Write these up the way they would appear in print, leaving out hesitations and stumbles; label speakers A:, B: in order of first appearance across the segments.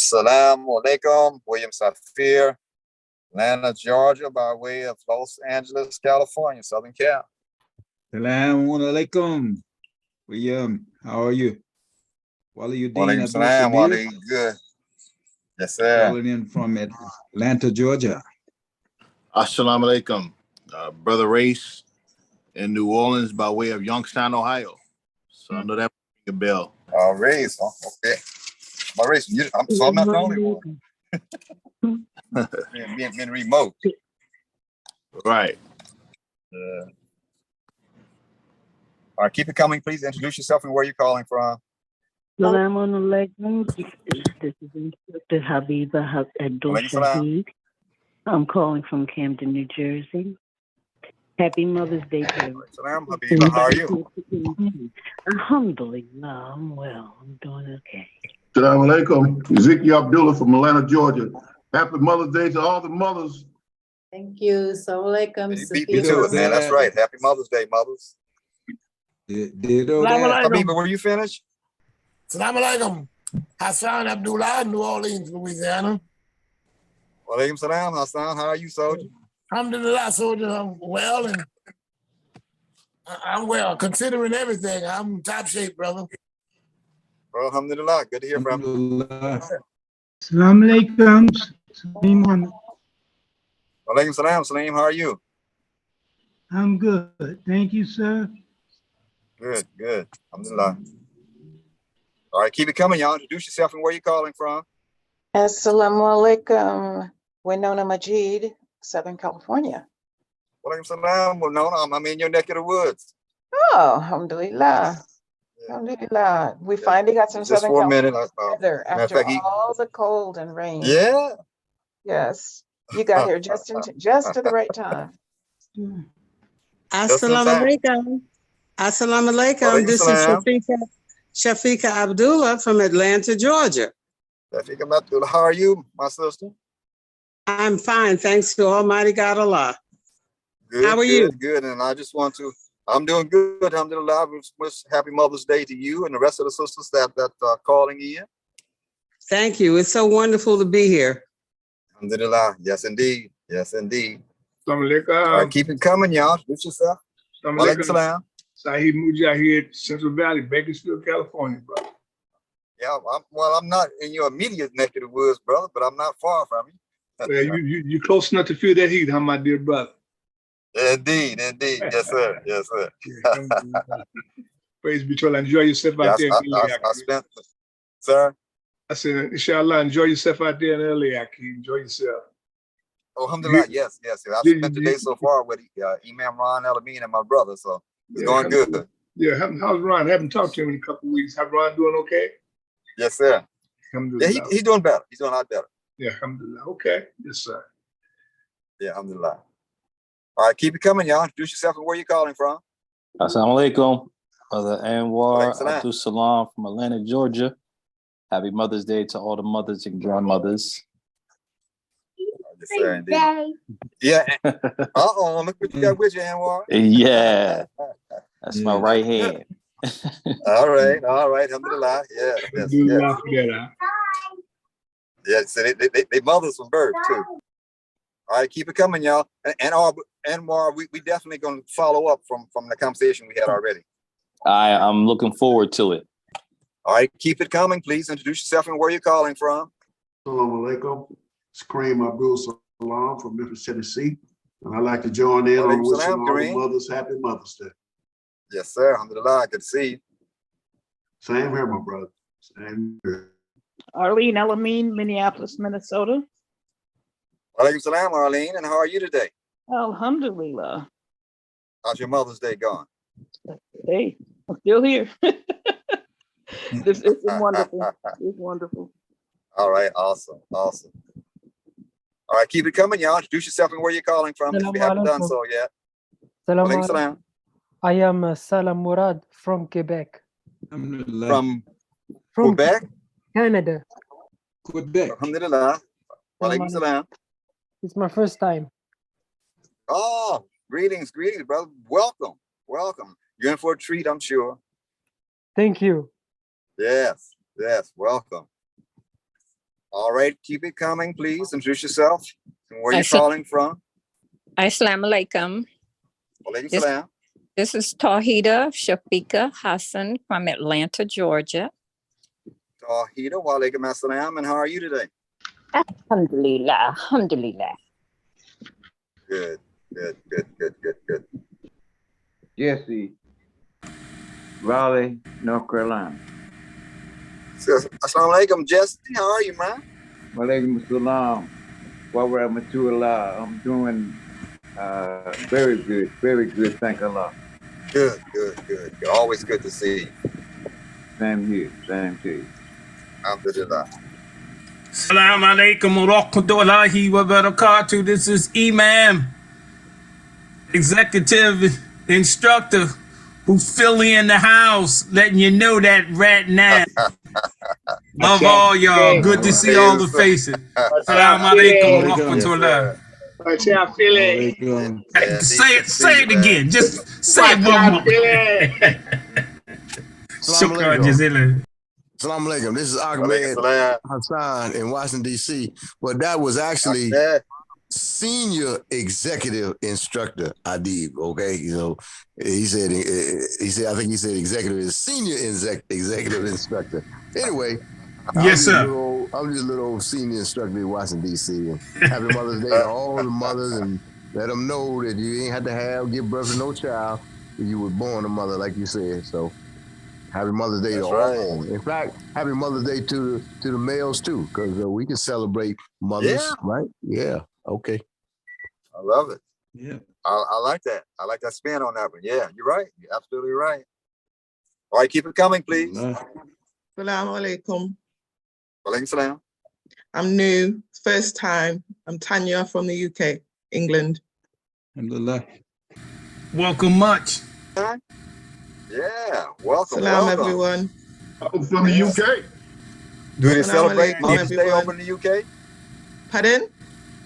A: Salaam Alaykum, William Safir, Atlanta, Georgia, by way of Los Angeles, California, Southern Cal.
B: Salaam Alaykum, William. How are you?
A: Walaikum salam, Waleed. Good. Yes, sir.
B: Calling in from Atlanta, Georgia.
C: Assalamu Alaikum, Brother Race in New Orleans by way of Youngstown, Ohio. So I know that ring a bell.
A: Race. Oh, okay. My Race, I'm not the only one. being remote.
C: Right.
A: All right, keep it coming, please. Introduce yourself and where you're calling from.
D: Salaam Alaykum. This is Instructor Habiba Abdul Shahid. I'm calling from Camden, New Jersey. Happy Mother's Day to you.
A: Salaam Habiba, how are you?
D: Alhamdulillah, I'm well. I'm doing okay.
E: Salaam Alaikum. Zachary Abdullah from Atlanta, Georgia. Happy Mother's Day to all the mothers.
F: Thank you. Salaam Alaikum.
A: You too, man. That's right. Happy Mother's Day, mothers. Habiba, were you finished?
G: Salaam Alaikum. Hassan Abdullah, New Orleans, Louisiana.
A: Walaikum salam, Hassan. How are you, soldier?
G: Alhamdulillah, soldier. I'm well, and I'm well. Considering everything, I'm in top shape, brother.
A: Well, alhamdulillah. Good to hear from you.
H: Salaam Alaikum. Salim Muhammad.
A: Walaikum salam, Salim. How are you?
H: I'm good. Thank you, sir.
A: Good, good. Alhamdulillah. All right, keep it coming, y'all. Introduce yourself and where you're calling from.
I: Assalamu alaikum. Winona Majid, Southern California.
A: Walaikum salam, Winona. I'm in your neck of the woods.
I: Oh, alhamdulillah. Alhamdulillah. We finally got some
A: Just
I: Southern
A: for a minute.
I: California weather after all the cold and rain.
A: Yeah.
I: Yes. You got here just to the right time.
J: Assalamu alaikum. Assalamu alaikum. This is Shafika Abdullah from Atlanta, Georgia.
A: Shafika Abdullah, how are you, my sister?
J: I'm fine, thanks to Almighty God Allah.
A: Good,
J: how are you?
A: Good, and I just want to, I'm doing good, alhamdulillah. Wish happy Mother's Day to you and the rest of the sisters that are calling in.
J: Thank you, it's so wonderful to be here.
A: Alhamdulillah, yes indeed, yes indeed.
G: Assalamu alaikum.
A: All right, keep it coming, y'all. Introduce yourself. Walaikum salam.
G: Sahib Mujahid, Central Valley, Bakersfield, California, brother.
A: Yeah, I'm not in your immediate neck of the woods, brother, but I'm not far from you.
G: Well, you're close enough to feel that heat, huh, my dear brother?
A: Indeed, indeed. Yes, sir. Yes, sir.
G: Praise be to Allah. Enjoy yourself out there.
A: I spent, sir?
G: I said, inshallah, enjoy yourself out there in LA. Enjoy yourself.
A: Oh, alhamdulillah, yes. I spent the day so far with Imam Ron Elamine and my brother, so it's going good.
G: Yeah, how's Ron? I haven't talked to him in a couple of weeks. How's Ron doing okay?
A: Yes, sir. Yeah, he's doing better. He's doing a lot better.
G: Yeah, alhamdulillah. Okay. Yes, sir.
A: Yeah, alhamdulillah. All right, keep it coming, y'all. Introduce yourself and where you're calling from.
K: Assalamu alaikum. Brother Anwar Abdul Salam from Atlanta, Georgia. Happy Mother's Day to all the mothers and grandmothers.
A: Yes, sir, indeed. Yeah. Look what you got with you, Anwar.
K: Yeah. That's my right hand.
A: All right. Alhamdulillah. Yes. Yeah, so they mothers from birth too. All right, keep it coming, y'all. And Anwar, we definitely gonna follow up from the conversation we had already.
K: I'm looking forward to it.
A: All right, keep it coming, please. Introduce yourself and where you're calling from.
E: Assalamu alaikum. It's Kareema Medina from Memphis, Tennessee. And I'd like to join in on wishing all the mothers happy Mother's Day.
A: Yes, sir. Alhamdulillah. Good to see you.
E: Same here, my brother. Same here.
L: Arlene Elamine, Minneapolis, Minnesota.
A: Walaikum salam, Arlene. And how are you today?
L: Alhamdulillah.
A: How's your Mother's Day gone?
L: Hey, I'm still here. It's wonderful. It's wonderful.
A: All right, awesome. All right, keep it coming, y'all. Introduce yourself and where you're calling from if we haven't done so yet.
M: Walaikum salam. I am Salam Murad from Quebec.
A: From Quebec?
M: Canada.
B: Quebec.
A: Alhamdulillah. Walaikum salam.
M: It's my first time.
A: Oh, greetings, brother. Welcome. You're in for a treat, I'm sure.
M: Thank you.
A: Yes, welcome. All right, keep it coming, please. Introduce yourself and where you're calling from.
N: Assalamu Alaikum.
A: Walaikum salam.
N: This is Tawhida Shafika Hassan from Atlanta, Georgia.
A: Tawhida, walaikum assalam. And how are you today?
N: Alhamdulillah, alhamdulillah.
A: Good, good, good, good, good, good.
O: Jesse, Raleigh, North Carolina.
A: Assalamu alaikum, Jesse. How are you, man?
O: Walaikum salam. Wa rahmatullah. I'm doing very good. Thank Allah.
A: Good, good, good. Always good to see you.
O: Same here, same to you.
A: Alhamdulillah.
P: Salaam Alaykum wa rahmatullahi wa barakatuh. This is Imam, executive instructor, who's filling in the house, letting you know that right now. Love all y'all. Good to see all the faces. Salaam Alaykum wa rahmatullah. Say it again. Just say it one more. Shukran jazilan.
Q: Salam alaikum. This is Ahmed Hassan in Washington, D.C. But that was actually senior executive instructor Adib. Okay, he said I think he said executive is senior executive instructor. Anyway,
P: yes, sir.
Q: I'm just a little old senior instructor in Washington, D.C. And happy Mother's Day to all the mothers, and let them know that you ain't had to give birth to no child if you were born a mother, like you said. So. Happy Mother's Day to all. In fact, happy Mother's Day to the males too, because we can celebrate mothers, right? Yeah. Okay.
A: I love it.
B: Yeah.
A: I like that. I like that spin on that one. Yeah, you're right. You're absolutely right. All right, keep it coming, please.
I: Salaam Alaikum.
A: Walaikum salam.
I: I'm new, first time. I'm Tanya from the UK, England.
B: Alhamdulillah.
P: Welcome much.
A: Yeah, welcome.
I: Salam, everyone.
E: From the UK.
A: Do they celebrate Mother's Day over in the UK?
I: Pardon?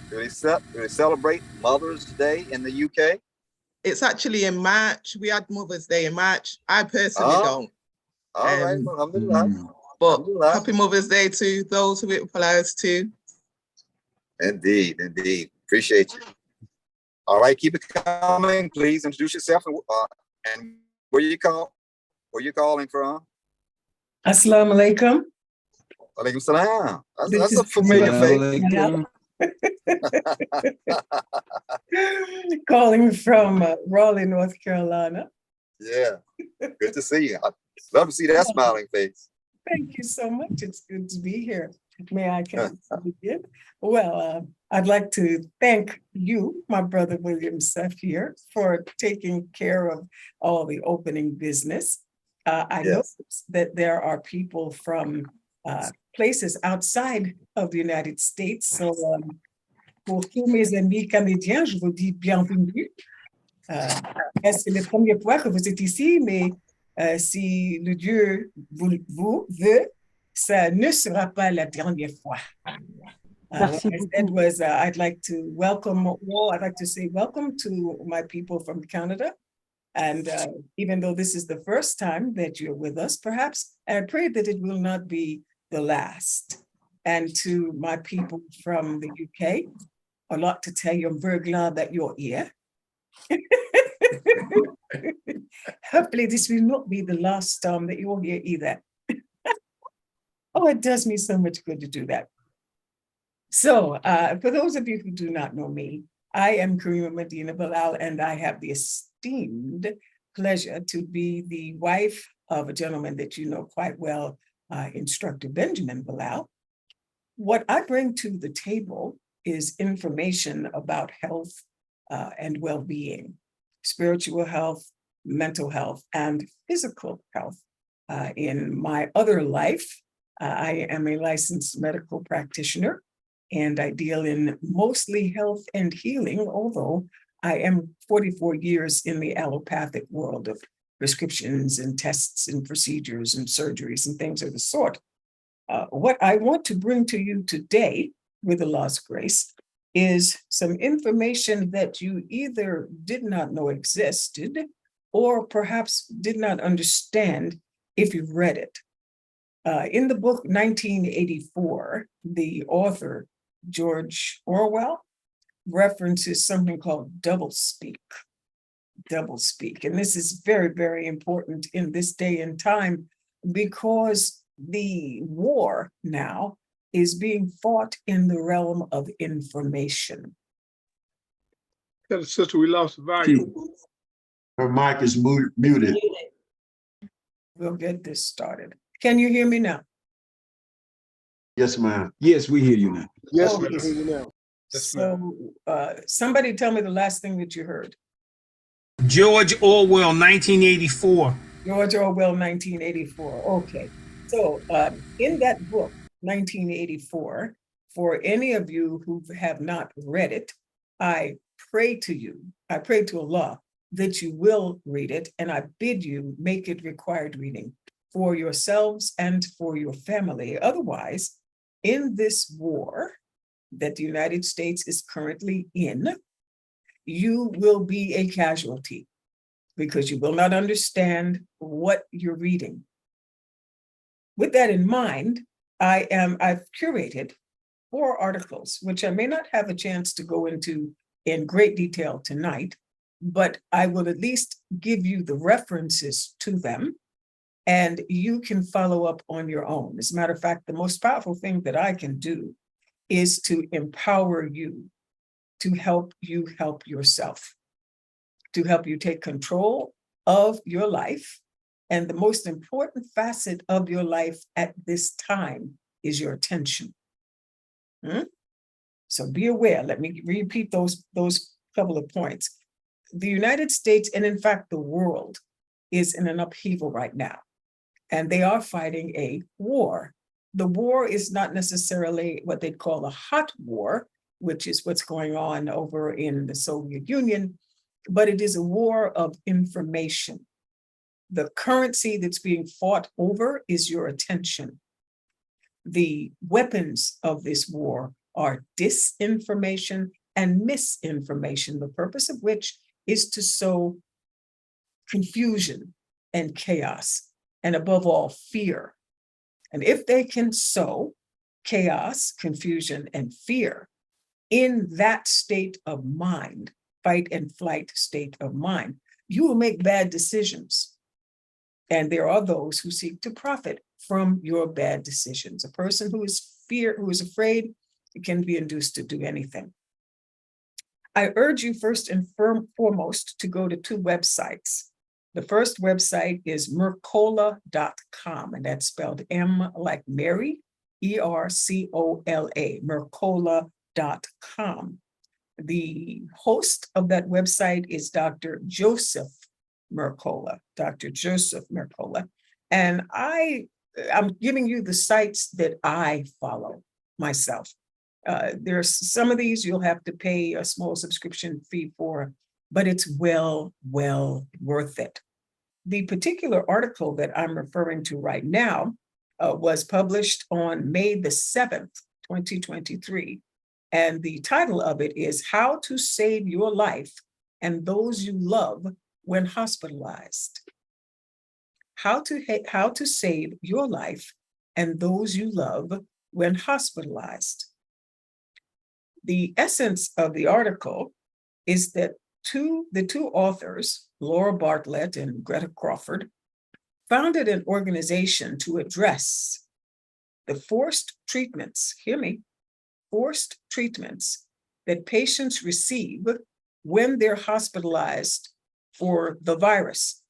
A: Do they celebrate Mother's Day in the UK?
I: It's actually in March. We had Mother's Day in March. I personally don't.
A: All right, alhamdulillah.
I: But happy Mother's Day to those who it applies to.
A: Indeed, indeed. Appreciate you. All right, keep it coming. Please introduce yourself and where you calling from?
R: Assalamu alaikum.
A: Alaikum salam. That's a familiar face.
R: Calling from Raleigh, North Carolina.
A: Yeah, good to see you. I love to see that smiling face.
R: Thank you so much. It's good to be here. May I begin? Well, I'd like to thank you, my brother William Safir, for taking care of all the opening business. I know that there are people from places outside of the United States. So, pour tous mes amis canadiens, je vous dis bienvenue. C'est la première fois que vous êtes ici, mais si le Dieu vous veut, ça ne sera pas la dernière fois. What I said was I'd like to welcome all, I'd like to say welcome to my people from Canada. And even though this is the first time that you're with us, perhaps, I pray that it will not be the last. And to my people from the UK, a lot to tell you, I'm very glad that you're here. Hopefully this will not be the last time that you're here either. Oh, it does me so much good to do that. So for those of you who do not know me, I am Kareema Medina Bilal, and I have the esteemed pleasure to be the wife of a gentleman that you know quite well, Instructor Benjamin Bilal. What I bring to the table is information about health and well-being, spiritual health, mental health, and physical health. In my other life, I am a licensed medical practitioner, and I deal in mostly health and healing, although I am 44 years in the allopathic world of prescriptions and tests and procedures and surgeries and things of the sort. What I want to bring to you today, with Allah's grace, is some information that you either did not know existed or perhaps did not understand if you've read it. In the book 1984, the author, George Orwell, references something called doublespeak. Doublespeak. And this is very, very important in this day and time because the war now is being fought in the realm of information.
E: Sister, we lost the volume. Her mic is muted.
R: We'll get this started. Can you hear me now?
E: Yes, ma'am.
B: Yes, we hear you now.
E: Yes,
R: we
E: can hear you now.
R: So somebody tell me the last thing that you heard.
P: George Orwell, 1984.
R: George Orwell, 1984. Okay. So in that book, 1984, for any of you who have not read it, I pray to Allah that you will read it, and I bid you make it required reading for yourselves and for your family. Otherwise, in this war that the United States is currently in, you will be a casualty because you will not understand what you're reading. With that in mind, I've curated 4 articles, which I may not have a chance to go into in great detail tonight, but I will at least give you the references to them, and you can follow up on your own. As a matter of fact, the most powerful thing that I can do is to empower you, to help you help yourself, to help you take control of your life. And the most important facet of your life at this time is your attention. So be aware. Let me repeat those couple of points. The United States, and in fact, the world, is in an upheaval right now. And they are fighting a war. The war is not necessarily what they'd call a hot war, which is what's going on over in the Soviet Union, but it is a war of information. The currency that's being fought over is your attention. The weapons of this war are disinformation and misinformation, the purpose of which is to sow confusion and chaos, and above all, fear. And if they can sow chaos, confusion, and fear in that state of mind, fight and flight state of mind, you will make bad decisions. And there are those who seek to profit from your bad decisions. A person who is afraid, can be induced to do anything. I urge you first and foremost to go to 2 websites. The first website is Mercola.com, and that's spelled M like Mary, ERCOLA, Mercola.com. The host of that website is Dr. Joseph Mercola, And I'm giving you the sites that I follow myself. There's some of these you'll have to pay a small subscription fee for, but it's well worth it. The particular article that I'm referring to right now was published on May the 7th, 2023. And the title of it is How to Save Your Life and Those You Love When Hospitalized. How to save your life and those you love when hospitalized. The essence of the article is that the 2 authors, Laura Bartlett and Greta Crawford, founded an organization to address the forced treatments, hear me, forced treatments that patients receive when they're hospitalized for the virus.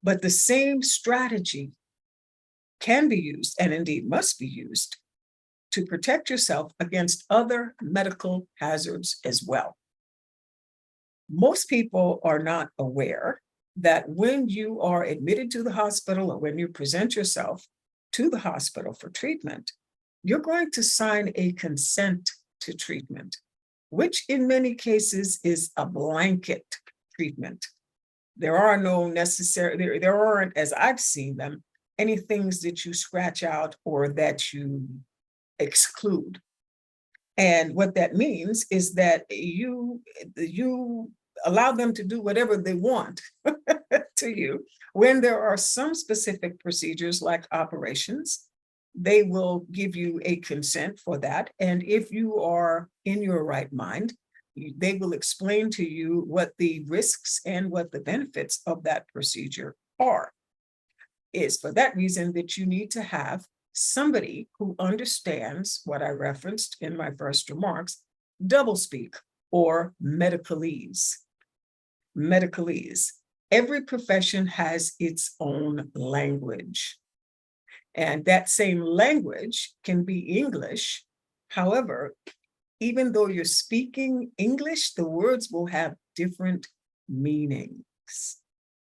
R: But the same strategy can be used, and indeed must be used, to protect yourself against other medical hazards as well. Most people are not aware that when you are admitted to the hospital or when you present yourself to the hospital for treatment, you're going to sign a consent to treatment, which in many cases is a blanket treatment. There aren't, as I've seen them, any things that you scratch out or that you exclude. And what that means is that you allow them to do whatever they want to you when there are some specific procedures like operations. They will give you a consent for that. And if you are in your right mind, they will explain to you what the risks and what the benefits of that procedure are. It's for that reason that you need to have somebody who understands what I referenced in my first remarks, doublespeak or medicalese. Medicalese. Every profession has its own language. And that same language can be English. However, even though you're speaking English, the words will have different meanings.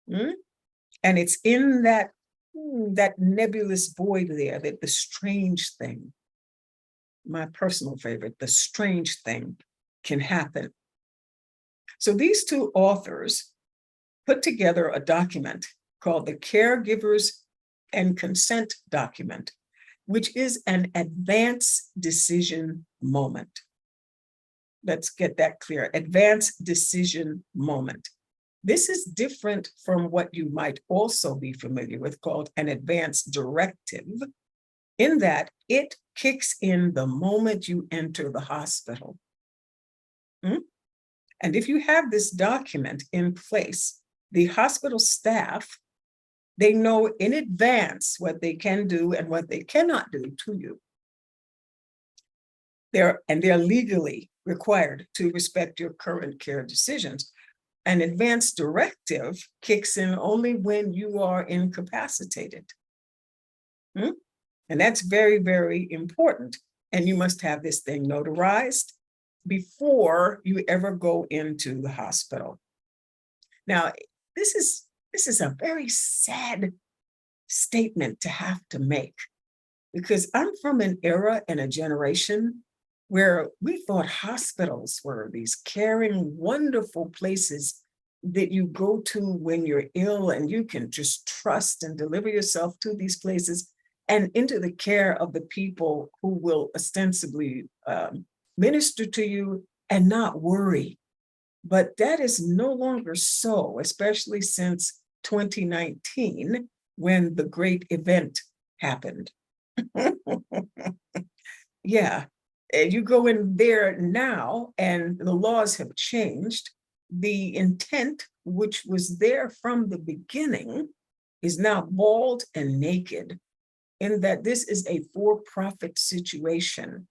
R: And it's in that nebulous void there that the strange thing, my personal favorite, the strange thing can happen. So these two authors put together a document called the Caregivers and Consent document, which is an advance decision moment. Let's get that clear. Advance decision moment. This is different from what you might also be familiar with called an advance directive, in that it kicks in the moment you enter the hospital. And if you have this document in place, the hospital staff, they know in advance what they can do and what they cannot do to you. They're legally required to respect your current care decisions. An advance directive kicks in only when you are incapacitated. And that's very, very important. And you must have this thing notarized before you ever go into the hospital. Now, this is a very sad statement to have to make, because I'm from an era and a generation where we thought hospitals were these caring, wonderful places that you go to when you're ill, and you can just trust and deliver yourself to these places and into the care of the people who will ostensibly minister to you and not worry. But that is no longer so, especially since 2019, when the great event happened. Yeah. And you go in there now, and the laws have changed. The intent, which was there from the beginning, is now bald and naked, in that this is a for-profit situation.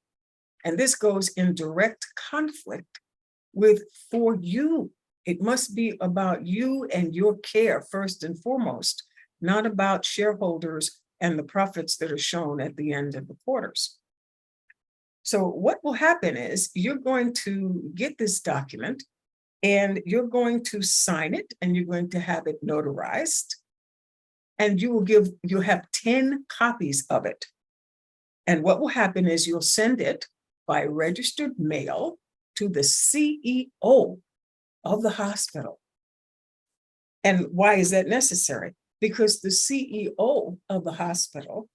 R: And this goes in direct conflict with for you. It must be about you and your care first and foremost, not about shareholders and the profits that are shown at the end of the quarters. So what will happen is you're going to get this document and you're going to sign it, and you're going to have it notarized, and you'll have 10 copies of it. And what will happen is you'll send it by registered mail to the CEO of the hospital. And why is that necessary? Because the CEO of the hospital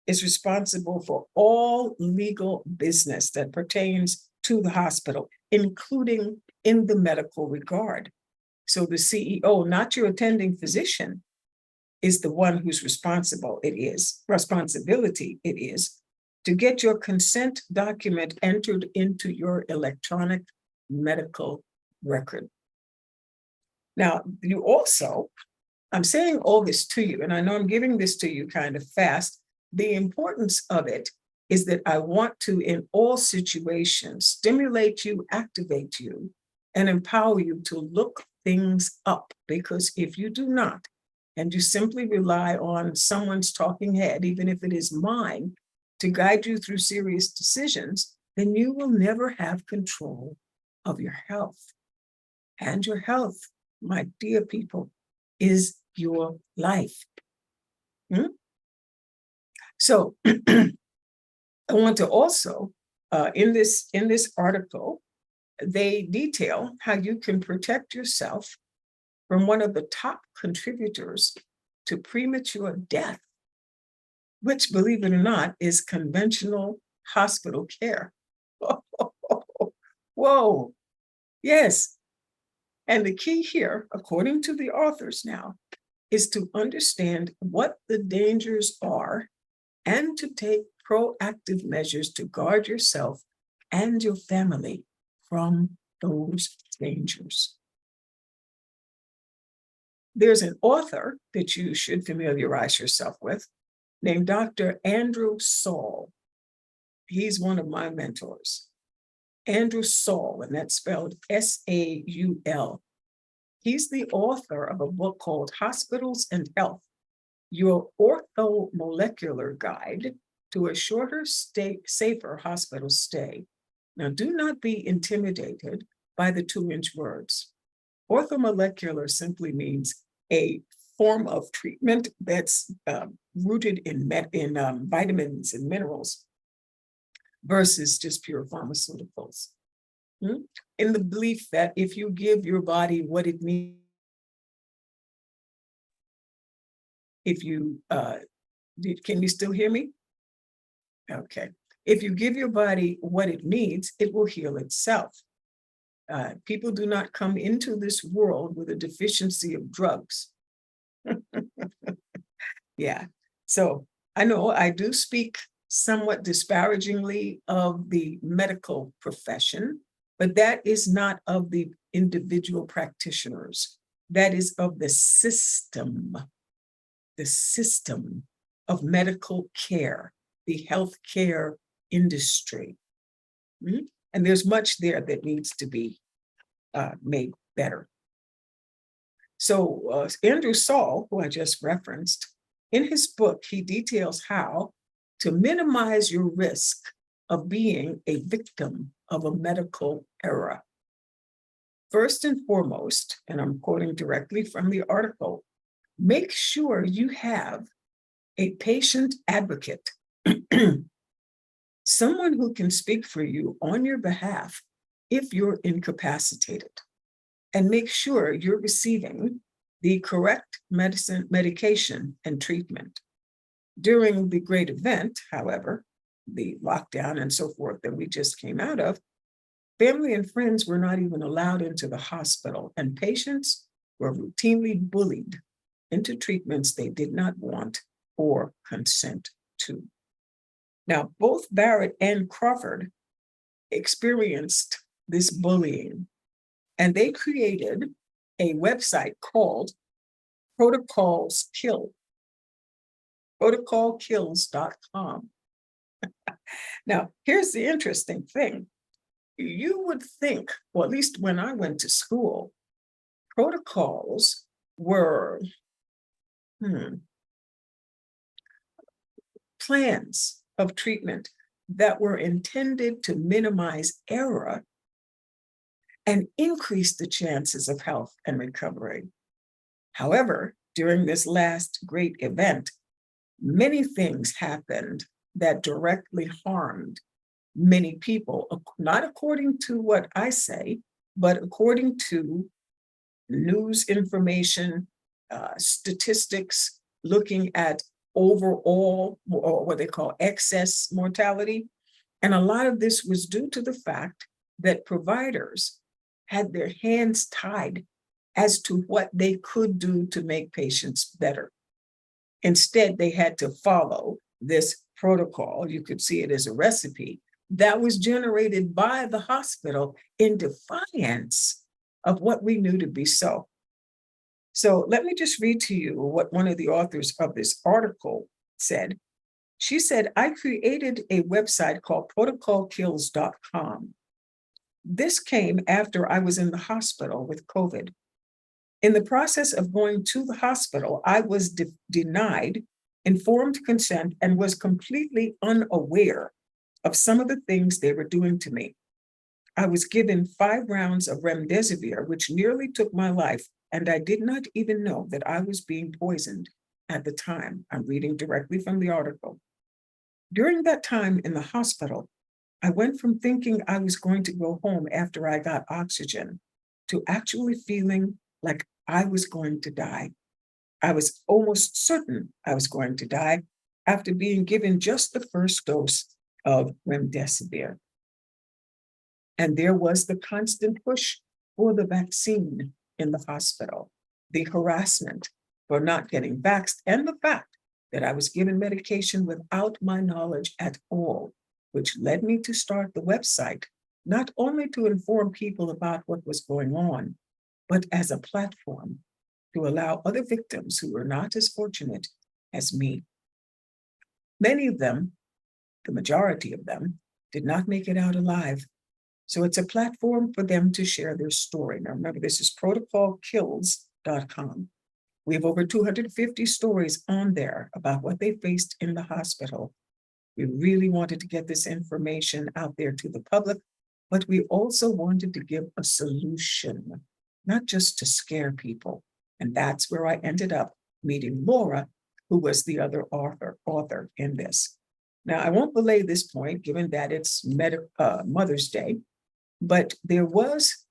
R: is responsible for all legal business that pertains to the hospital, including in the medical regard. So the CEO, not your attending physician, is the one whose responsibility it is to get your consent document entered into your electronic medical record. Now, you also, I'm saying all this to you, and I know I'm giving this to you kind of fast. The importance of it is that I want to, in all situations, stimulate you, activate you, and empower you to look things up. Because if you do not, and you simply rely on someone's talking head, even if it is mine, to guide you through serious decisions, then you will never have control of your health. And your health, my dear people, is your life. So I want to also, in this article, they detail how you can protect yourself from one of the top contributors to premature death, which, believe it or not, is conventional hospital care. Whoa, yes. And the key here, according to the authors now, is to understand what the dangers are and to take proactive measures to guard yourself and your family from those dangers. There's an author that you should familiarize yourself with named Dr. Andrew Saul. He's one of my mentors. Andrew Saul, and that's spelled S-A-U-L. He's the author of a book called Hospitals and Health, Your Orthomolecular Guide to a Shorter, Safer Hospital Stay. Now, do not be intimidated by the 2-inch words. Orthomolecular simply means a form of treatment that's rooted in vitamins and minerals versus just pure pharmaceuticals. In the belief that if you give your body what it needs, if you, can you still hear me? Okay. If you give your body what it needs, it will heal itself. People do not come into this world with a deficiency of drugs. Yeah. So I know I do speak somewhat disparagingly of the medical profession, but that is not of the individual practitioners. That is of the system of medical care, the healthcare industry. And there's much there that needs to be made better. So Andrew Saul, who I just referenced, in his book, he details how to minimize your risk of being a victim of a medical error. First and foremost, and I'm quoting directly from the article, make sure you have a patient advocate, someone who can speak for you on your behalf if you're incapacitated, and make sure you're receiving the correct medication and treatment. During the great event, however, the lockdown and so forth that we just came out of, family and friends were not even allowed into the hospital, and patients were routinely bullied into treatments they did not want or consent to. Now, both Barrett and Crawford experienced this bullying, and they created a website called Protocols Kill, protocolkills.com. Now, here's the interesting thing. You would think, or at least when I went to school, protocols were plans of treatment that were intended to minimize error and increase the chances of health and recovery. However, during this last great event, many things happened that directly harmed many people, not according to what I say, but according to news information, statistics, looking at overall, or what they call excess mortality. And a lot of this was due to the fact that providers had their hands tied as to what they could do to make patients better. Instead, they had to follow this protocol. You could see it as a recipe that was generated by the hospital in defiance of what we knew to be so. So let me just read to you what one of the authors of this article said. She said, I created a website called protocolkills.com. This came after I was in the hospital with COVID. In the process of going to the hospital, I was denied informed consent and was completely unaware of some of the things they were doing to me. I was given 5 rounds of remdesivir, which nearly took my life, and I did not even know that I was being poisoned at the time. I'm reading directly from the article. During that time in the hospital, I went from thinking I was going to go home after I got oxygen to actually feeling like I was going to die. I was almost certain I was going to die after being given just the first dose of remdesivir. And there was the constant push for the vaccine in the hospital, the harassment, for not getting vaxxed, and the fact that I was given medication without my knowledge at all, which led me to start the website, not only to inform people about what was going on, but as a platform to allow other victims who were not as fortunate as me. Many of them, the majority of them, did not make it out alive. So it's a platform for them to share their story. Now remember, this is protocolkills.com. We have over 250 stories on there about what they faced in the hospital. We really wanted to get this information out there to the public, but we also wanted to give a solution, not just to scare people. And that's where I ended up meeting Laura, who was the other author in this. Now, I won't belay this point, given that it's Mother's Day, but there was,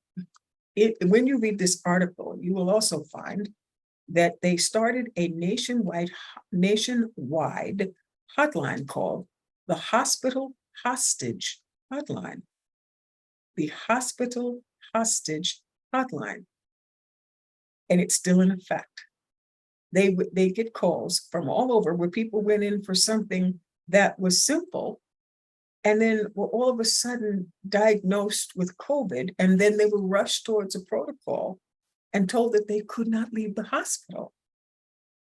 R: when you read this article, you will also find that they started a nationwide hotline called the Hospital Hostage Hotline. The Hospital Hostage Hotline. And it's still in effect. They get calls from all over where people went in for something that was simple and then were all of a sudden diagnosed with COVID, and then they were rushed towards a protocol and told that they could not leave the hospital.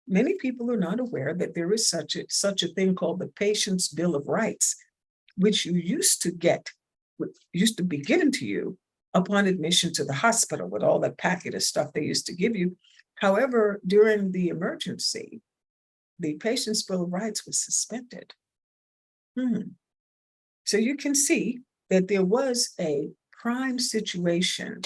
R: Many people are not aware that there is such a thing called the Patient's Bill of Rights, which you used to be given to you upon admission to the hospital with all that packet of stuff they used to give you. However, during the emergency, the Patient's Bill of Rights was suspended. So you can see that there was a prime situation,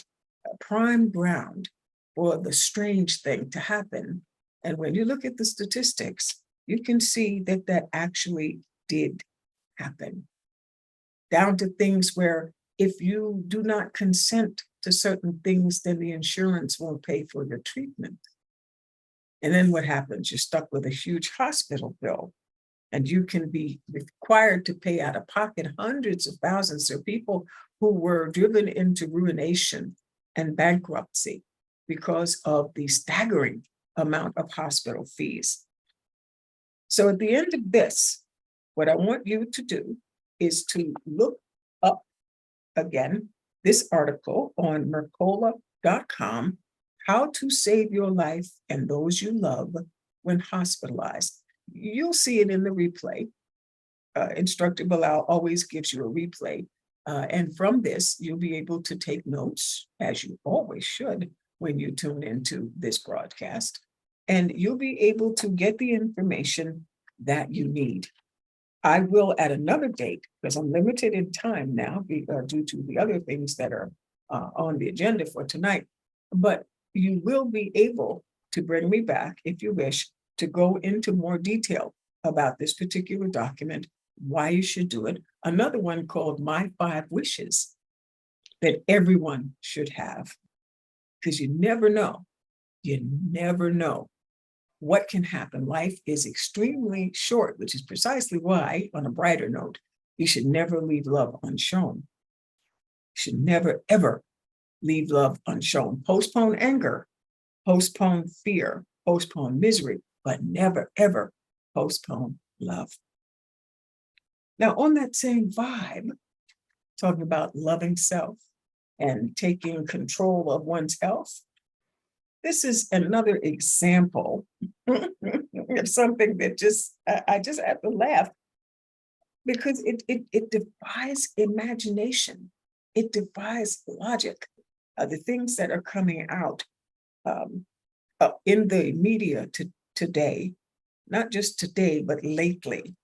R: a prime ground for the strange thing to happen. And when you look at the statistics, you can see that that actually did happen. Down to things where if you do not consent to certain things, then the insurance won't pay for your treatment. And then what happens? You're stuck with a huge hospital bill, and you can be required to pay out of pocket hundreds of thousands of people who were driven into ruination and bankruptcy because of the staggering amount of hospital fees. So at the end of this, what I want you to do is to look up again this article on Mercola.com, How to Save Your Life and Those You Love When Hospitalized. You'll see it in the replay. Instructor Bilal always gives you a replay. And from this, you'll be able to take notes, as you always should when you tune into this broadcast. And you'll be able to get the information that you need. I will at another date, because I'm limited in time now due to the other things that are on the agenda for tonight, but you will be able to bring me back, if you wish, to go into more detail about this particular document, why you should do it. Another one called My 5 Wishes that everyone should have, because you never know what can happen. Life is extremely short, which is precisely why, on a brighter note, you should never leave love unshown. You should never, ever leave love unshown. Postpone anger, postpone fear, postpone misery, but never, ever postpone love. Now, on that same vibe, talking about loving self and taking control of one's health, this is another example of something that I just have to laugh, because it defies imagination. It defies logic. The things that are coming out in the media today, not just today, but lately.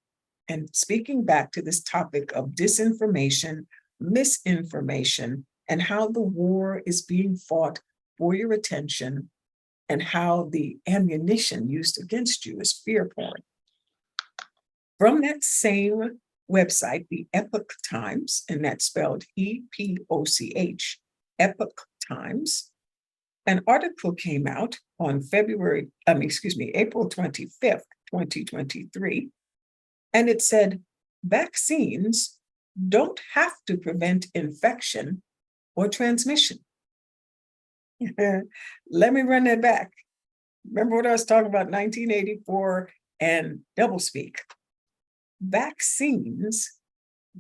R: And speaking back to this topic of disinformation, misinformation, and how the war is being fought for your attention, and how the ammunition used against you is fear porn. From that same website, the Epoch Times, and that's spelled E-P-O-C-H, Epoch Times, an article came out on April 25th, 2023, and it said, vaccines don't have to prevent infection or transmission. Let me run that back. Remember what I was talking about, 1984 and doublespeak. Vaccines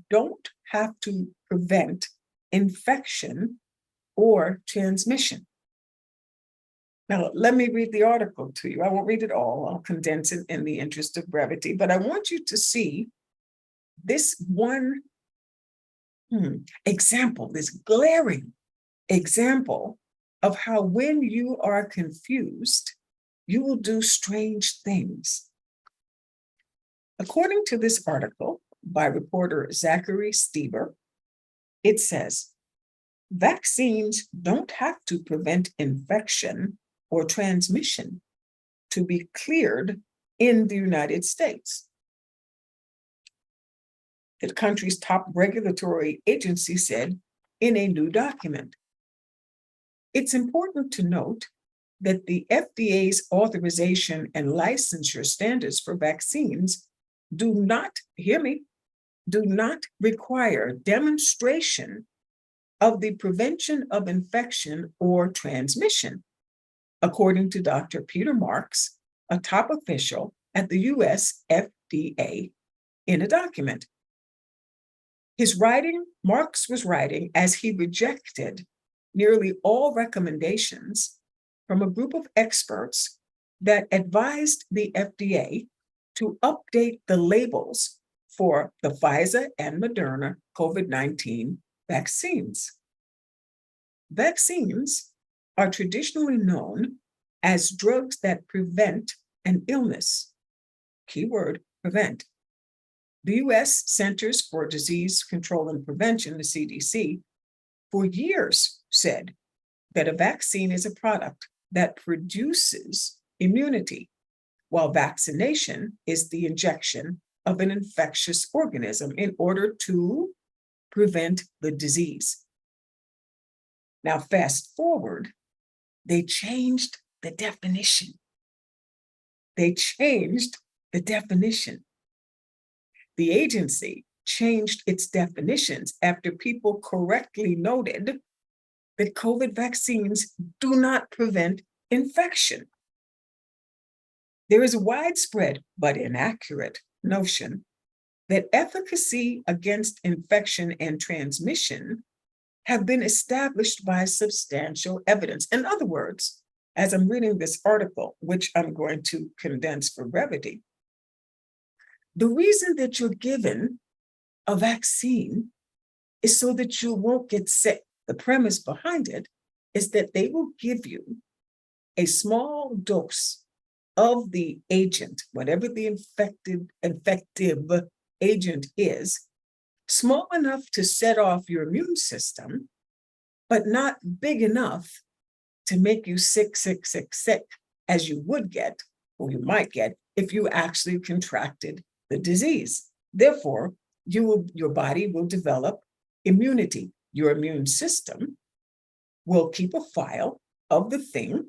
R: don't have to prevent infection or transmission. Now, let me read the article to you. I won't read it all. I'll condense it in the interest of brevity, but I want you to see this one example, this glaring example of how when you are confused, you will do strange things. According to this article by reporter Zachary Stieber, it says, vaccines don't have to prevent infection or transmission to be cleared in the United States. The country's top regulatory agency said in a new document. It's important to note that the FDA's authorization and licensure standards for vaccines do not, hear me, do not require demonstration of the prevention of infection or transmission, according to Dr. Peter Marks, a top official at the US FDA, in a document. Marks was writing as he rejected nearly all recommendations from a group of experts that advised the FDA to update the labels for the Pfizer and Moderna COVID-19 vaccines. Vaccines are traditionally known as drugs that prevent an illness. Keyword, prevent. The US Centers for Disease Control and Prevention, the CDC, for years said that a vaccine is a product that produces immunity, while vaccination is the injection of an infectious organism in order to prevent the disease. Now, fast forward, they changed the definition. They changed the definition. The agency changed its definitions after people correctly noted that COVID vaccines do not prevent infection. There is a widespread but inaccurate notion that efficacy against infection and transmission have been established by substantial evidence. In other words, as I'm reading this article, which I'm going to condense for brevity, the reason that you're given a vaccine is so that you won't get sick. The premise behind it is that they will give you a small dose of the agent, whatever the infective agent is, small enough to set off your immune system, but not big enough to make you sick, as you would get, or you might get, if you actually contracted the disease. Therefore, your body will develop immunity. Your immune system will keep a file of the thing,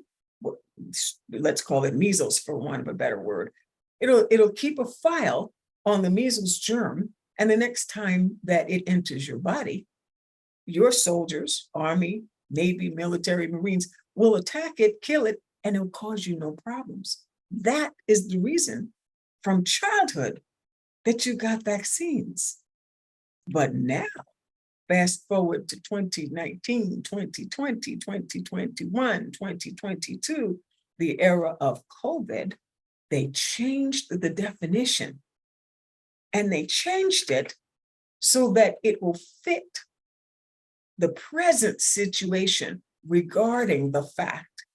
R: let's call it measles for want of a better word. It'll keep a file on the measles germ, and the next time that it enters your body, your soldiers, Army, Navy, military, Marines, will attack it, kill it, and it'll cause you no problems. That is the reason from childhood that you got vaccines. But now, fast forward to 2019, 2020, 2021, 2022, the era of COVID, they changed the definition. And they changed it so that it will fit the present situation regarding the fact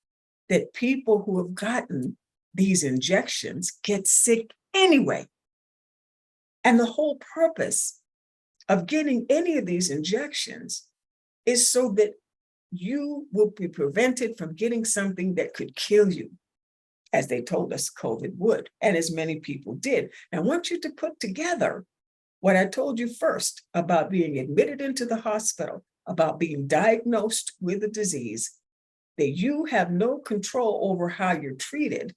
R: that people who have gotten these injections get sick anyway. And the whole purpose of getting any of these injections is so that you will be prevented from getting something that could kill you, as they told us COVID would, and as many people did. And I want you to put together what I told you first about being admitted into the hospital, about being diagnosed with a disease, that you have no control over how you're treated,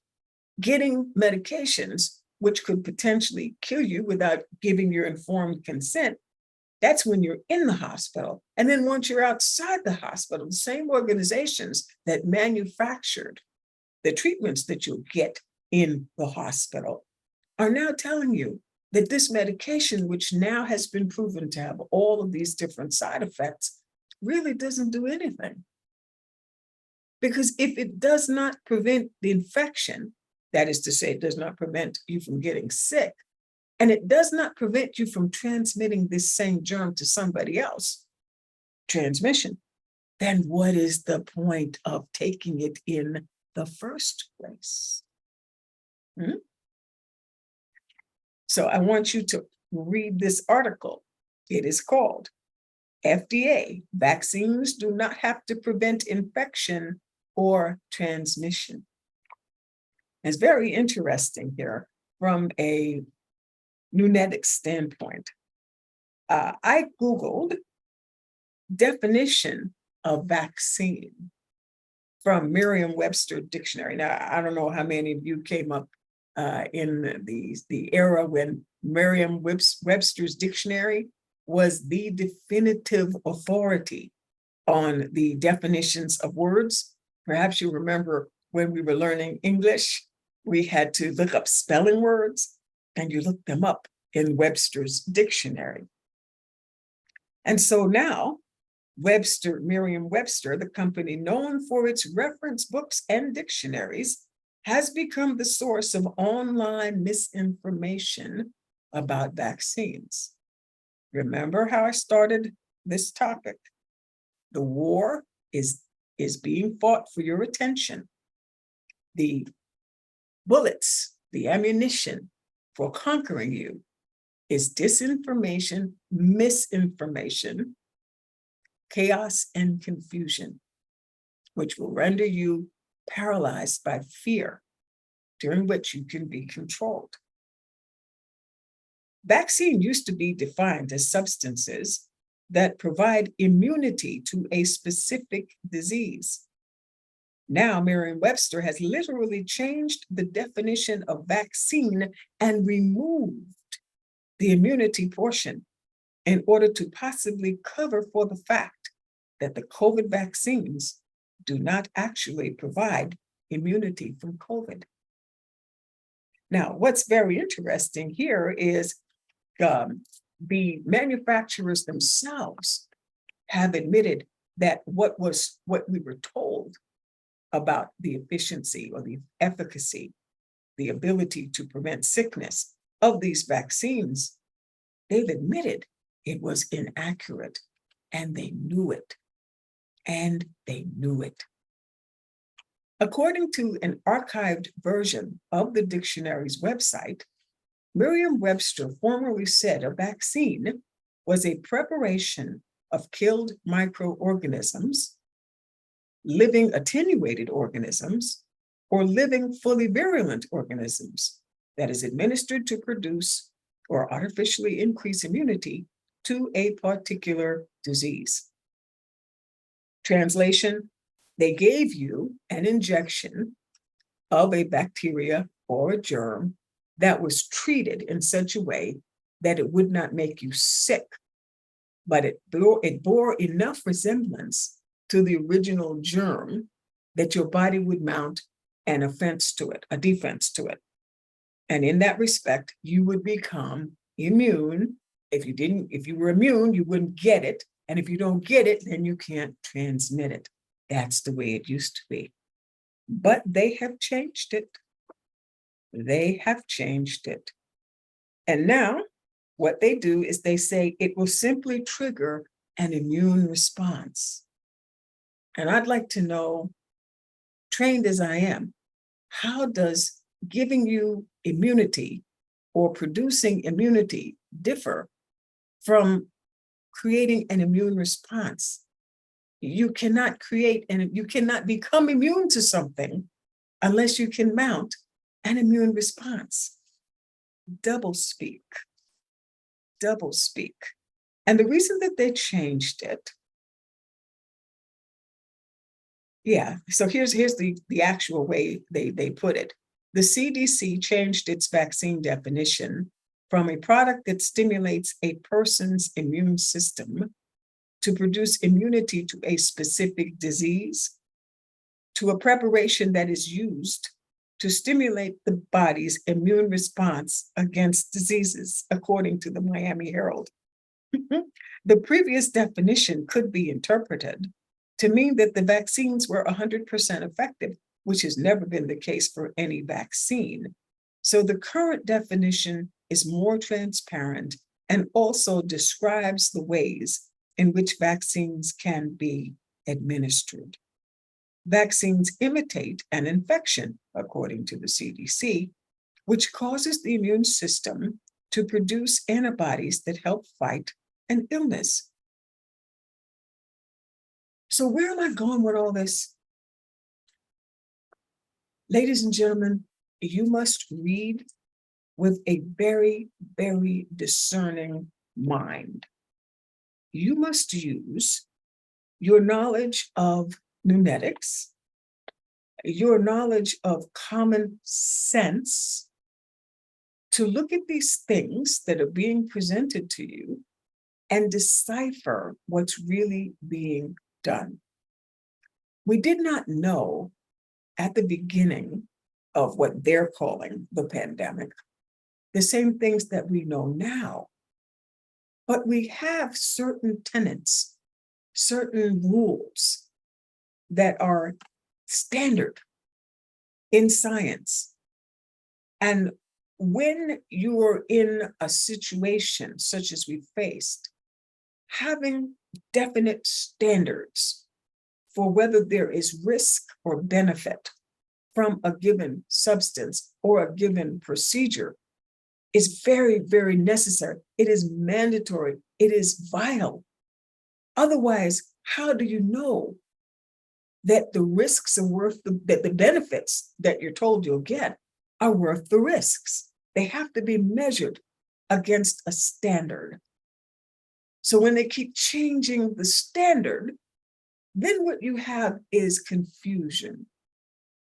R: getting medications which could potentially kill you without giving your informed consent. That's when you're in the hospital. And then once you're outside the hospital, the same organizations that manufactured the treatments that you'll get in the hospital are now telling you that this medication, which now has been proven to have all of these different side effects, really doesn't do anything. Because if it does not prevent the infection, that is to say, it does not prevent you from getting sick, and it does not prevent you from transmitting this same germ to somebody else, transmission, then what is the point of taking it in the first place? So I want you to read this article. It is called FDA, Vaccines Do Not Have to Prevent Infection or Transmission. It's very interesting here from a NuNetics standpoint. I Googled definition of vaccine from Merriam-Webster dictionary. Now, I don't know how many of you came up in the era when Merriam-Webster's dictionary was the definitive authority on the definitions of words. Perhaps you remember when we were learning English, we had to look up spelling words, and you look them up in Webster's dictionary. And so now, Merriam-Webster, the company known for its reference books and dictionaries, has become the source of online misinformation about vaccines. Remember how I started this topic? The war is being fought for your attention. The bullets, the ammunition for conquering you is disinformation, misinformation, chaos, and confusion, which will render you paralyzed by fear, during which you can be controlled. Vaccine used to be defined as substances that provide immunity to a specific disease. Now, Merriam-Webster has literally changed the definition of vaccine and removed the immunity portion in order to possibly cover for the fact that the COVID vaccines do not actually provide immunity from COVID. Now, what's very interesting here is the manufacturers themselves have admitted that what we were told about the efficiency or the efficacy, the ability to prevent sickness of these vaccines, they've admitted it was inaccurate, and they knew it. And they knew it. According to an archived version of the dictionary's website, Merriam-Webster formerly said a vaccine was a preparation of killed microorganisms, living attenuated organisms, or living fully virulent organisms that is administered to produce or artificially increase immunity to a particular disease. Translation, they gave you an injection of a bacteria or a germ that was treated in such a way that it would not make you sick, but it bore enough resemblance to the original germ that your body would mount an offense to it, a defense to it. And in that respect, you would become immune. If you were immune, you wouldn't get it. And if you don't get it, then you can't transmit it. That's the way it used to be. But they have changed it. They have changed it. And now what they do is they say it will simply trigger an immune response. And I'd like to know, trained as I am, how does giving you immunity or producing immunity differ from creating an immune response? You cannot create and you cannot become immune to something unless you can mount an immune response. Double speak. Double speak. And the reason that they changed it, so here's the actual way they put it. The CDC changed its vaccine definition from a product that stimulates a person's immune system to produce immunity to a specific disease to a preparation that is used to stimulate the body's immune response against diseases, according to the Miami Herald. The previous definition could be interpreted to mean that the vaccines were 100% effective, which has never been the case for any vaccine. So the current definition is more transparent and also describes the ways in which vaccines can be administered. Vaccines imitate an infection, according to the CDC, which causes the immune system to produce antibodies that help fight an illness. So where am I going with all this? Ladies and gentlemen, you must read with a very, very discerning mind. You must use your knowledge of NuNetics, your knowledge of common sense to look at these things that are being presented to you and decipher what's really being done. We did not know at the beginning of what they're calling the pandemic, the same things that we know now. But we have certain tenets, certain rules that are standard in science. And when you're in a situation such as we faced, having definite standards for whether there is risk or benefit from a given substance or a given procedure is very, very necessary. It is mandatory. It is vital. Otherwise, how do you know that the risks are worth that the benefits that you're told you'll get are worth the risks? They have to be measured against a standard. So when they keep changing the standard, then what you have is confusion.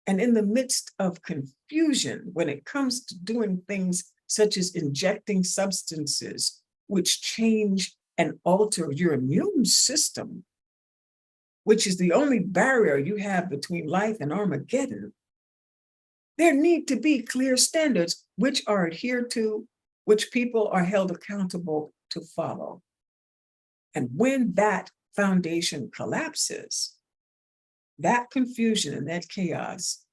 R: And in the midst of confusion, when it comes to doing things such as injecting substances which change and alter your immune system, which is the only barrier you have between life and Armageddon, there need to be clear standards which are adhered to, which people are held accountable to follow. And when that foundation collapses, that confusion and that chaos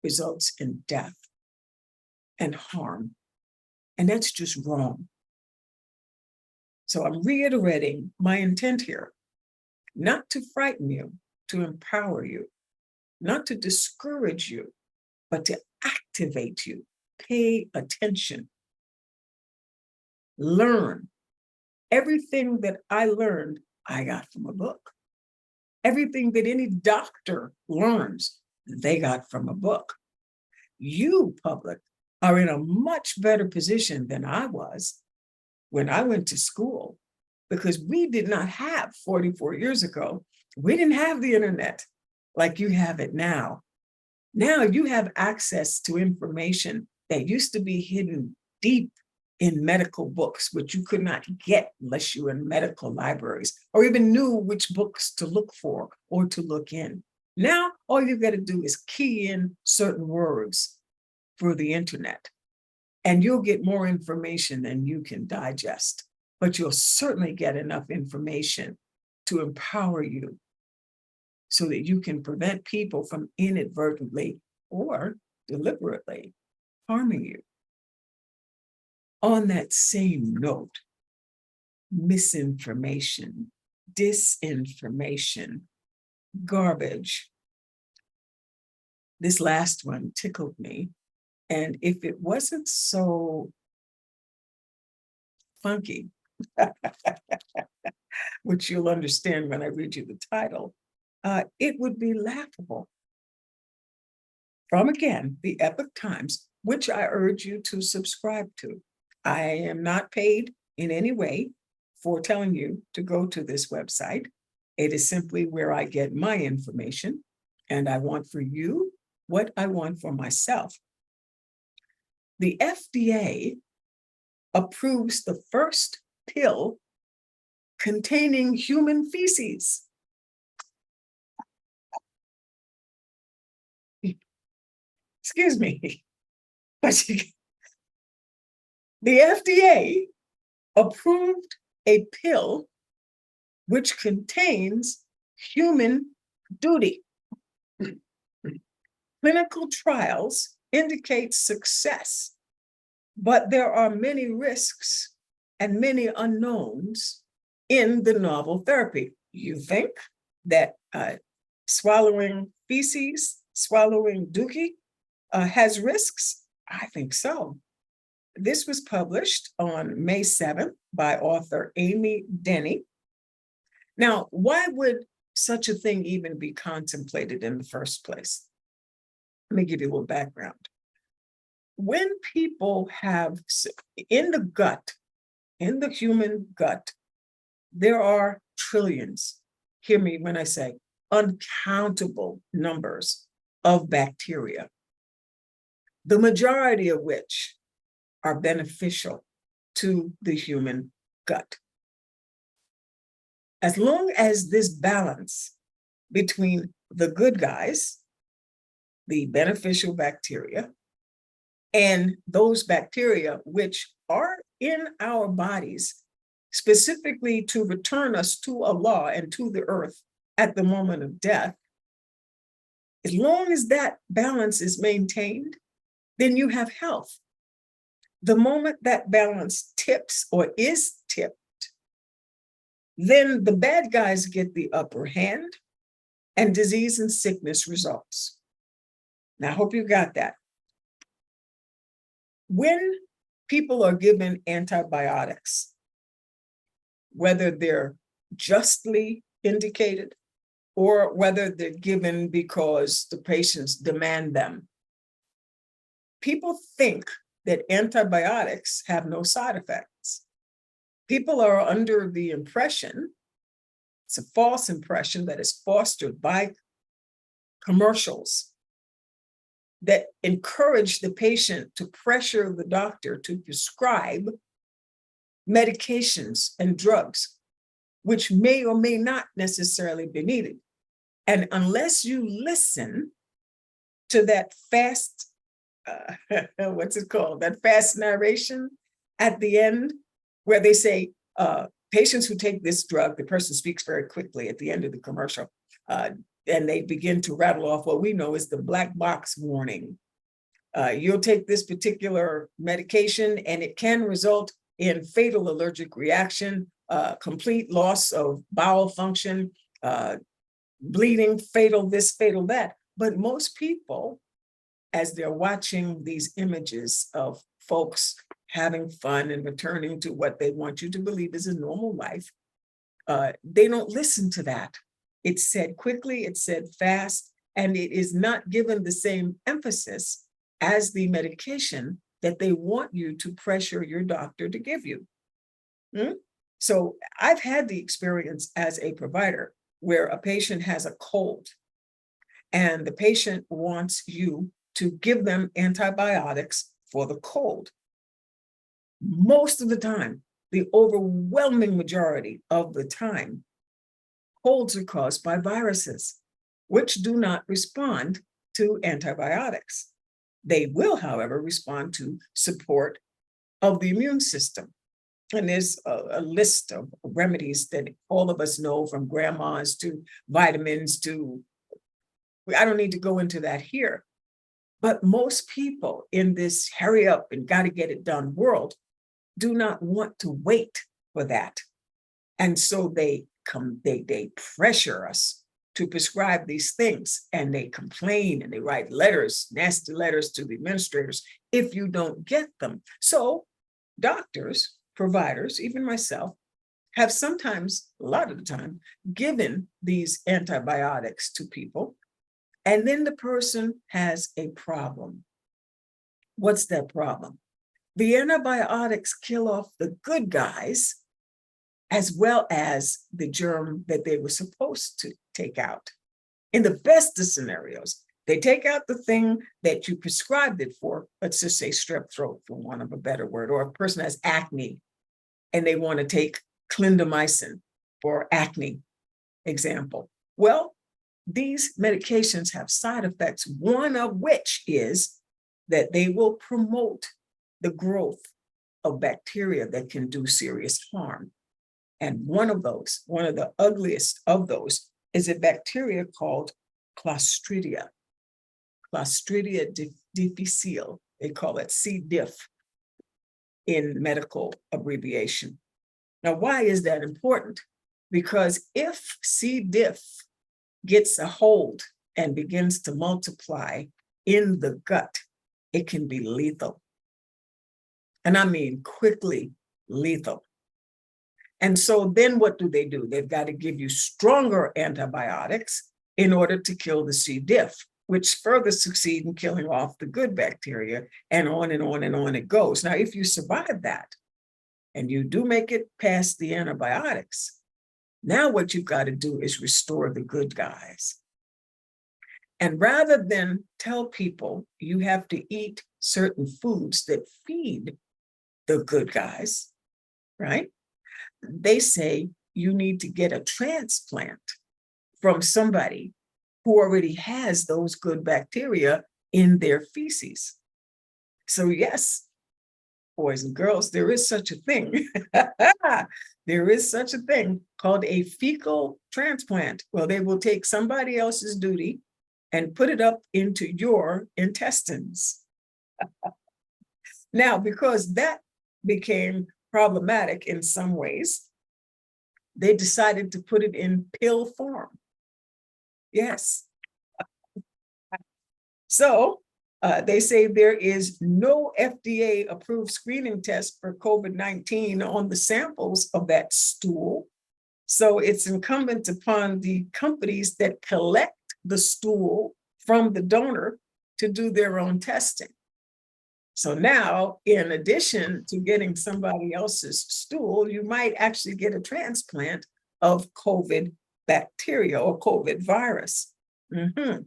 R: results in death and harm. And that's just wrong. So I'm reiterating my intent here, not to frighten you, to empower you, not to discourage you, but to activate you. Pay attention. Learn. Everything that I learned, I got from a book. Everything that any doctor learns, they got from a book. You, public, are in a much better position than I was when I went to school, because we did not have 44 years ago, we didn't have the internet like you have it now. Now you have access to information that used to be hidden deep in medical books, which you could not get unless you were in medical libraries or even knew which books to look for or to look in. Now, all you've got to do is key in certain words for the internet, and you'll get more information than you can digest, but you'll certainly get enough information to empower you so that you can prevent people from inadvertently or deliberately harming you. On that same note, misinformation, disinformation, garbage. This last one tickled me. And if it wasn't so funky, which you'll understand when I read you the title, it would be laughable. From again, the Epoch Times, which I urge you to subscribe to. I am not paid in any way for telling you to go to this website. It is simply where I get my information, and I want for you what I want for myself. The FDA approves the first pill containing human feces. excuse me, but the FDA approved a pill which contains human duty. Clinical trials indicate success, but there are many risks and many unknowns in the novel therapy. You think that swallowing feces, swallowing dookie has risks? I think so. This was published on May 7th by author Amy Denny. Now, why would such a thing even be contemplated in the first place? Let me give you a little background. When people have, in the gut, in the human gut, there are trillions, hear me when I say uncountable numbers of bacteria, the majority of which are beneficial to the human gut. As long as this balance between the good guys, the beneficial bacteria, and those bacteria which are in our bodies specifically to return us to Allah and to the earth at the moment of death, as long as that balance is maintained, then you have health. The moment that balance tips or is tipped, then the bad guys get the upper hand and disease and sickness results. Now, I hope you got that. When people are given antibiotics, whether they're justly indicated or whether they're given because the patients demand them, people think that antibiotics have no side effects. People are under the impression, it's a false impression that is fostered by commercials that encourage the patient to pressure the doctor to prescribe medications and drugs, which may or may not necessarily be needed. And unless you listen to that fast, what's it called? That fast narration at the end, where they say, patients who take this drug, the person speaks very quickly at the end of the commercial, and they begin to rattle off what we know is the black box warning. You'll take this particular medication and it can result in fatal allergic reaction, complete loss of bowel function, bleeding, fatal this, fatal that. But most people, as they're watching these images of folks having fun and returning to what they want you to believe is a normal life, they don't listen to that. It's said quickly, it's said fast, and it is not given the same emphasis as the medication that they want you to pressure your doctor to give you. So I've had the experience as a provider where a patient has a cold and the patient wants you to give them antibiotics for the cold. Most of the time, the overwhelming majority of the time, colds are caused by viruses, which do not respond to antibiotics. They will, however, respond to support of the immune system. And there's a list of remedies that all of us know, from grandmas to vitamins to, I don't need to go into that here. But most people in this hurry up and got to get it done world do not want to wait for that. And so they pressure us to prescribe these things, and they complain and they write letters, nasty letters to the administrators if you don't get them. So doctors, providers, even myself, have sometimes, a lot of the time, given these antibiotics to people, and then the person has a problem. What's that problem? The antibiotics kill off the good guys as well as the germ that they were supposed to take out. In the best of scenarios, they take out the thing that you prescribed it for. Let's just say strep throat, for want of a better word, or a person has acne and they want to take clindamycin for acne, example. Well, these medications have side effects, one of which is that they will promote the growth of bacteria that can do serious harm. And one of the ugliest of those is a bacteria called Clostridia. Clostridia difficile, they call it C. diff in medical abbreviation. Now, why is that important? Because if C. diff gets a hold and begins to multiply in the gut, it can be lethal. And I mean quickly lethal. And so then what do? They've got to give you stronger antibiotics in order to kill the C. diff, which further succeed in killing off the good bacteria, and on and on and on it goes. Now, if you survive that and you do make it past the antibiotics, now what you've got to do is restore the good guys. And rather than tell people you have to eat certain foods that feed the good guys, right? They say you need to get a transplant from somebody who already has those good bacteria in their feces. So yes, boys and girls, there is such a thing. There is such a thing called a fecal transplant. Well, they will take somebody else's duty and put it up into your intestines. Now, because that became problematic in some ways, they decided to put it in pill form. Yes. So they say there is no FDA-approved screening test for COVID-19 on the samples of that stool. So it's incumbent upon the companies that collect the stool from the donor to do their own testing. So now, in addition to getting somebody else's stool, you might actually get a transplant of COVID bacteria or COVID virus. Mm-hmm.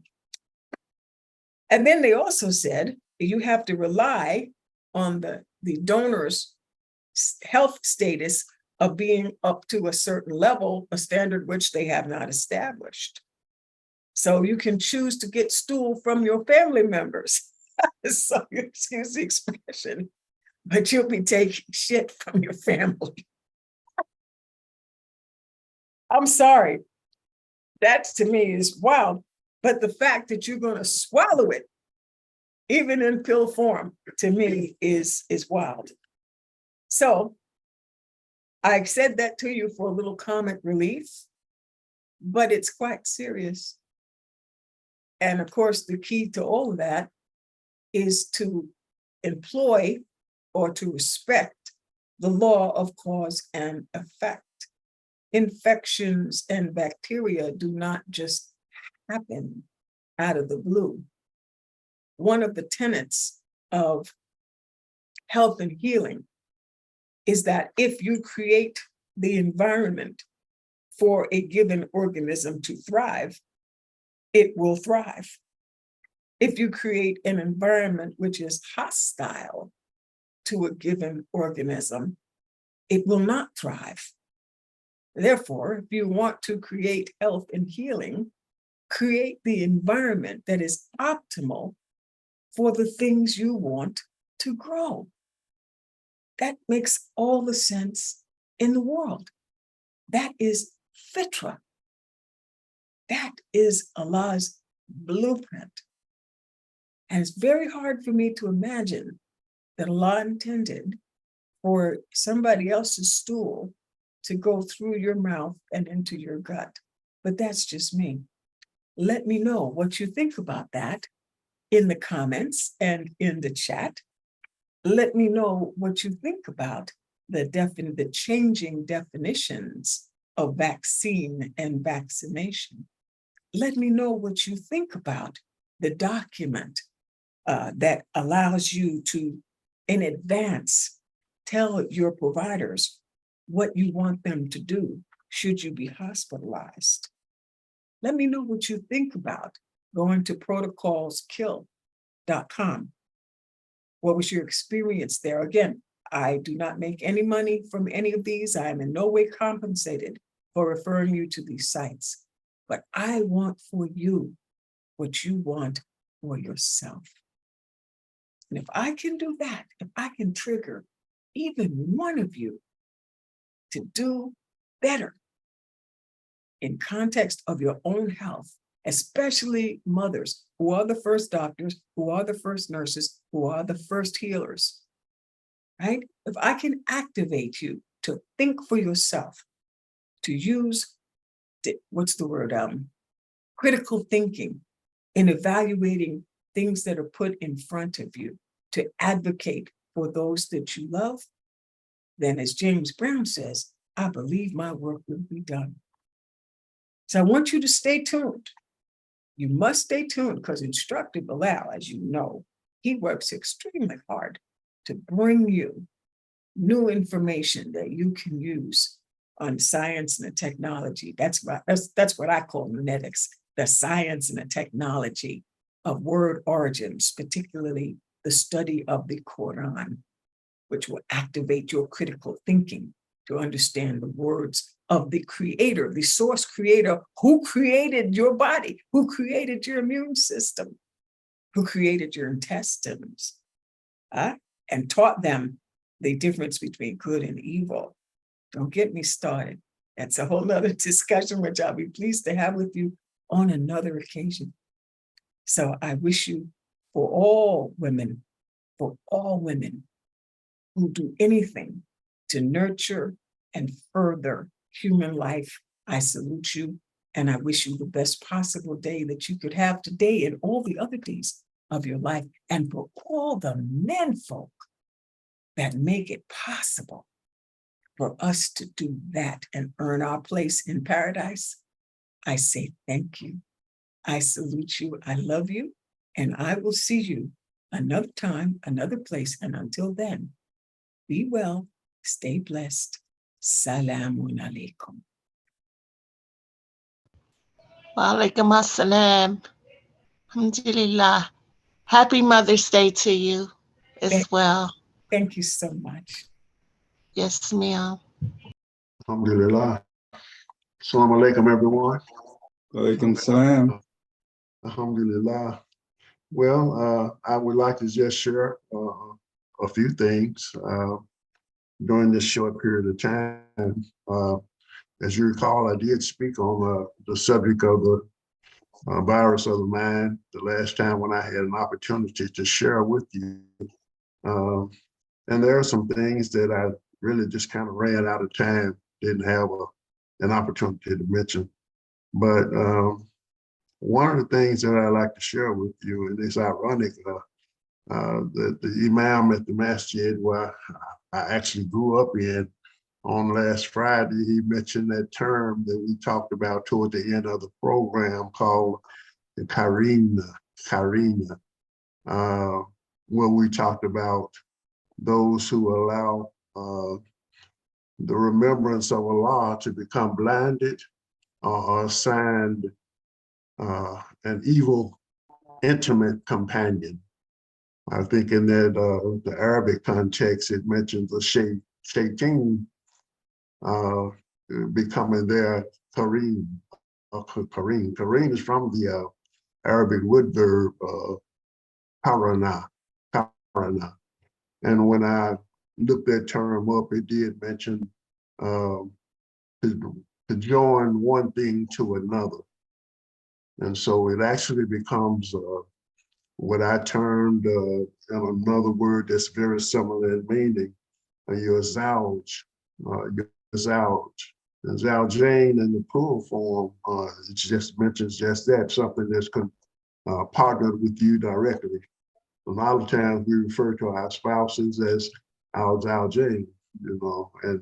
R: And then they also said you have to rely on the donor's health status of being up to a certain level, a standard which they have not established. So you can choose to get stool from your family members. So you excuse the expression, but you'll be taking shit from your family. I'm sorry. That to me is wild. But the fact that you're going to swallow it, even in pill form, to me is wild. So I said that to you for a little comic relief, but it's quite serious. And of course, the key to all of that is to employ or to respect the law of cause and effect. Infections and bacteria do not just happen out of the blue. One of the tenets of health and healing is that if you create the environment for a given organism to thrive, it will thrive. If you create an environment which is hostile to a given organism, it will not thrive. Therefore, if you want to create health and healing, create the environment that is optimal for the things you want to grow. That makes all the sense in the world. That is fitra. That is Allah's blueprint. And it's very hard for me to imagine that Allah intended for somebody else's stool to go through your mouth and into your gut. But that's just me. Let me know what you think about that in the comments and in the chat. Let me know what you think about the changing definitions of vaccine and vaccination. Let me know what you think about the document that allows you to, in advance, tell your providers what you want them to do should you be hospitalized. Let me know what you think about going to protocolskill.com. What was your experience there? Again, I do not make any money from any of these. I am in no way compensated for referring you to these sites. but I want for you what you want for yourself. And if I can do that, if I can trigger even one of you to do better in context of your own health, especially mothers who are the first doctors, who are the first nurses, who are the first healers, right? If I can activate you to think for yourself, to use, what's the word, critical thinking in evaluating things that are put in front of you, to advocate for those that you love, then as James Brown says, I believe my work will be done. So I want you to stay tuned. You must stay tuned because Instructor Bilal, as you know, he works extremely hard to bring you new information that you can use on science and the technology. That's what I call NuNetics, the science and the technology of word origins, particularly the study of the QUR'AN, which will activate your critical thinking to understand the words of the creator, the source creator, who created your body, who created your immune system, who created your intestines, and taught them the difference between good and evil. Don't get me started. That's a whole nother discussion, which I'll be pleased to have with you on another occasion. So I wish you, for all women who do anything to nurture and further human life, I salute you, and I wish you the best possible day that you could have today and all the other days of your life. And for all the men folk that make it possible for us to do that and earn our place in paradise, I say thank you. I salute you. I love you. And I will see you another time, another place. And until then, be well, stay blessed. Salaam Alaykum.
I: Wa alaikum assalam. Alhamdulillah. Happy Mother's Day to you as well.
R: Thank you so much.
I: Yes, ma'am.
E: Alhamdulillah. Salaam Alaikum, everyone.
B: Alaikum salam.
E: Alhamdulillah. Well, I would like to just share a few things during this short period of time. As you recall, I did speak on the subject of the virus of the mind the last time when I had an opportunity to share with you. And there are some things that I really just kind of ran out of time, didn't have an opportunity to mention. But one of the things that I like to share with you, and it's ironic, that the Imam at the masjid where I actually grew up in, on last Friday, he mentioned that term that we talked about toward the end of the program called the Kareema, where we talked about those who allow the remembrance of Allah to become blinded or assigned an evil, intimate companion. I think in that the Arabic context, it mentions the shaitan becoming their Kareem. Kareem is from the Arabic wood verb karana. And when I looked that term up, it did mention to join one thing to another. And so it actually becomes what I termed another word that's very similar in meaning, your zawj, your zawj. And zawjain in the plural form, it just mentions just that, something that's partnered with you directly. A lot of times we refer to our spouses as our zawjain, and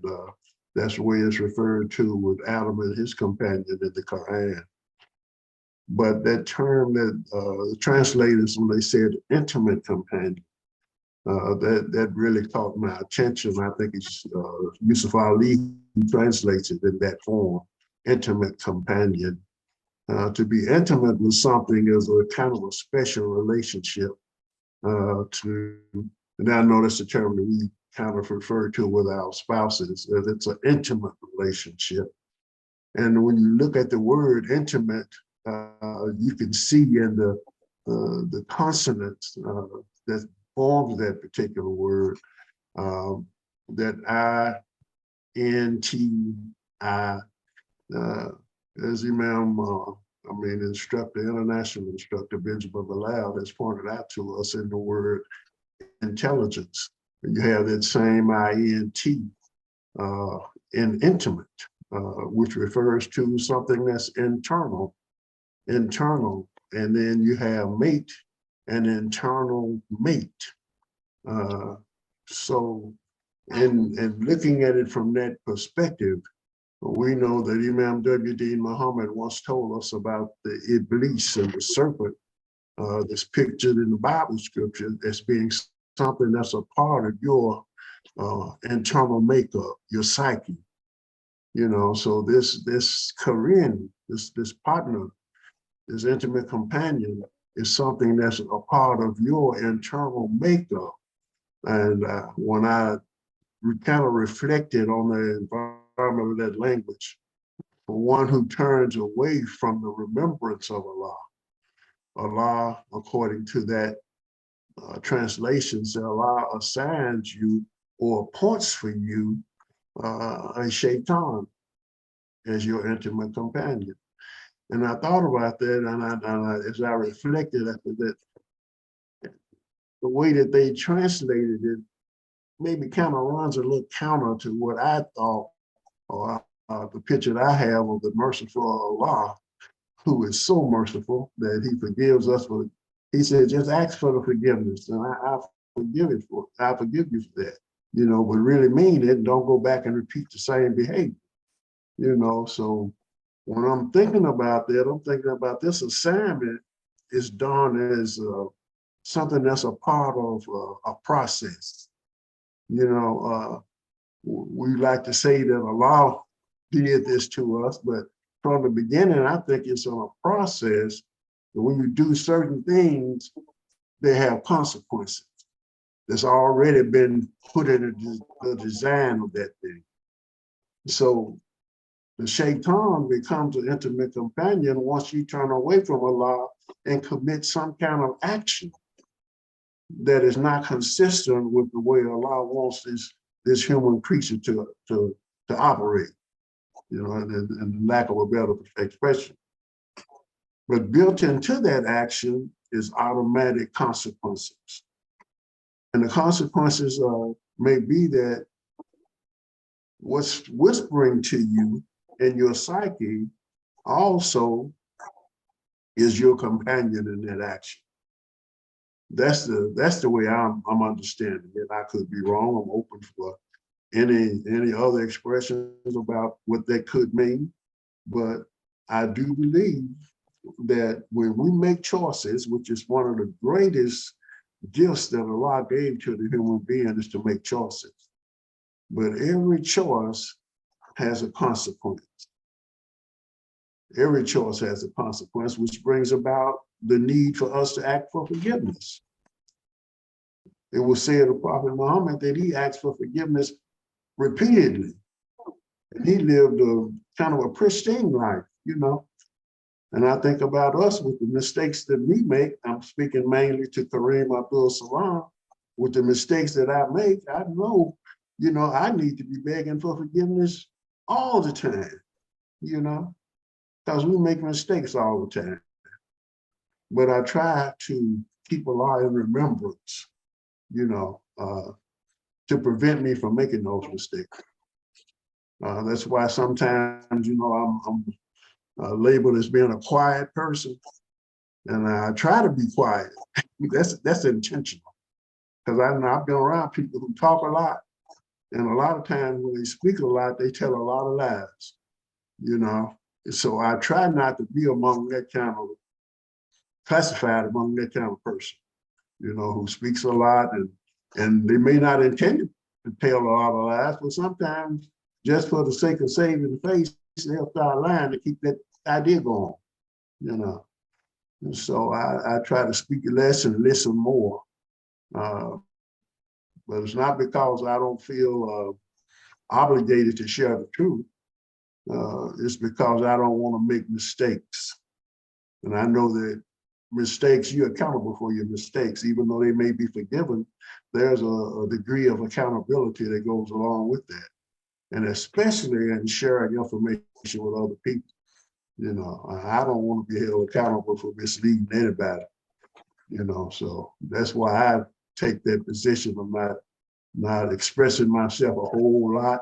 E: that's the way it's referred to with Adam and his companion in the Quran. But that term that the translators, when they said intimate companion, that really caught my attention. I think it's Yusuf Ali who translates it in that form, intimate companion. To be intimate with something is a kind of a special relationship and I know that's the term that we kind of refer to with our spouses, that it's an intimate relationship. And when you look at the word intimate, you can see in the consonants that forms that particular word, that I-N-T-I, as instructor, international instructor Benjamin Bilal has pointed out to us in the word intelligence. You have that same I-N-T in intimate, which refers to something that's internal. And then you have mate, an internal mate. So in looking at it from that perspective, we know that Imam W.D. Muhammad once told us about the Iblis and the serpent that's pictured in the Bible scripture as being something that's a part of your internal makeup, your psyche. So this Korean, this partner, this intimate companion is something that's a part of your internal makeup. And when I kind of reflected on the environment of that language, for one who turns away from the remembrance of Allah, according to that translation, says Allah assigns you or appoints for you a shaitan as your intimate companion. And I thought about that, and as I reflected after that, the way that they translated it maybe kind of runs a little counter to what I thought, or the picture that I have of the merciful Allah, who is so merciful that he forgives us for, he said, just ask for the forgiveness and I forgive you for that, but really mean it, don't go back and repeat the same behavior, so when I'm thinking about that, I'm thinking about this assignment is done as something that's a part of a process. We like to say that Allah did this to us, but from the beginning, I think it's on a process that when you do certain things, they have consequences. That's already been put in the design of that thing. So the shaitan becomes an intimate companion once you turn away from Allah and commit some kind of action that is not consistent with the way Allah wants this human creature to operate, and lack of a better expression. But built into that action is automatic consequences. And the consequences may be that what's whispering to you in your psyche also is your companion in that action. That's the way I'm understanding it. I could be wrong. I'm open for any other expressions about what that could mean. But I do believe that when we make choices, which is one of the greatest gifts that Allah gave to the human being, is to make choices. But every choice has a consequence. Every choice has a consequence, which brings about the need for us to act for forgiveness. It was said of Prophet Muhammad that he asked for forgiveness repeatedly. And he lived a kind of a pristine life, And I think about us with the mistakes that we make. I'm speaking mainly to Kareema Salam. With the mistakes that I make, I know, I need to be begging for forgiveness all the time, because we make mistakes all the time. But I try to keep Allah in remembrance, to prevent me from making those mistakes. That's why sometimes, I'm labeled as being a quiet person, and I try to be quiet. That's intentional, because I've been around people who talk a lot, and a lot of times when they speak a lot, they tell a lot of lies, So I try not to be among that kind of, classified among that kind of person, who speaks a lot, and they may not intend to tell a lot of lies, but sometimes just for the sake of saving face, they'll start lying to keep that idea going, And so I try to speak less and listen more. But it's not because I don't feel obligated to share the truth. it's because I don't want to make mistakes. And I know that mistakes, you're accountable for your mistakes, even though they may be forgiven. There's a degree of accountability that goes along with that. And especially in sharing information with other people. You know, I don't want to be held accountable for misleading anybody. You know, so that's why I take that position of not expressing myself a whole lot.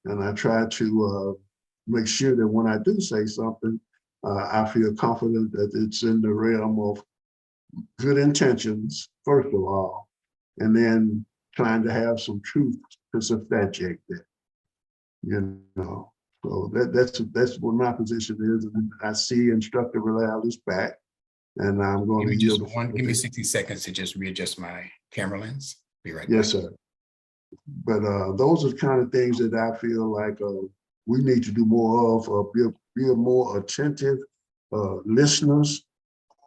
E: And I try to make sure that when I do say something, I feel confident that it's in the realm of good intentions, first of all, and then trying to have some truth to substantiate that. You know, so that's what my position is. And I see Instructor Bilal is back, and I'm going to yield.
S: Give me 60 seconds to just readjust my camera lens. Be right back.
E: Yes, sir. But those are the kind of things that I feel like we need to do more of, be more attentive listeners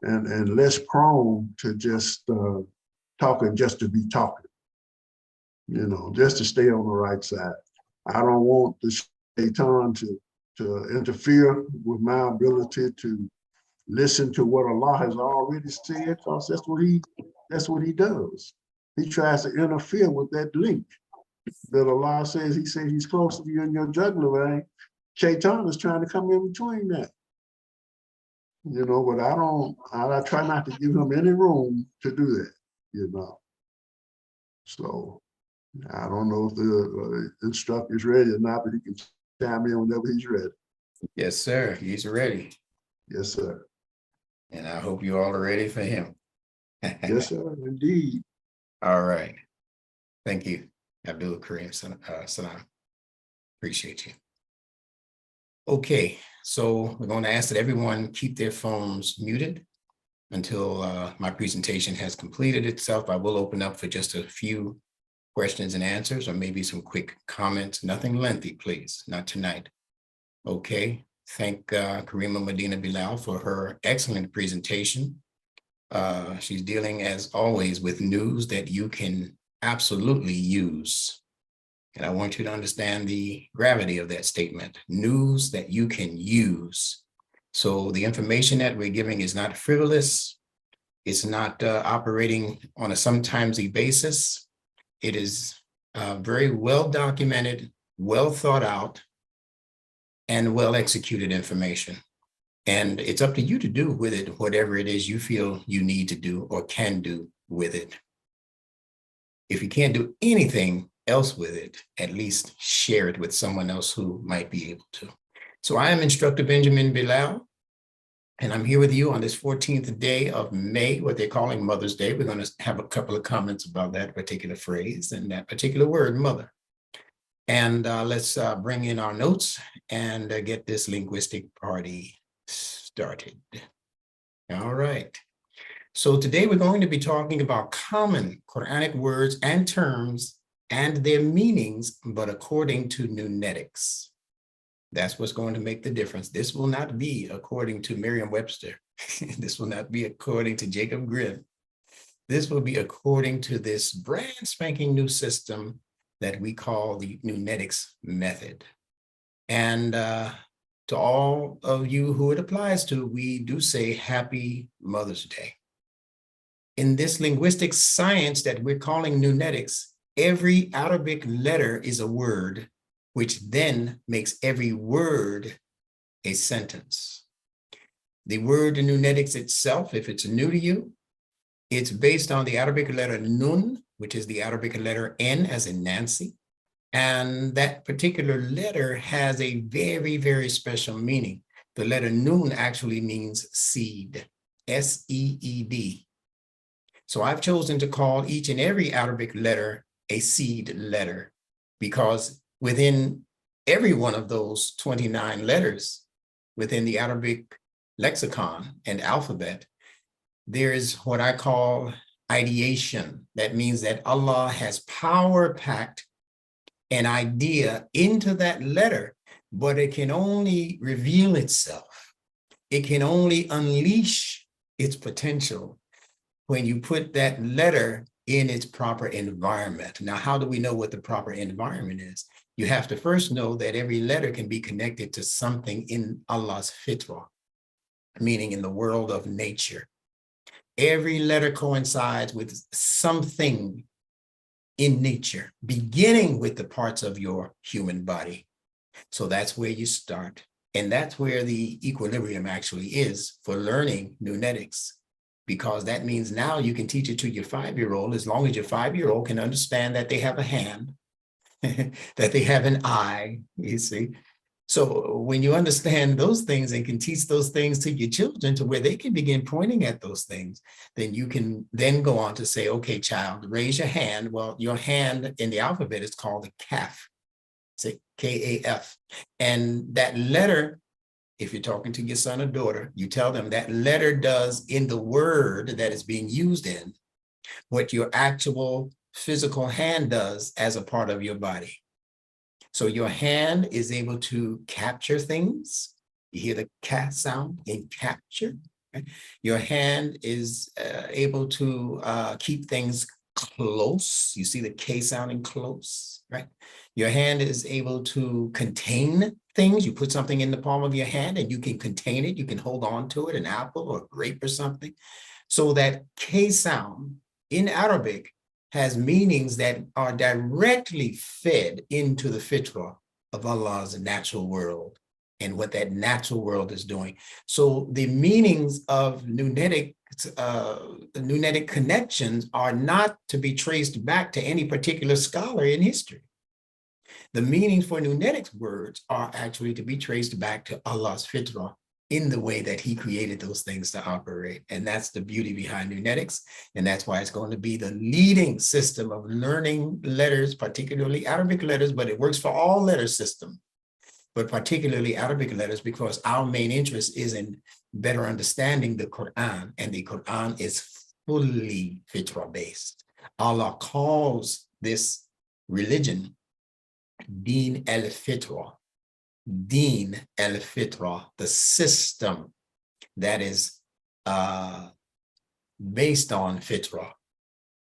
E: and less prone to just talking just to be talking, you know, just to stay on the right side. I don't want the shaitan to interfere with my ability to listen to what Allah has already said, because that's what he does. He tries to interfere with that link that Allah says, he says he's close to you in your jugular vein. Shaitan is trying to come in between that. You know, but I try not to give him any room to do that, you know. So I don't know if the instructor is ready or not, but he can chime in whenever he's ready.
S: Yes, sir. He's ready.
E: Yes, sir.
S: And I hope you all are ready for him.
E: Yes, sir, indeed.
S: All right. Thank you, Abdul Kareem Salam. Appreciate you. Okay, so we're going to ask that everyone keep their phones muted until my presentation has completed itself. I will open up for just a few questions and answers, or maybe some quick comments. Nothing lengthy, please, not tonight. Okay, thank Kareema Medina Bilal for her excellent presentation. She's dealing, as always, with news that you can absolutely use. And I want you to understand the gravity of that statement, news that you can use. So the information that we're giving is not frivolous. It's not operating on a sometimesy basis. It is very well documented, well thought out, and well executed information. And it's up to you to do with it whatever it is you feel you need to do or can do with it. If you can't do anything else with it, at least share it with someone else who might be able to. So I am Instructor Benjamin Bilal, and I'm here with you on this 14th day of May, what they're calling Mother's Day. We're going to have a couple of comments about that particular phrase and that particular word, mother. And let's bring in our notes and get this linguistic party started. All right. So today we're going to be talking about common Quranic words and terms and their meanings, but according to NuNetics. That's what's going to make the difference. This will not be according to Merriam-Webster. This will not be according to Jacob Grimm. This will be according to this brand spanking new system that we call the NuNetics method. And to all of you who it applies to, we do say Happy Mother's Day. In this linguistic science that we're calling NuNetics, every Arabic letter is a word, which then makes every word a sentence. The word in NuNetics itself, if it's new to you, it's based on the Arabic letter Nun, which is the Arabic letter N as in Nancy. And that particular letter has a very, very special meaning. The letter Nun actually means seed, S-E-E-D. So I've chosen to call each and every Arabic letter a seed letter, because within every one of those 29 letters within the Arabic lexicon and alphabet, there is what I call ideation. That means that Allah has power packed an idea into that letter, but it can only reveal itself. It can only unleash its potential when you put that letter in its proper environment. Now, how do we know what the proper environment is? you have to first know that every letter can be connected to something in Allah's fitrah, meaning in the world of nature. Every letter coincides with something in nature, beginning with the parts of your human body. So that's where you start. And that's where the equilibrium actually is for learning NuNetics, because that means now you can teach it to your 5-year-old as long as your 5-year-old can understand that they have a hand, that they have an eye, you see. So when you understand those things and can teach those things to your children to where they can begin pointing at those things, then you can then go on to say, okay, child, raise your hand. Well, your hand in the alphabet is called a kaf, say K-A-F. And that letter, if you're talking to your son or daughter, you tell them that letter does in the word that is being used in what your actual physical hand does as a part of your body. So your hand is able to capture things. You hear the cat sound in capture. Right? Your hand is able to keep things close. You see the K sound in close, right? Your hand is able to contain things. You put something in the palm of your hand and you can contain it. You can hold on to it, an apple or a grape or something. So that K sound in Arabic has meanings that are directly fed into the fitrah of Allah's natural world and what that natural world is doing. So the meanings of NuNetic connections are not to be traced back to any particular scholar in history. The meanings for NuNetics words are actually to be traced back to Allah's fitrah in the way that he created those things to operate. And that's the beauty behind NuNetics. And that's why it's going to be the leading system of learning letters, particularly Arabic letters, but it works for all letter systems, but particularly Arabic letters, because our main interest is in better understanding the Quran, and the Quran is fully fitrah based. Allah calls this religion Deen al-Fitrah. Deen al-Fitrah, the system that is based on fitrah.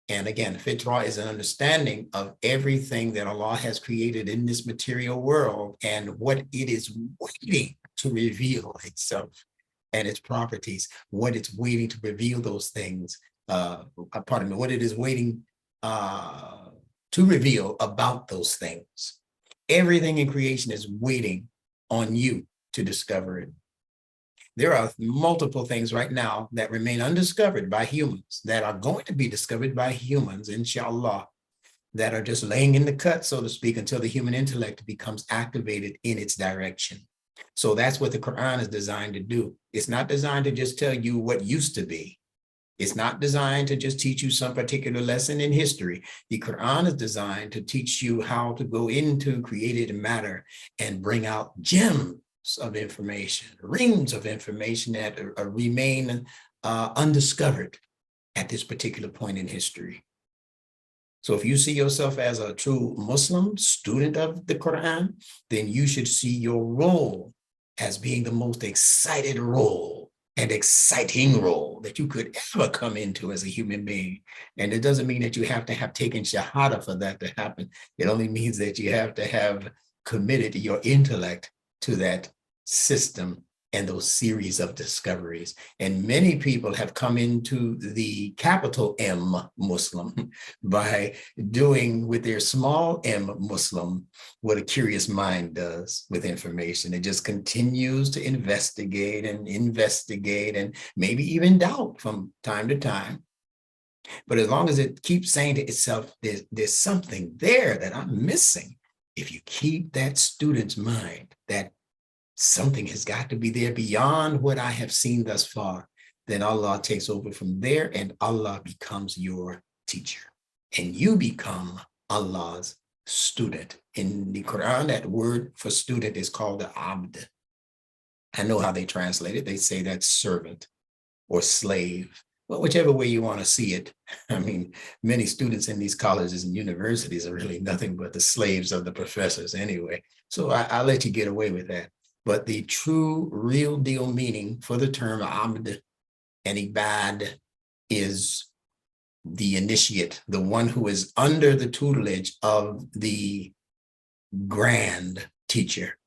S: And again, fitrah is an understanding of everything that Allah has created in this material world and what it is waiting to reveal itself and its properties, what it's waiting to reveal those things, what it is waiting to reveal about those things. Everything in creation is waiting on you to discover it. There are multiple things right now that remain undiscovered by humans that are going to be discovered by humans, inshallah, that are just laying in the cut, so to speak, until the human intellect becomes activated in its direction. So that's what the Quran is designed to do. It's not designed to just tell you what used to be. It's not designed to just teach you some particular lesson in history. The Quran is designed to teach you how to go into created matter and bring out gems of information, reams of information that remain undiscovered at this particular point in history. So if you see yourself as a true Muslim student of the Quran, then you should see your role as being the most excited role and exciting role that you could ever come into as a human being. And it doesn't mean that you have to have taken Shahada for that to happen. It only means that you have to have committed your intellect to that system and those series of discoveries. And many people have come into the capital M Muslim by doing with their small m Muslim what a curious mind does with information. It just continues to investigate and maybe even doubt from time to time. But as long as it keeps saying to itself, there's something there that I'm missing. If you keep that student's mind, that something has got to be there beyond what I have seen thus far, then Allah takes over from there and Allah becomes your teacher. And you become Allah's student. In the Quran, that word for student is called the abd. I know how they translate it. They say that's servant or slave. Well, whichever way you want to see it. I mean, many students in these colleges and universities are really nothing but the slaves of the professors anyway. So I'll let you get away with that. But the true, real deal meaning for the term abd and ibad is the initiate, the one who is under the tutelage of the grand teacher.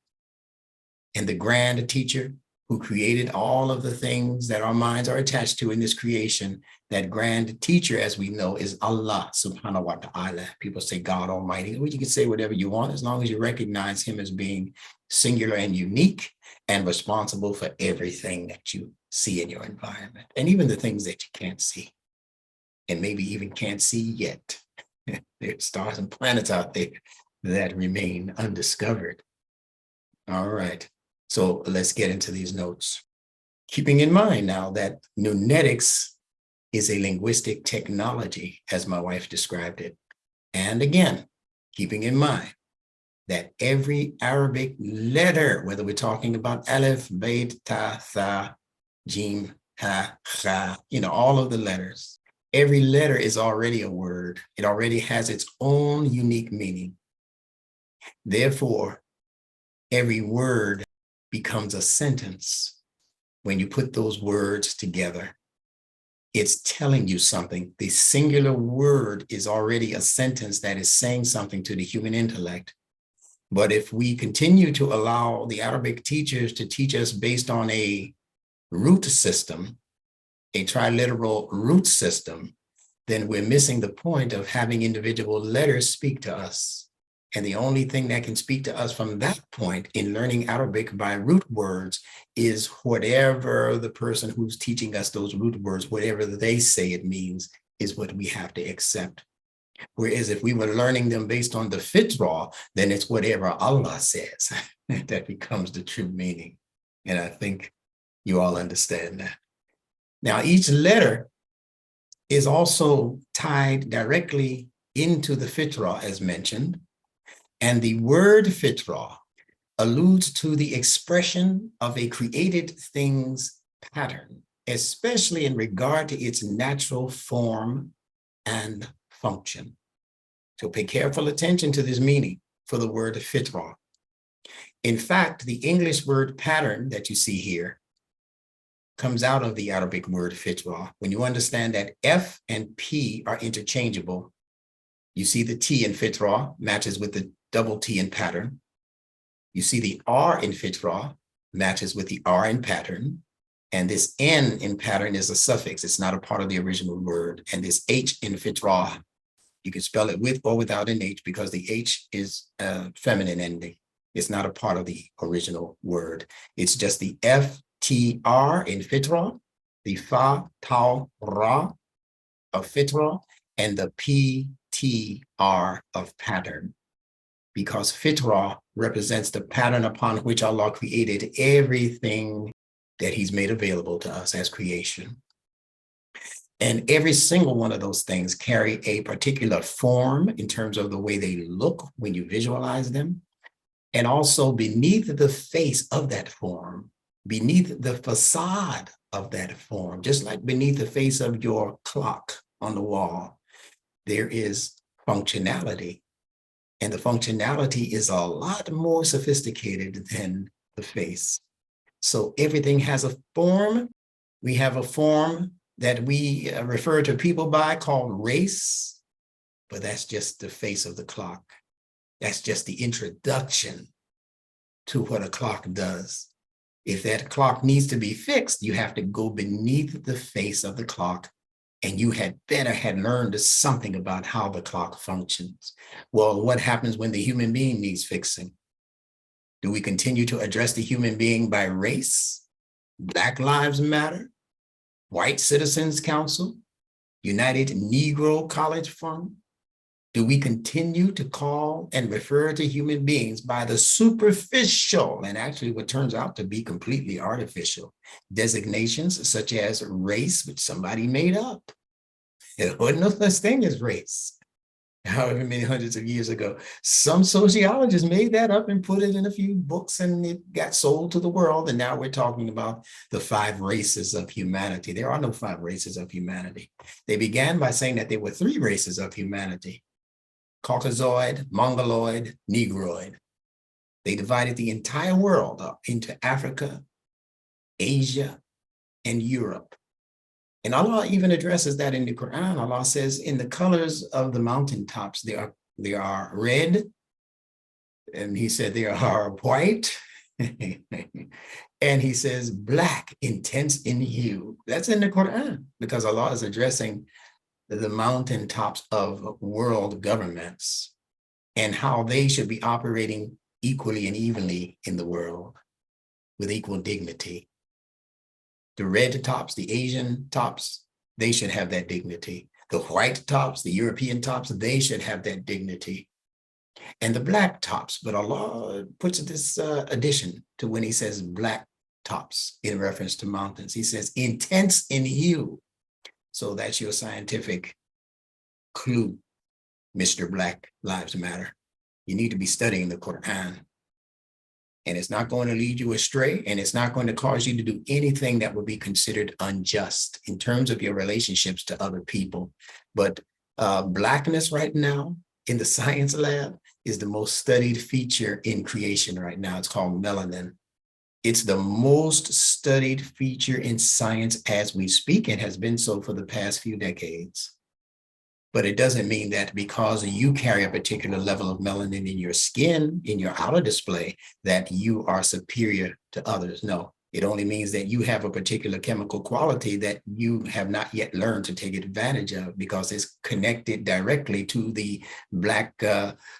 S: And the grand teacher who created all of the things that our minds are attached to in this creation, that grand teacher, as we know, is Allah subhanahu wa ta'ala. People say God Almighty. Well, you can say whatever you want as long as you recognize him as being singular and unique and responsible for everything that you see in your environment, and even the things that you can't see, and maybe even can't see yet. There's stars and planets out there that remain undiscovered. All right. So let's get into these notes. Keeping in mind now that NuNetics is a linguistic technology, as my wife described it. And again, keeping in mind that every Arabic letter, whether we're talking about Aleph, Beit, Ta, Tha, Jim, Ha, Kha, all of the letters, every letter is already a word. It already has its own unique meaning. Therefore, every word becomes a sentence. When you put those words together, it's telling you something. The singular word is already a sentence that is saying something to the human intellect. But if we continue to allow the Arabic teachers to teach us based on a root system, a triliteral root system, then we're missing the point of having individual letters speak to us. And the only thing that can speak to us from that point in learning Arabic by root words is whatever the person who's teaching us those root words, whatever they say it means, is what we have to accept. Whereas if we were learning them based on the fitrah, then it's whatever Allah says that becomes the true meaning. And I think you all understand that. Now, each letter is also tied directly into the fitrah, as mentioned. And the word fitrah alludes to the expression of a created thing's pattern, especially in regard to its natural form and function. So pay careful attention to this meaning for the word fitrah. In fact, the English word pattern that you see here comes out of the Arabic word fitrah. When you understand that F and P are interchangeable, you see the T in fitrah matches with the double T in pattern. You see the R in fitrah matches with the R in pattern. And this N in pattern is a suffix. It's not a part of the original word. And this H in fitrah, you can spell it with or without an H because the H is a feminine ending. It's not a part of the original word. It's just the FTR in fitrah, the Fa, Tau, Ra of fitrah, and the PTR of pattern. Because fitrah represents the pattern upon which Allah created everything that he's made available to us as creation. And every single one of those things carry a particular form in terms of the way they look when you visualize them. And also beneath the face of that form, beneath the facade of that form, just like beneath the face of your clock on the wall, there is functionality. And the functionality is a lot more sophisticated than the face. So everything has a form. We have a form that we refer to people by called race, but that's just the face of the clock. That's just the introduction to what a clock does. If that clock needs to be fixed, you have to go beneath the face of the clock, and you had better had learned something about how the clock functions. Well, what happens when the human being needs fixing? Do we continue to address the human being by race? Black Lives Matter, White Citizens Council, United Negro College Fund? Do we continue to call and refer to human beings by the superficial, and actually what turns out to be completely artificial, designations such as race, which somebody made up? There wasn't no such thing as race. However many hundreds of years ago, some sociologists made that up and put it in a few books, and it got sold to the world. And now we're talking about the 5 races of humanity. There are no 5 races of humanity. They began by saying that there were 3 races of humanity: Caucasoid, Mongoloid, Negroid. They divided the entire world up into Africa, Asia, and Europe. And Allah even addresses that in the Quran. Allah says, in the colors of the mountaintops, there are red, And he said they are white. And he says black, intense in hue. That's in the Quran, because Allah is addressing the mountaintops of world governments and how they should be operating equally and evenly in the world with equal dignity. The red tops, the Asian tops, they should have that dignity. The white tops, the European tops, they should have that dignity. And the black tops, but Allah puts this addition to when he says black tops in reference to mountains. He says intense in hue. So that's your scientific clue, Mr. Black Lives Matter. You need to be studying the Quran. And it's not going to lead you astray, and it's not going to cause you to do anything that would be considered unjust in terms of your relationships to other people. But blackness right now in the science lab is the most studied feature in creation right now. It's called melanin. It's the most studied feature in science as we speak, and has been so for the past few decades. But it doesn't mean that because you carry a particular level of melanin in your skin, in your outer display, that you are superior to others. No, it only means that you have a particular chemical quality that you have not yet learned to take advantage of, because it's connected directly to the black,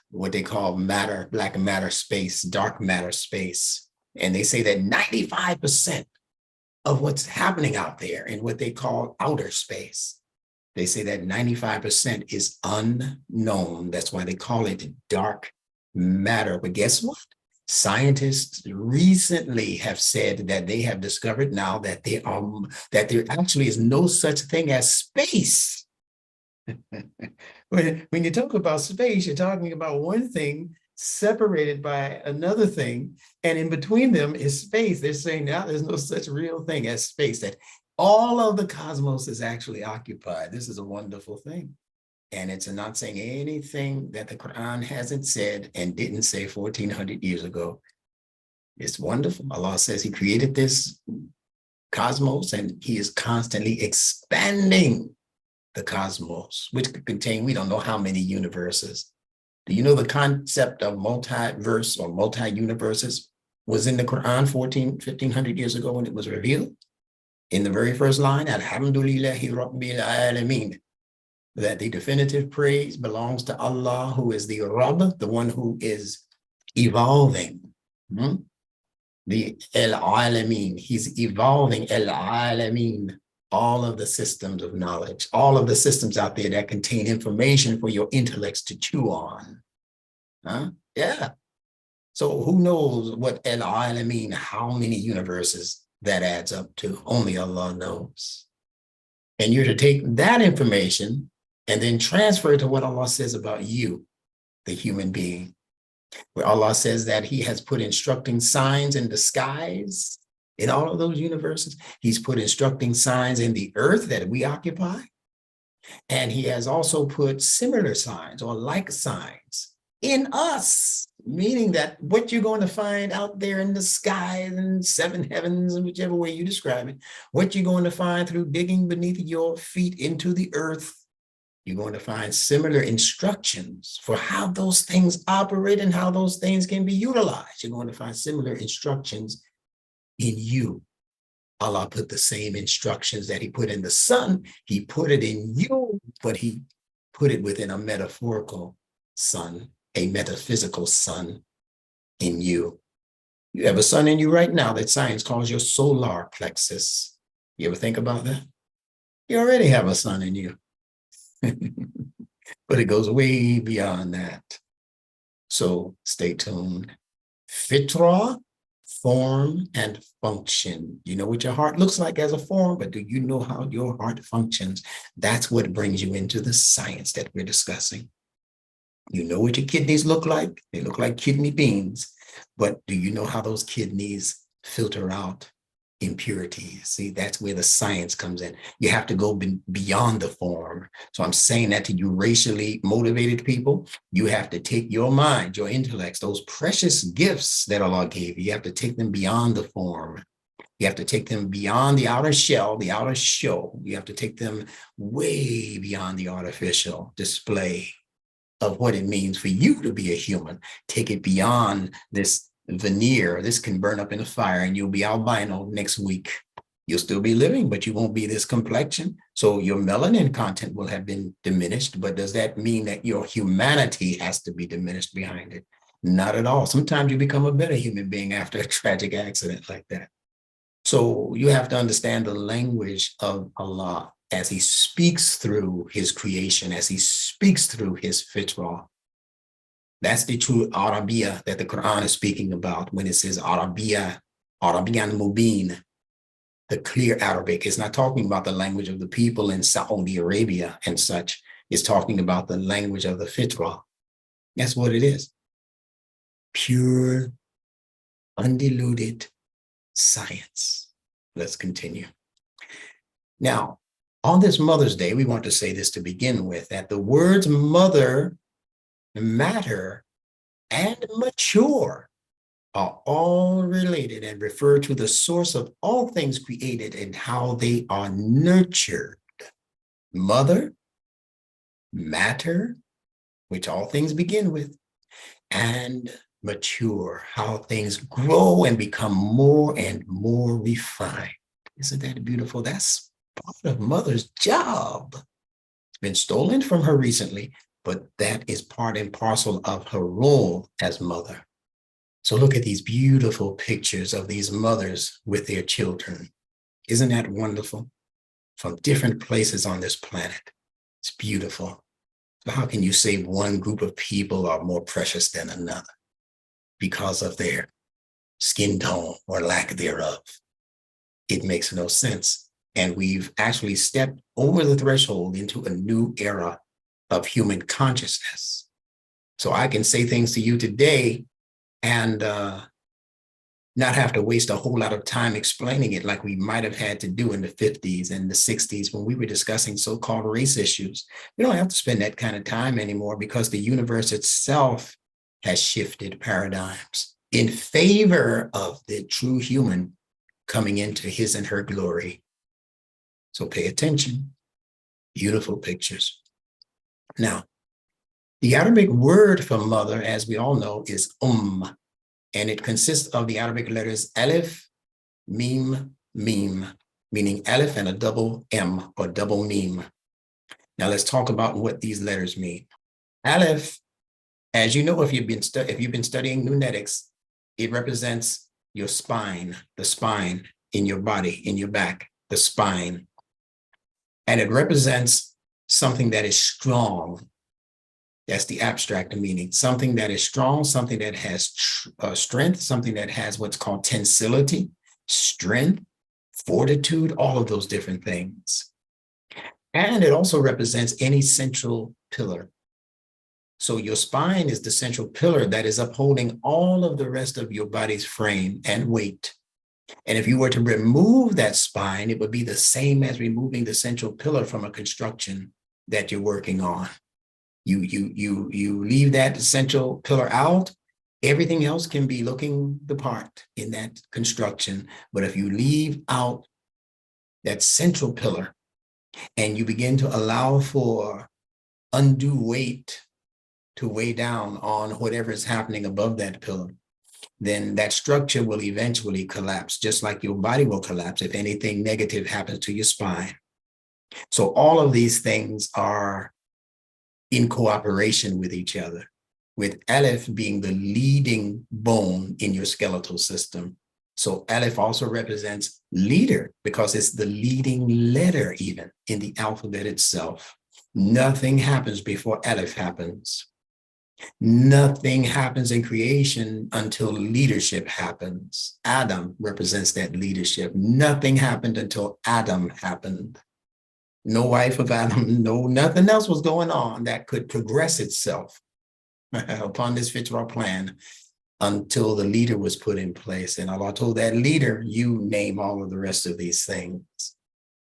S: what they call matter, black matter space, dark matter space. And they say that 95% of what's happening out there in what they call outer space, they say that 95% is unknown. That's why they call it dark matter. But guess what? Scientists recently have said that they have discovered now that there actually is no such thing as space. When you talk about space, you're talking about one thing separated by another thing, and in between them is space. They're saying now there's no such real thing as space, that all of the cosmos is actually occupied. This is a wonderful thing. And it's not saying anything that the Quran hasn't said and didn't say 1400 years ago. It's wonderful. Allah says he created this cosmos, and he is constantly expanding the cosmos, which could contain, we don't know how many universes. Do you know the concept of multiverse or multi-universes was in the Quran 1500 years ago when it was revealed? In the very first line, Alhamdulillahi Rabbil Alameen, that the definitive praise belongs to Allah, who is the Rabb, the one who is evolving. The Al-Alameen, he's evolving Al-Alameen, all of the systems of knowledge, all of the systems out there that contain information for your intellects to chew on. Yeah. So who knows what Al-Alameen, how many universes that adds up to? Only Allah knows. And you're to take that information and then transfer it to what Allah says about you, the human being, where Allah says that he has put instructing signs in the skies in all of those universes. He's put instructing signs in the earth that we occupy. And he has also put similar signs or like signs in us, meaning that what you're going to find out there in the sky and seven heavens, and whichever way you describe it, what you're going to find through digging beneath your feet into the earth, you're going to find similar instructions for how those things operate and how those things can be utilized. You're going to find similar instructions in you. Allah put the same instructions that he put in the sun, he put it in you, but he put it within a metaphorical sun, a metaphysical sun in you. You have a sun in you right now that science calls your solar plexus. You ever think about that? You already have a sun in you. But it goes way beyond that. So stay tuned. Fitra, form and function. You know what your heart looks like as a form, but do you know how your heart functions? That's what brings you into the science that we're discussing. You know what your kidneys look like? They look like kidney beans. But do you know how those kidneys filter out impurities? See, that's where the science comes in. You have to go beyond the form. So I'm saying that to you racially motivated people. You have to take your mind, your intellects, those precious gifts that Allah gave you. You have to take them beyond the form. You have to take them beyond the outer shell, the outer show. You have to take them way beyond the artificial display. of what it means for you to be a human. Take it beyond this veneer. This can burn up in a fire and you'll be albino next week. You'll still be living, but you won't be this complexion. So your melanin content will have been diminished, but does that mean that your humanity has to be diminished behind it? Not at all. Sometimes you become a better human being after a tragic accident like that. So you have to understand the language of Allah as he speaks through his creation, as he speaks through his fitrah. That's the true Arabiya that the Quran is speaking about when it says Arabiya, Arabiyan Mubin, the clear Arabic. It's not talking about the language of the people in Saudi Arabia and such. It's talking about the language of the fitrah. That's what it is. Pure, undiluted science. Let's continue. Now, on this Mother's Day, we want to say this to begin with, that the words mother, matter, and mature are all related and refer to the source of all things created and how they are nurtured. Mother, matter, which all things begin with, and mature, how things grow and become more and more refined. Isn't that beautiful? That's part of mother's job. It's been stolen from her recently, but that is part and parcel of her role as mother. So look at these beautiful pictures of these mothers with their children. Isn't that wonderful? From different places on this planet. It's beautiful. So how can you say one group of people are more precious than another because of their skin tone or lack thereof? It makes no sense. And we've actually stepped over the threshold into a new era of human consciousness. So I can say things to you today and not have to waste a whole lot of time explaining it like we might have had to do in the 50s and the 60s when we were discussing so-called race issues. We don't have to spend that kind of time anymore because the universe itself has shifted paradigms in favor of the true human coming into his and her glory. So pay attention. Beautiful pictures. Now, the Arabic word for mother, as we all know, is and it consists of the Arabic letters Alif, Mim, Mim, meaning Alif and a double M or double Mim. Now let's talk about what these letters mean. Alif, as you know, if you've been studying NuNetics, it represents your spine, the spine in your body, in your back, the spine. And it represents something that is strong. That's the abstract meaning. Something that is strong, something that has strength, something that has what's called tensility, strength, fortitude, all of those different things. And it also represents any central pillar. So your spine is the central pillar that is upholding all of the rest of your body's frame and weight. And if you were to remove that spine, it would be the same as removing the central pillar from a construction that you're working on. You leave that central pillar out, everything else can be looking the part in that construction. But if you leave out that central pillar and you begin to allow for undue weight to weigh down on whatever is happening above that pillar, then that structure will eventually collapse, just like your body will collapse if anything negative happens to your spine. So all of these things are in cooperation with each other, with Aleph being the leading bone in your skeletal system. So Aleph also represents leader because it's the leading letter even in the alphabet itself. Nothing happens before Aleph happens. Nothing happens in creation until leadership happens. Adam represents that leadership. Nothing happened until Adam happened. No wife of Adam, nothing else was going on that could progress itself upon this fitrah plan until the leader was put in place. And Allah told that leader, you name all of the rest of these things.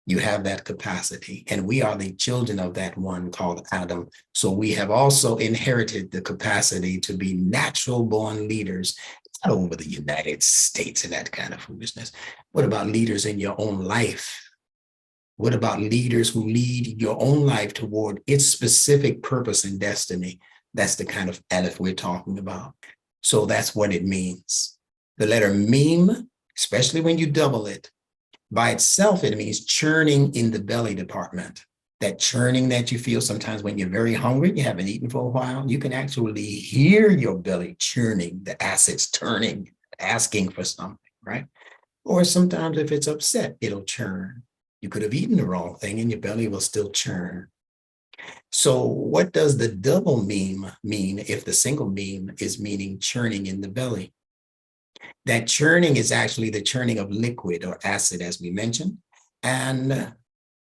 S: You have that capacity. And we are the children of that one called Adam. So we have also inherited the capacity to be natural born leaders, not over the United States and that kind of foolishness. What about leaders in your own life? What about leaders who lead your own life toward its specific purpose and destiny? That's the kind of aleph we're talking about. So that's what it means. The letter meme, especially when you double it, by itself, it means churning in the belly department. That churning that you feel sometimes when you're very hungry, you haven't eaten for a while, you can actually hear your belly churning, the acids turning, asking for something, right? Or sometimes if it's upset, it'll churn. You could have eaten the wrong thing and your belly will still churn. So what does the double meme mean if the single meme is meaning churning in the belly? That churning is actually the churning of liquid or acid, as we mentioned. And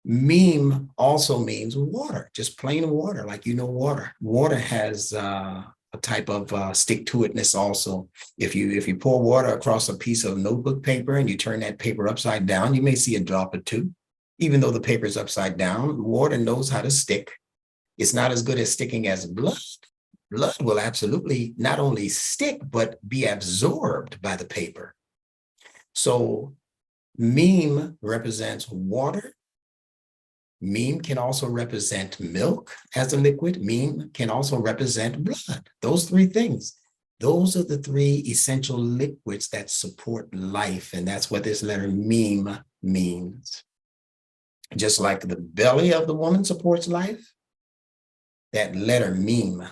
S: meme also means water, just plain water, like you know water. Water has a type of stick-to-itness also. If you pour water across a piece of notebook paper and you turn that paper upside down, you may see a drop or two. Even though the paper is upside down, water knows how to stick. It's not as good at sticking as blood. Blood will absolutely not only stick, but be absorbed by the paper. So meme represents water. Meme can also represent milk as a liquid. Meme can also represent blood. Those three things. Those are the three essential liquids that support life. And that's what this letter meme means. Just like the belly of the woman supports life, that letter meme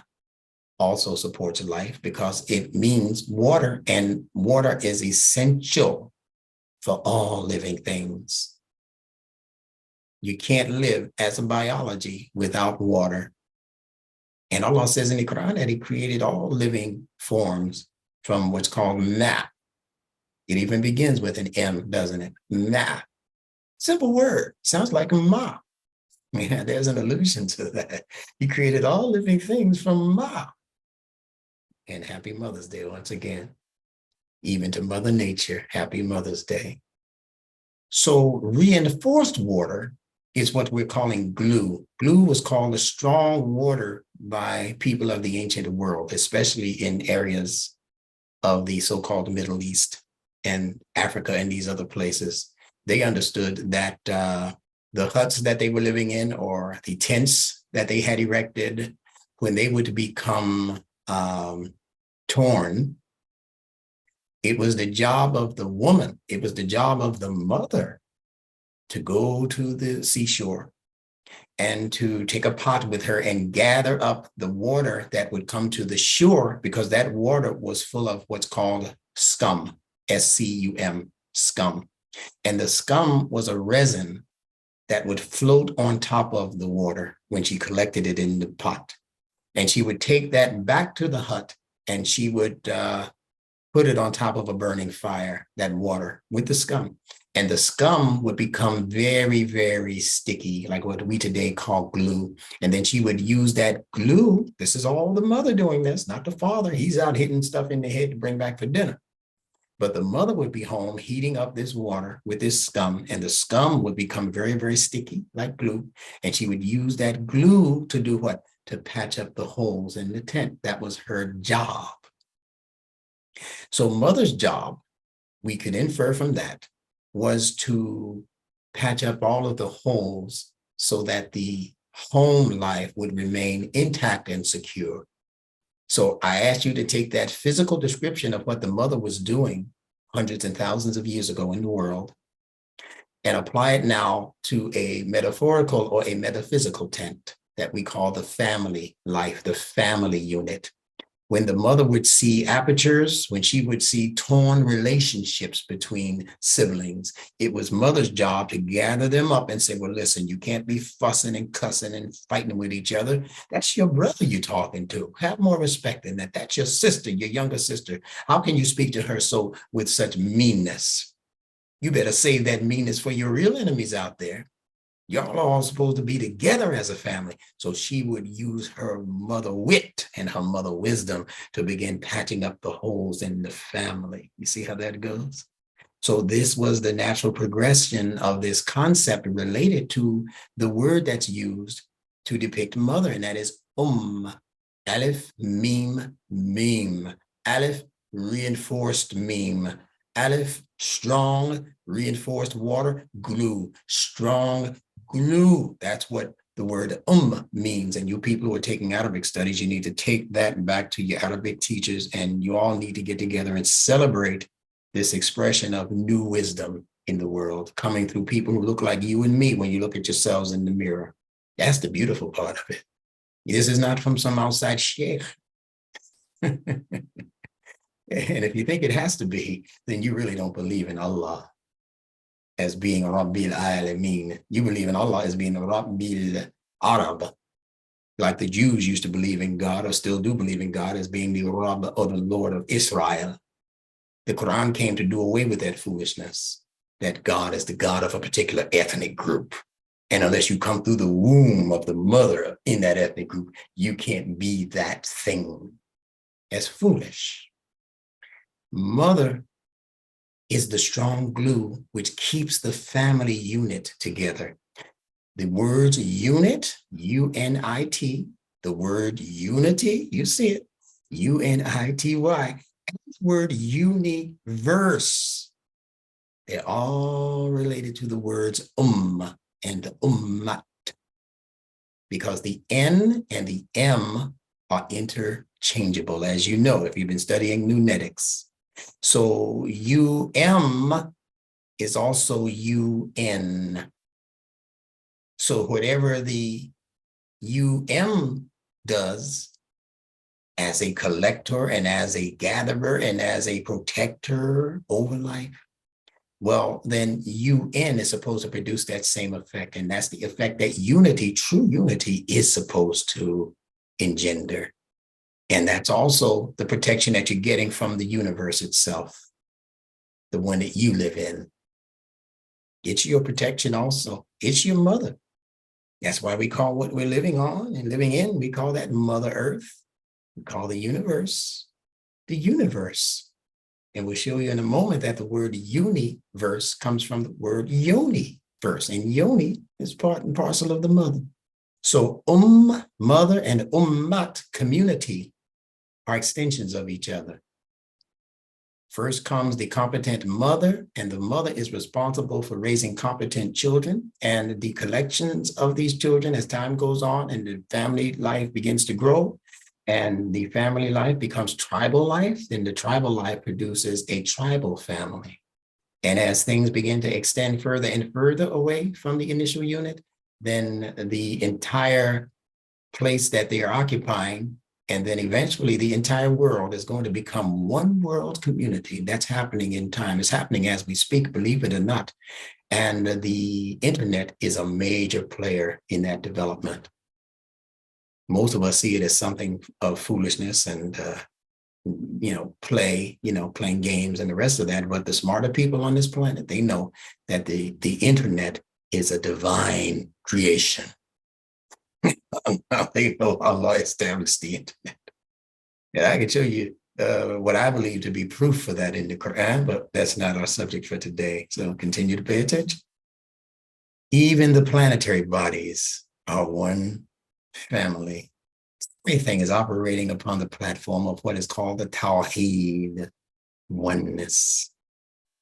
S: also supports life because it means water, and water is essential for all living things. You can't live as a biology without water. And Allah says in the Quran that He created all living forms from what's called ma. It even begins with an M, doesn't it? Ma. Simple word, sounds like ma. Yeah, there's an allusion to that. He created all living things from ma. And happy Mother's Day once again. Even to Mother Nature, happy Mother's Day. So reinforced water is what we're calling glue. Glue was called a strong water by people of the ancient world, especially in areas of the so-called Middle East and Africa and these other places. They understood that the huts that they were living in or the tents that they had erected, when they would become torn, it was the job of the woman, it was the job of the mother to go to the seashore and to take a pot with her and gather up the water that would come to the shore, because that water was full of what's called scum, S-C-U-M, scum. And the scum was a resin that would float on top of the water when she collected it in the pot. And she would take that back to the hut and she would put it on top of a burning fire, that water with the scum. And the scum would become very, very sticky, like what we today call glue. And then she would use that glue. This is all the mother doing this, not the father. He's out hitting stuff in the head to bring back for dinner. But the mother would be home heating up this water with this scum, and the scum would become very, very sticky, like glue. And she would use that glue to do what? To patch up the holes in the tent. That was her job. So mother's job, we could infer from that, was to patch up all of the holes so that the home life would remain intact and secure. So I asked you to take that physical description of what the mother was doing hundreds and thousands of years ago in the world and apply it now to a metaphorical or a metaphysical tent that we call the family life, the family unit. When the mother would see apertures, when she would see torn relationships between siblings, it was mother's job to gather them up and say, well, listen, you can't be fussing and cussing and fighting with each other. That's your brother you're talking to. Have more respect than that. That's your sister, your younger sister. How can you speak to her so with such meanness? You better save that meanness for your real enemies out there. Y'all are all supposed to be together as a family. So she would use her mother wit and her mother wisdom to begin patching up the holes in the family. You see how that goes? So this was the natural progression of this concept related to the word that's used to depict mother, and that is Aleph, meme, meme. Aleph, reinforced meme. Aleph, strong, reinforced water, glue, strong glue. That's what the word means. And you people who are taking Arabic studies, you need to take that back to your Arabic teachers, and you all need to get together and celebrate this expression of new wisdom in the world, coming through people who look like you and me when you look at yourselves in the mirror. That's the beautiful part of it. This is not from some outside sheikh. And if you think it has to be, then you really don't believe in Allah as being Rabbil Alameen. You believe in Allah as being Rabbil Arab, like the Jews used to believe in God, or still do believe in God as being the Rabb, or the Lord of Israel. The Quran came to do away with that foolishness, that God is the God of a particular ethnic group. And unless you come through the womb of the mother in that ethnic group, you can't be that thing. That's foolish. Mother is the strong glue which keeps the family unit together. The words unit, U-N-I-T, the word unity, you see it, U-N-I-T-Y, and the word universe. They're all related to the words and ummat, because the N and the M are interchangeable, as you know, if you've been studying NuNetics. So UM is also UN. So whatever the UM does as a collector and as a gatherer and as a protector over life, well, then UN is supposed to produce that same effect. And that's the effect that unity, true unity, is supposed to engender. And that's also the protection that you're getting from the universe itself, the one that you live in. It's your protection also. It's your mother. That's why we call what we're living on and living in, we call that Mother Earth. We call the universe. And we'll show you in a moment that the word universe comes from the word yoni-verse, and yoni is part and parcel of the mother. So mother, and ummat, community, are extensions of each other. First comes the competent mother, and the mother is responsible for raising competent children, and the collections of these children as time goes on and the family life begins to grow, and the family life becomes tribal life, then the tribal life produces a tribal family. And as things begin to extend further and further away from the initial unit, then the entire place that they are occupying, and then eventually the entire world, is going to become one world community. That's happening in time. It's happening as we speak, believe it or not. And the internet is a major player in that development. Most of us see it as something of foolishness and, playing games and the rest of that. But the smarter people on this planet, they know that the internet is a divine creation. They know Allah established the internet. And I can show you what I believe to be proof for that in the Quran, but that's not our subject for today. So continue to pay attention. Even the planetary bodies are one family. Everything is operating upon the platform of what is called the Tawheed, oneness.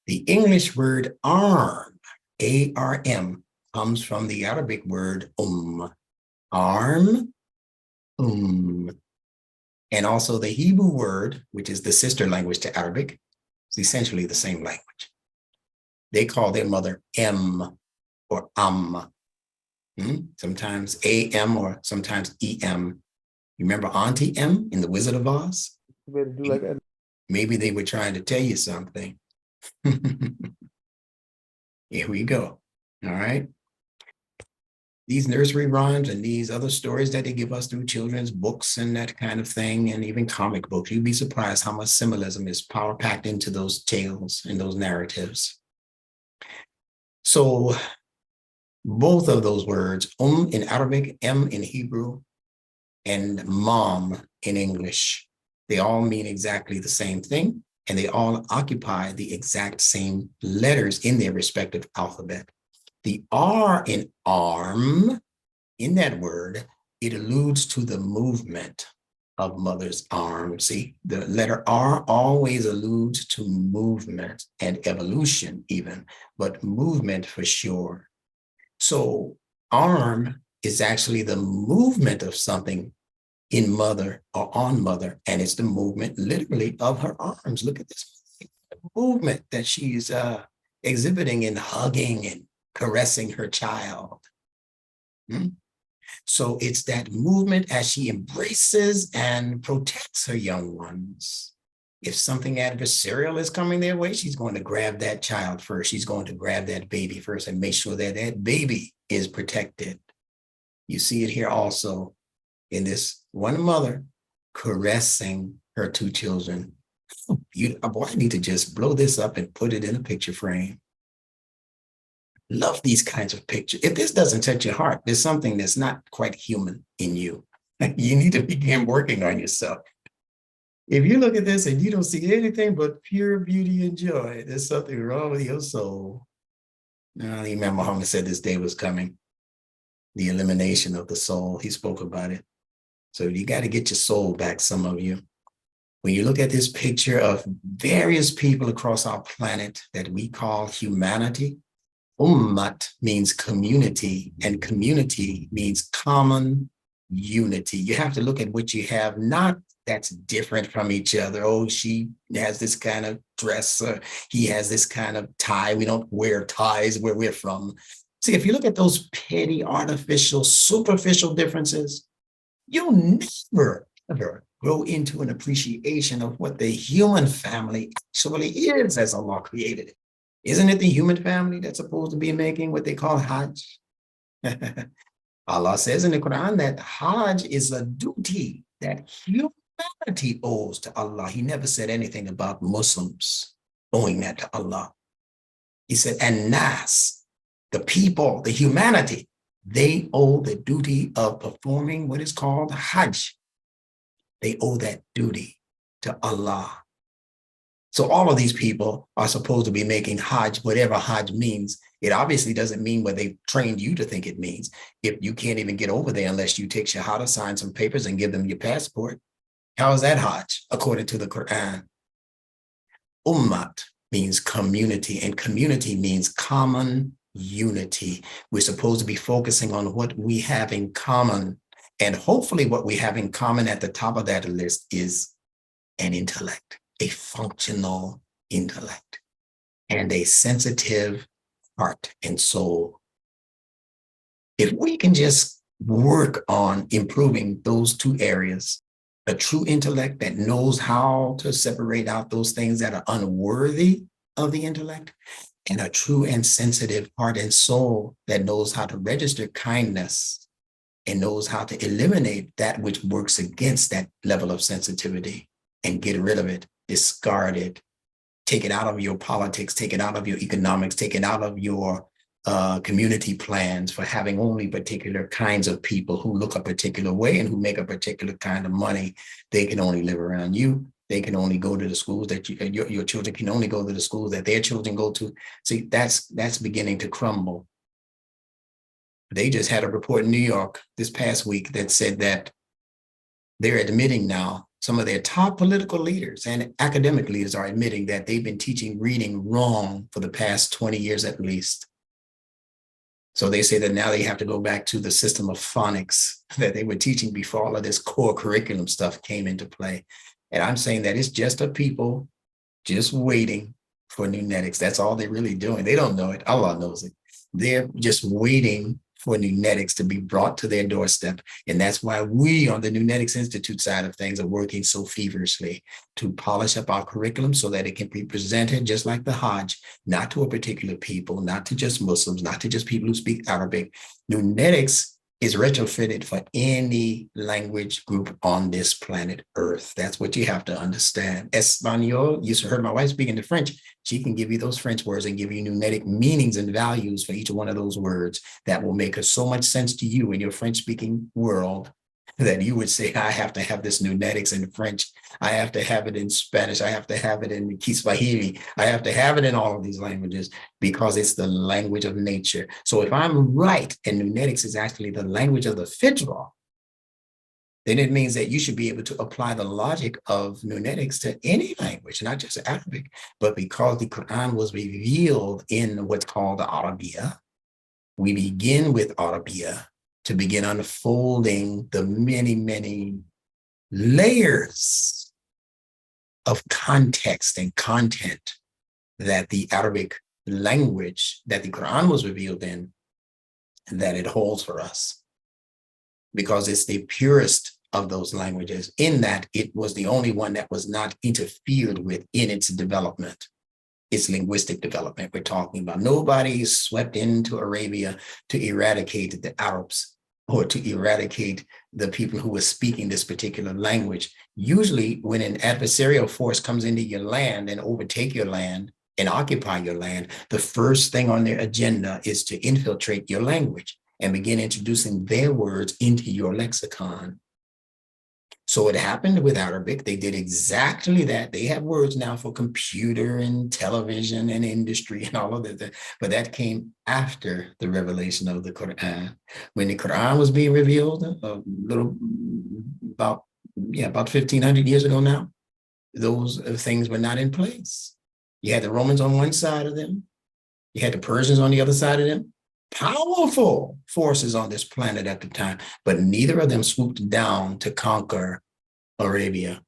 S: The English word arm, A-R-M, comes from the Arabic word arm, and also the Hebrew word, which is the sister language to Arabic, is essentially the same language. They call their mother M or sometimes A-M or sometimes E-M. You remember Auntie M in The Wizard of Oz? Maybe they were trying to tell you something. Here we go. All right. These nursery rhymes and these other stories that they give us through children's books and that kind of thing, and even comic books, you'd be surprised how much symbolism is power packed into those tales and those narratives. So both of those words, in Arabic, M in Hebrew, and mom in English, they all mean exactly the same thing, and they all occupy the exact same letters in their respective alphabet. The R in arm, in that word, it alludes to the movement of mother's arm. See, the letter R always alludes to movement and evolution even, but movement for sure. So arm is actually the movement of something in mother or on mother, and it's the movement literally of her arms. Look at this movement that she's exhibiting in hugging and caressing her child. So it's that movement as she embraces and protects her young ones. If something adversarial is coming their way, she's going to grab that child first. She's going to grab that baby first and make sure that that baby is protected. You see it here also in this one mother caressing her two children. Boy, I need to just blow this up and put it in a picture frame. Love these kinds of pictures. If this doesn't touch your heart, there's something that's not quite human in you. You need to begin working on yourself. If you look at this and you don't see anything but pure beauty and joy, there's something wrong with your soul. Now, Imam Muhammad said this day was coming. The elimination of the soul, he spoke about it. So you got to get your soul back, some of you. When you look at this picture of various people across our planet that we call humanity, ummat means community, and community means common unity. You have to look at what you have, not that's different from each other. Oh, she has this kind of dress, he has this kind of tie. We don't wear ties where we're from. See, if you look at those petty, artificial, superficial differences, you'll never, ever grow into an appreciation of what the human family actually is as Allah created it. Isn't it the human family that's supposed to be making what they call Hajj? Allah says in the Quran that Hajj is a duty that humanity owes to Allah. He never said anything about Muslims owing that to Allah. He said, and Nas, the people, the humanity, they owe the duty of performing what is called Hajj. They owe that duty to Allah. So all of these people are supposed to be making Hajj, whatever Hajj means. It obviously doesn't mean what they've trained you to think it means. If you can't even get over there unless you take Shahada, sign some papers and give them your passport. How is that Hajj according to the Quran? Ummat means community, and community means common unity. We're supposed to be focusing on what we have in common. And hopefully what we have in common at the top of that list is an intellect, a functional intellect, and a sensitive heart and soul. If we can just work on improving those two areas, a true intellect that knows how to separate out those things that are unworthy of the intellect, and a true and sensitive heart and soul that knows how to register kindness and knows how to eliminate that which works against that level of sensitivity and get rid of it, discard it, take it out of your politics, take it out of your economics, take it out of your community plans for having only particular kinds of people who look a particular way and who make a particular kind of money. They can only live around you. They can only go to the schools that your children can only go to the schools that their children go to. See, that's beginning to crumble. They just had a report in New York this past week that said that they're admitting now, some of their top political leaders and academic leaders are admitting that they've been teaching reading wrong for the past 20 years at least. So they say that now they have to go back to the system of phonics that they were teaching before all of this core curriculum stuff came into play. And I'm saying that it's just a people just waiting for NuNetics. That's all they're really doing. They don't know it. Allah knows it. They're just waiting for NuNetics to be brought to their doorstep. And that's why we on the NuNetics Institute side of things are working so feverishly to polish up our curriculum so that it can be presented just like the Hajj, not to a particular people, not to just Muslims, not to just people who speak Arabic. NuNetics is retrofitted for any language group on this planet Earth. That's what you have to understand. Espanol, you heard my wife speaking the French. She can give you those French words and give you NuNetic meanings and values for each one of those words that will make so much sense to you in your French-speaking world that you would say, I have to have this NuNetics in French. I have to have it in Spanish. I have to have it in Kiswahili. I have to have it in all of these languages because it's the language of nature. So if I'm right and NuNetics is actually the language of the Fitra, then it means that you should be able to apply the logic of NuNetics to any language, not just Arabic, but because the Quran was revealed in what's called the Arabiya, we begin with Arabiya to begin unfolding the many, many layers of context and content that the Arabic language that the Quran was revealed in, that it holds for us. Because it's the purest of those languages, in that it was the only one that was not interfered with in its development, its linguistic development. We're talking about nobody swept into Arabia to eradicate the Arabs or to eradicate the people who were speaking this particular language. Usually when an adversarial force comes into your land and overtake your land and occupy your land, the first thing on their agenda is to infiltrate your language and begin introducing their words into your lexicon. So it happened with Arabic. They did exactly that. They have words now for computer and television and industry and all of that, but that came after the revelation of the Quran. When the Quran was being revealed, about 1,500 years ago now, those things were not in place. You had the Romans on one side of them. You had the Persians on the other side of them. Powerful forces on this planet at the time, but neither of them swooped down to conquer Arabia.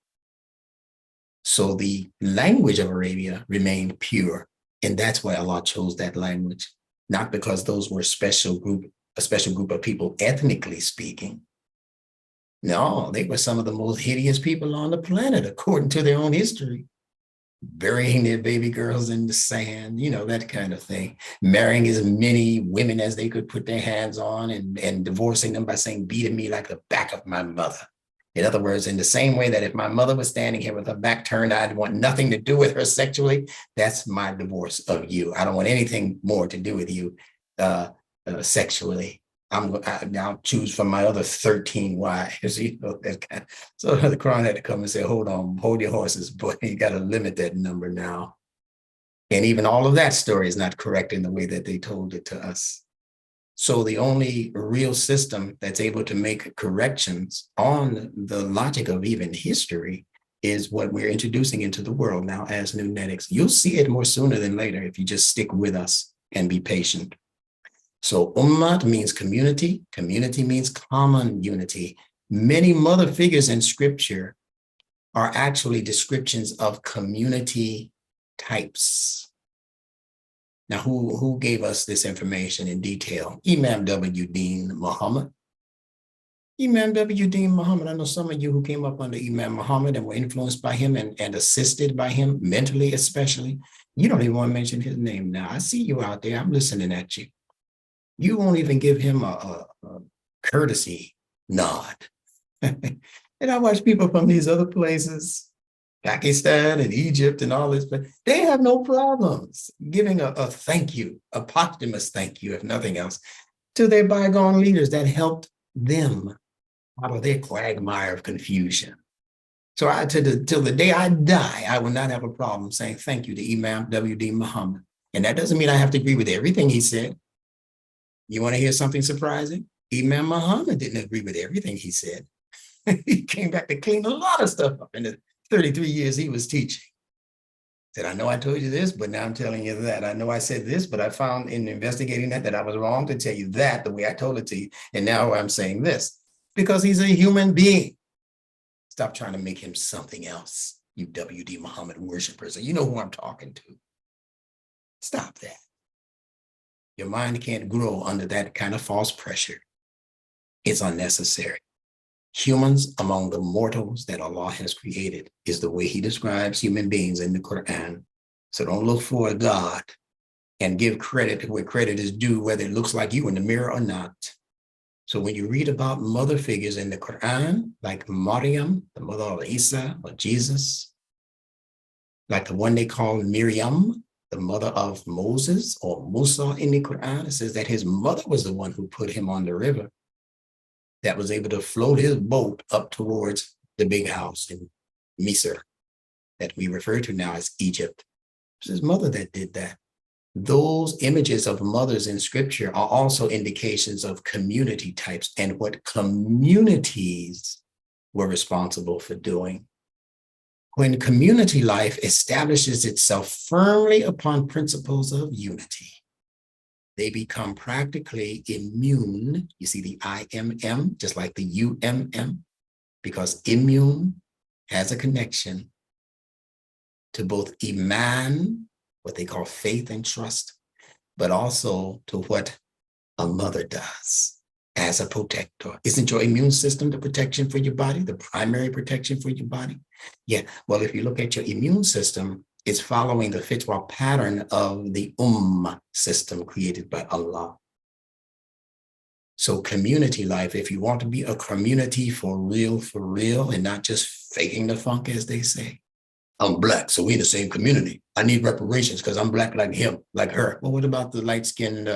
S: So the language of Arabia remained pure, and that's why Allah chose that language, not because those were a special group of people ethnically speaking. No, they were some of the most hideous people on the planet, according to their own history. Burying their baby girls in the sand, that kind of thing. Marrying as many women as they could put their hands on and divorcing them by saying, be to me like the back of my mother. In other words, in the same way that if my mother was standing here with her back turned, I'd want nothing to do with her sexually. That's my divorce of you. I don't want anything more to do with you sexually. I'll choose from my other 13 wives. That kind of, so the Quran had to come and say, hold on, hold your horses, boy, you got to limit that number now. And even all of that story is not correct in the way that they told it to us. So the only real system that's able to make corrections on the logic of even history is what we're introducing into the world now as NuNetics. You'll see it more sooner than later if you just stick with us and be patient. So ummah means community. Community means common unity. Many mother figures in scripture are actually descriptions of community types. Now, who gave us this information in detail? Imam W. Dean Muhammad. Imam W. Dean Muhammad, I know some of you who came up under Imam Muhammad and were influenced by him and assisted by him, mentally especially. You don't even want to mention his name now. I see you out there. I'm listening at you. You won't even give him a courtesy nod. And I watch people from these other places, Pakistan and Egypt and all this, but they have no problems giving a thank you, a posthumous thank you, if nothing else, to their bygone leaders that helped them out of their quagmire of confusion. So till the day I die, I will not have a problem saying thank you to Imam W.D. Muhammad. And that doesn't mean I have to agree with everything he said. You want to hear something surprising? Imam Muhammad didn't agree with everything he said. He came back to clean a lot of stuff up in the 33 years he was teaching. Said, I know I told you this, but now I'm telling you that. I know I said this, but I found in investigating that I was wrong to tell you that the way I told it to you. And now I'm saying this because he's a human being. Stop trying to make him something else, you W.D. Muhammad worshipers. You know who I'm talking to. Stop that. Your mind can't grow under that kind of false pressure. It's unnecessary. Humans among the mortals that Allah has created is the way he describes human beings in the Quran. So don't look for a God and give credit where credit is due, whether it looks like you in the mirror or not. So when you read about mother figures in the Quran, like Maryam, the mother of Isa or Jesus, like the one they call Miriam, the mother of Moses or Musa in the Quran, it says that his mother was the one who put him on the river that was able to float his boat up towards the big house in Misr that we refer to now as Egypt. It was his mother that did that. Those images of mothers in scripture are also indications of community types and what communities were responsible for doing. When community life establishes itself firmly upon principles of unity, they become practically immune. You see the IMM, just like the UMM, because immune has a connection to both Iman, what they call faith and trust, but also to what a mother does as a protector. Isn't your immune system the protection for your body, the primary protection for your body? Yeah, well, if you look at your immune system, it's following the fitwa pattern of the system created by Allah. So community life, if you want to be a community for real, and not just faking the funk, as they say. I'm Black, so we in the same community. I need reparations because I'm Black like him, like her. Well, what about the light-skinned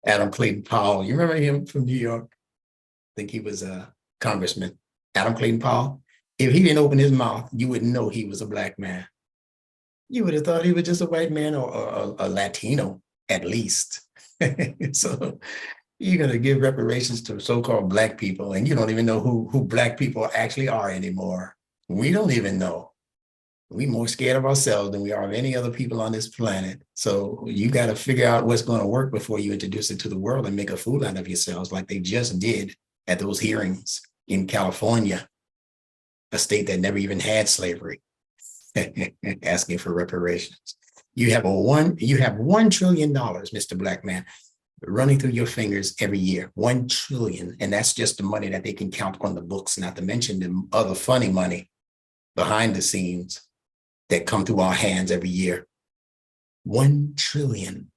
S: Adam Clayton Powell? You remember him from New York? I think he was a congressman. Adam Clayton Powell. If he didn't open his mouth, you wouldn't know he was a Black man. You would have thought he was just a white man or a Latino, at least. So you're going to give reparations to so-called Black people, and you don't even know who Black people actually are anymore. We don't even know. We're more scared of ourselves than we are of any other people on this planet. So you got to figure out what's going to work before you introduce it to the world and make a fool out of yourselves, like they just did at those hearings in California, a state that never even had slavery, asking for reparations. You have $1 trillion, Mr. Black man, running through your fingers every year, 1 trillion. And that's just the money that they can count on the books, not to mention the other funny money behind the scenes that come through our hands every year. 1 trillion.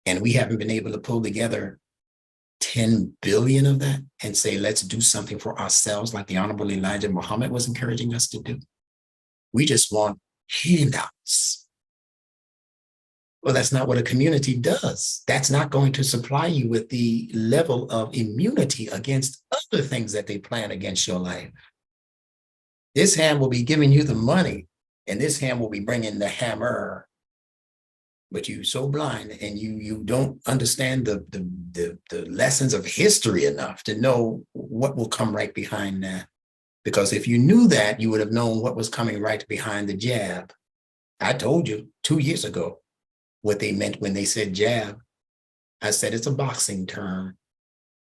S: And we haven't been able to pull together 10 billion of that and say, let's do something for ourselves, like the Honorable Elijah Muhammad was encouraging us to do. We just want handouts. Well, that's not what a community does. That's not going to supply you with the level of immunity against other things that they plan against your life. This hand will be giving you the money, and this hand will be bringing the hammer. But you're so blind, and you don't understand the lessons of history enough to know what will come right behind that. Because if you knew that, you would have known what was coming right behind the jab. I told you 2 years ago what they meant when they said jab. I said it's a boxing term,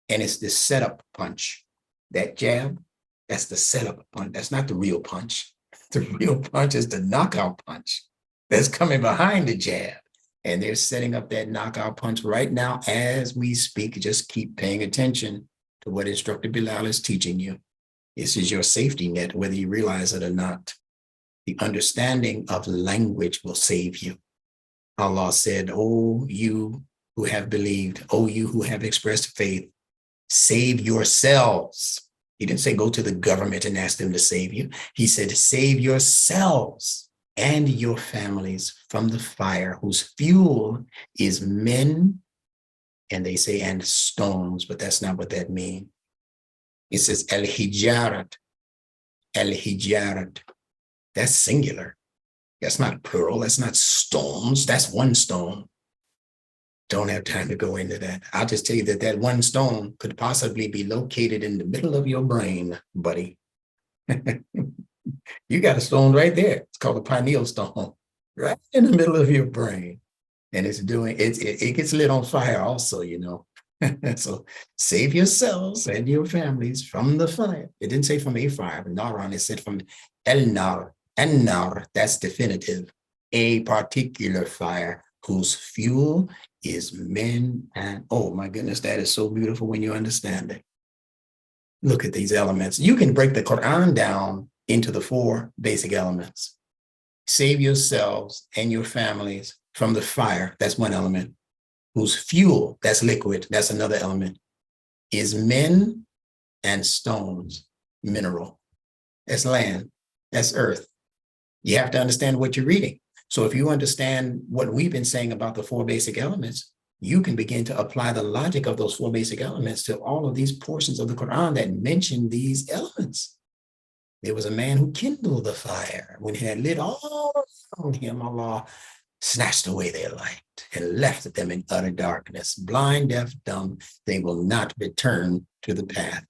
S: and it's the setup punch. That jab, that's the setup punch. That's not the real punch. The real punch is the knockout punch that's coming behind the jab. And they're setting up that knockout punch right now as we speak. Just keep paying attention to what Instructor Bilal is teaching you. This is your safety net, whether you realize it or not. The understanding of language will save you. Allah said, "Oh, you who have believed, oh, you who have expressed faith, save yourselves." He didn't say go to the government and ask them to save you. He said, save yourselves and your families from the fire whose fuel is men, and they say, and stones, but that's not what that means. It says el-hijarat, el-hijarat. That's singular. That's not plural. That's not stones. That's one stone. Don't have time to go into that. I'll just tell you that that one stone could possibly be located in the middle of your brain, buddy. You got a stone right there. It's called a pineal stone, right in the middle of your brain. And it's doing, it gets lit on fire also, you know. So save yourselves and your families from the fire. It didn't say from a fire, but Naran, it said from el-nar. En-nar, that's definitive. A particular fire whose fuel is men and, oh my goodness, that is so beautiful when you understand it. Look at these elements. You can break the Quran down into the 4 basic elements. Save yourselves and your families from the fire, that's one element. Whose fuel, that's liquid, that's another element, is men and stones, mineral. That's land, that's earth. You have to understand what you're reading. So if you understand what we've been saying about the 4 basic elements, you can begin to apply the logic of those 4 basic elements to all of these portions of the Quran that mention these elements. There was a man who kindled the fire. When he had lit all around him, Allah snatched away their light and left them in utter darkness. Blind, deaf, dumb, they will not return to the path.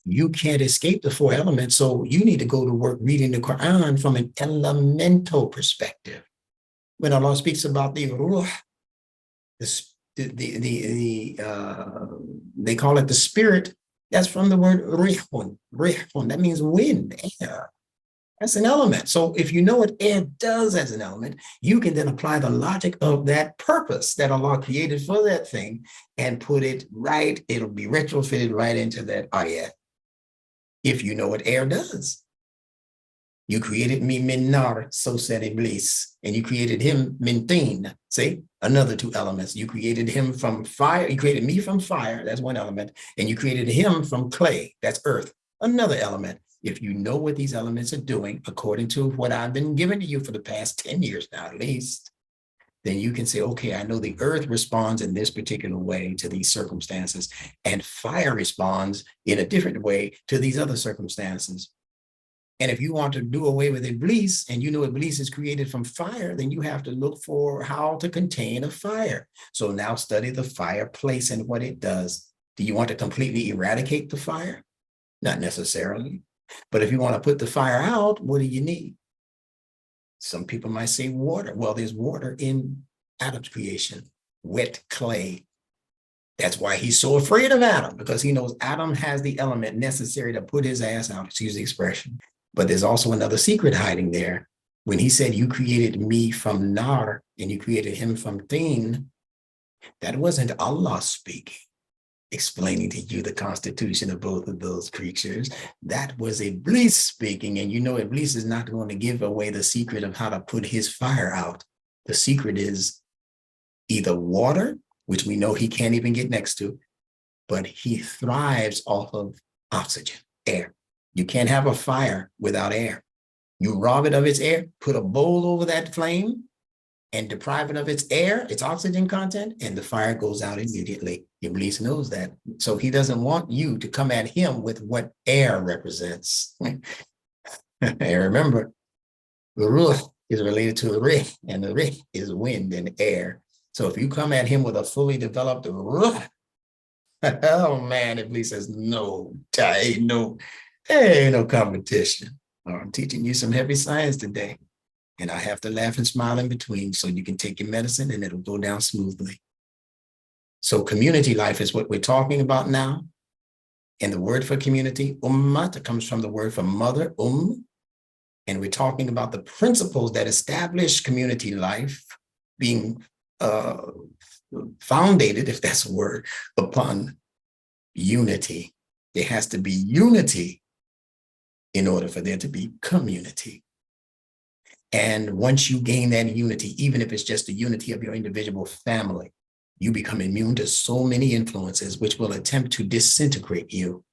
S: You can't escape the 4 elements, so you need to go to work reading the Quran from an elemental perspective. When Allah speaks about the ruh, they call it the spirit. That's from the word rihun. Rihun, that means wind, air. That's an element. So if you know what air does as an element, you can then apply the logic of that purpose that Allah created for that thing and put it right. It'll be retrofitted right into that ayat. If you know what air does. You created me min nar, so said Iblis, and you created him min tin. See, another two elements. You created him from fire. You created me from fire. That's one element. And you created him from clay. That's earth. Another element. If you know what these elements are doing, according to what I've been giving to you for the past 10 years now, at least, then you can say, okay, I know the earth responds in this particular way to these circumstances, and fire responds in a different way to these other circumstances. And if you want to do away with Iblis, and you know Iblis is created from fire, then you have to look for how to contain a fire. So now study the fireplace and what it does. Do you want to completely eradicate the fire? Not necessarily. But if you want to put the fire out, what do you need? Some people might say water. Well, there's water in Adam's creation, wet clay. That's why he's so afraid of Adam, because he knows Adam has the element necessary to put his ass out, excuse the expression. But there's also another secret hiding there. When he said, you created me from nar and you created him from tin, that wasn't Allah speaking, explaining to you the constitution of both of those creatures. That was Iblis speaking. And you know, Iblis is not going to give away the secret of how to put his fire out. The secret is either water, which we know he can't even get next to, but he thrives off of oxygen, air. You can't have a fire without air. You rob it of its air, put a bowl over that flame, and deprive it of its air, its oxygen content, and the fire goes out immediately. Iblis knows that. So he doesn't want you to come at him with what air represents. And remember, the ruh is related to the rih, and the rih is wind and air. So if you come at him with a fully developed ruh, oh man, Iblis says, no, ain't no competition. I'm teaching you some heavy science today. And I have to laugh and smile in between so you can take your medicine and it'll go down smoothly. So community life is what we're talking about now. And the word for community, ummat, comes from the word for mother, And we're talking about the principles that establish community life being founded, if that's a word, upon unity. There has to be unity in order for there to be community. And once you gain that unity, even if it's just the unity of your individual family, you become immune to so many influences which will attempt to disintegrate you,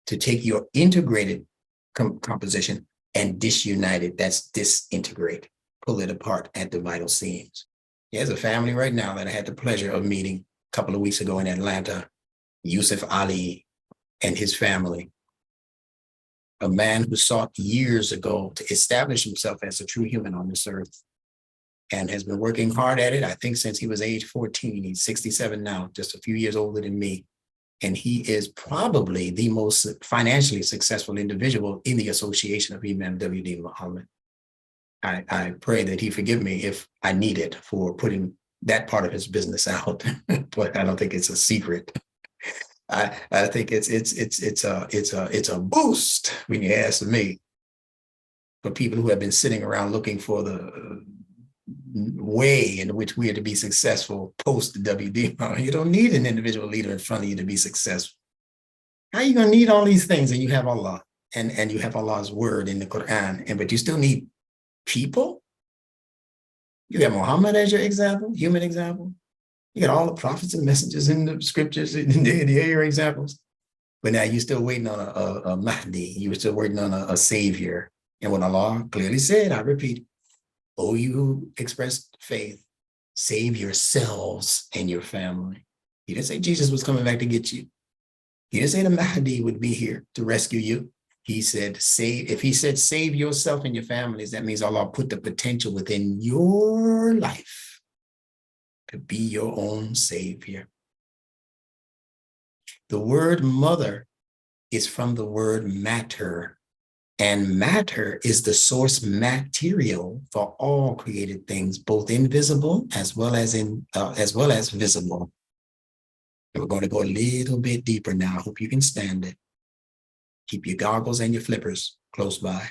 S: to take your integrated composition and disunite it. That's disintegrate, pull it apart at the vital seams. There's a family right now that I had the pleasure of meeting a couple of weeks ago in Atlanta, Yusuf Ali and his family. A man who sought years ago to establish himself as a true human on this earth and has been working hard at it, I think since he was age 14. He's 67 now, just a few years older than me. And he is probably the most financially successful individual in the association of Imam W.D. Muhammad. I pray that he forgive me if I need it for putting that part of his business out, but I don't think it's a secret. I think it's a boost, when you ask me, for people who have been sitting around looking for the way in which we are to be successful post the WD. You don't need an individual leader in front of you to be successful. How are you going to need all these things and you have Allah and you have Allah's word in the Quran, but you still need people? You have Muhammad as your example, human example. You got all the prophets and messengers in the scriptures, and they're your examples. But now you're still waiting on a Mahdi. You're still waiting on a savior. And when Allah clearly said, I repeat, O you who expressed faith, save yourselves and your family. He didn't say Jesus was coming back to get you. He didn't say the Mahdi would be here to rescue you. He said, if he said, save yourself and your families, that means Allah put the potential within your life to be your own savior. The word mother is from the word matter, And matter is the source material for all created things, both invisible as well as visible. And we're going to go a little bit deeper now. I hope you can stand it. Keep your goggles and your flippers close by.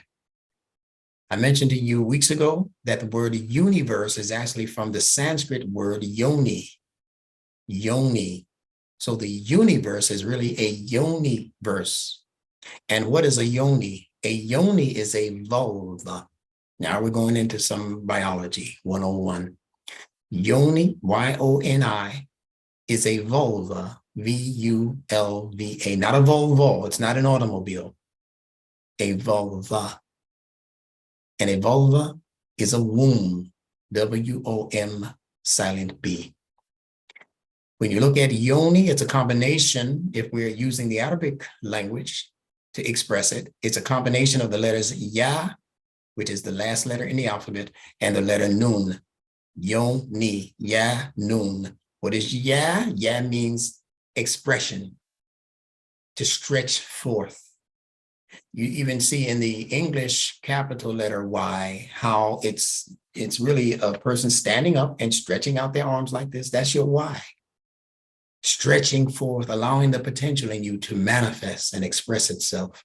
S: I mentioned to you weeks ago that the word universe is actually from the Sanskrit word yoni. Yoni. So the universe is really a yoni-verse. And what is a yoni? A yoni is a vulva. Now we're going into some biology 101. Yoni, Y-O-N-I, is a vulva, V-U-L-V-A, not a Volvo. It's not an automobile. A vulva. And a vulva is a womb, W-O-M, silent B. When you look at yoni, it's a combination, if we're using the Arabic language to express it, it's a combination of the letters ya, which is the last letter in the alphabet, and the letter nun. Yoni, ya, nun. What is ya? Ya means expression, to stretch forth. You even see in the English capital letter Y how it's really a person standing up and stretching out their arms like this. That's your Y. Stretching forth, allowing the potential in you to manifest and express itself.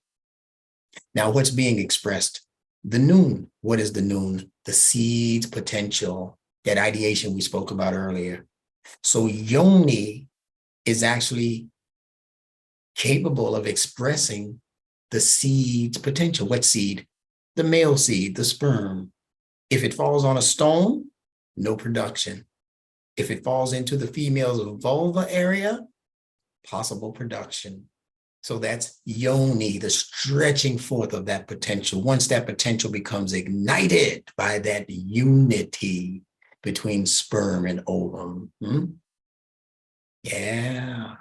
S: Now, what's being expressed? The nun. What is the nun? The seed's potential, that ideation we spoke about earlier. So yoni is actually capable of expressing the seed's potential. What seed? The male seed, the sperm. If it falls on a stone, no production. If it falls into the female's vulva area, possible production. So that's yoni, the stretching forth of that potential. Once that potential becomes ignited by that unity between sperm and ovum. Yeah,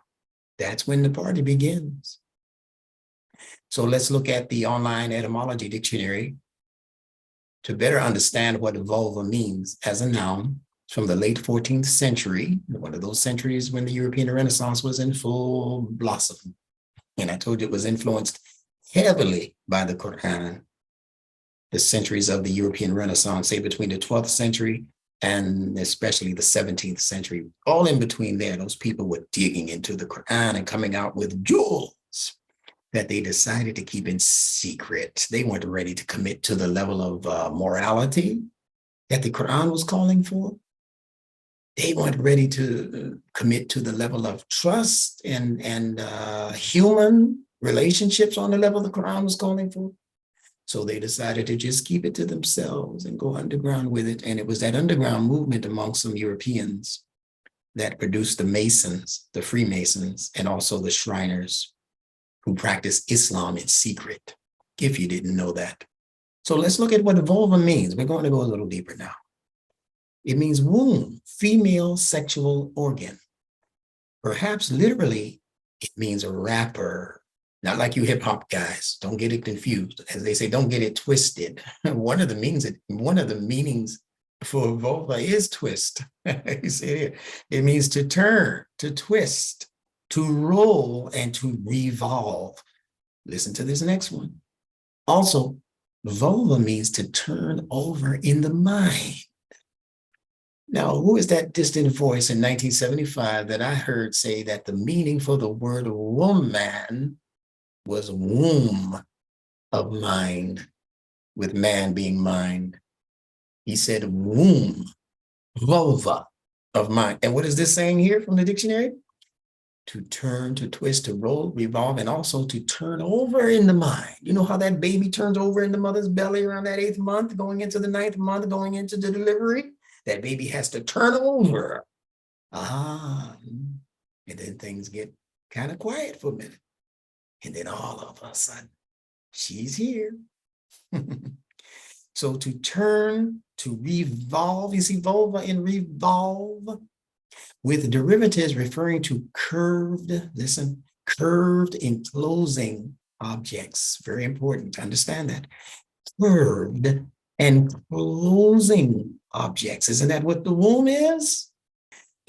S: that's when the party begins. So let's look at the online etymology dictionary to better understand what vulva means as a noun from the late 14th century, one of those centuries when the European Renaissance was in full blossom. And I told you it was influenced heavily by the Qur'an. The centuries of the European Renaissance, say between the 12th century and especially the 17th century, all in between there, those people were digging into the Qur'an and coming out with jewels that they decided to keep in secret. They weren't ready to commit to the level of morality that the Qur'an was calling for. They weren't ready to commit to the level of trust and human relationships on the level the Qur'an was calling for. So they decided to just keep it to themselves and go underground with it. And it was that underground movement among some Europeans that produced the Masons, the Freemasons, and also the Shriners who practice Islam in secret, if you didn't know that. So let's look at what vulva means. We're going to go a little deeper now. It means womb, female sexual organ. Perhaps literally, it means a wrapper. Not like you hip hop guys. Don't get it confused. As they say, don't get it twisted. One of the meanings for vulva is twist. You see it? It means to turn, to twist, to roll, and to revolve. Listen to this next one. Also, vulva means to turn over in the mind. Now, who is that distant voice in 1975 that I heard say that the meaning for the word woman was womb of mind, with man being mind? He said womb, vulva of mind. And what is this saying here from the dictionary? To turn, to twist, to roll, revolve, and also to turn over in the mind. You know how that baby turns over in the mother's belly around that 8th month, going into the 9th month, going into the delivery? That baby has to turn over. And then things get kind of quiet for a minute. And then all of a sudden, she's here. So to turn, to revolve, you see vulva and revolve, with derivatives referring to curved, listen, curved enclosing objects. Very important to understand that. Curved and closing objects. Isn't that what the womb is?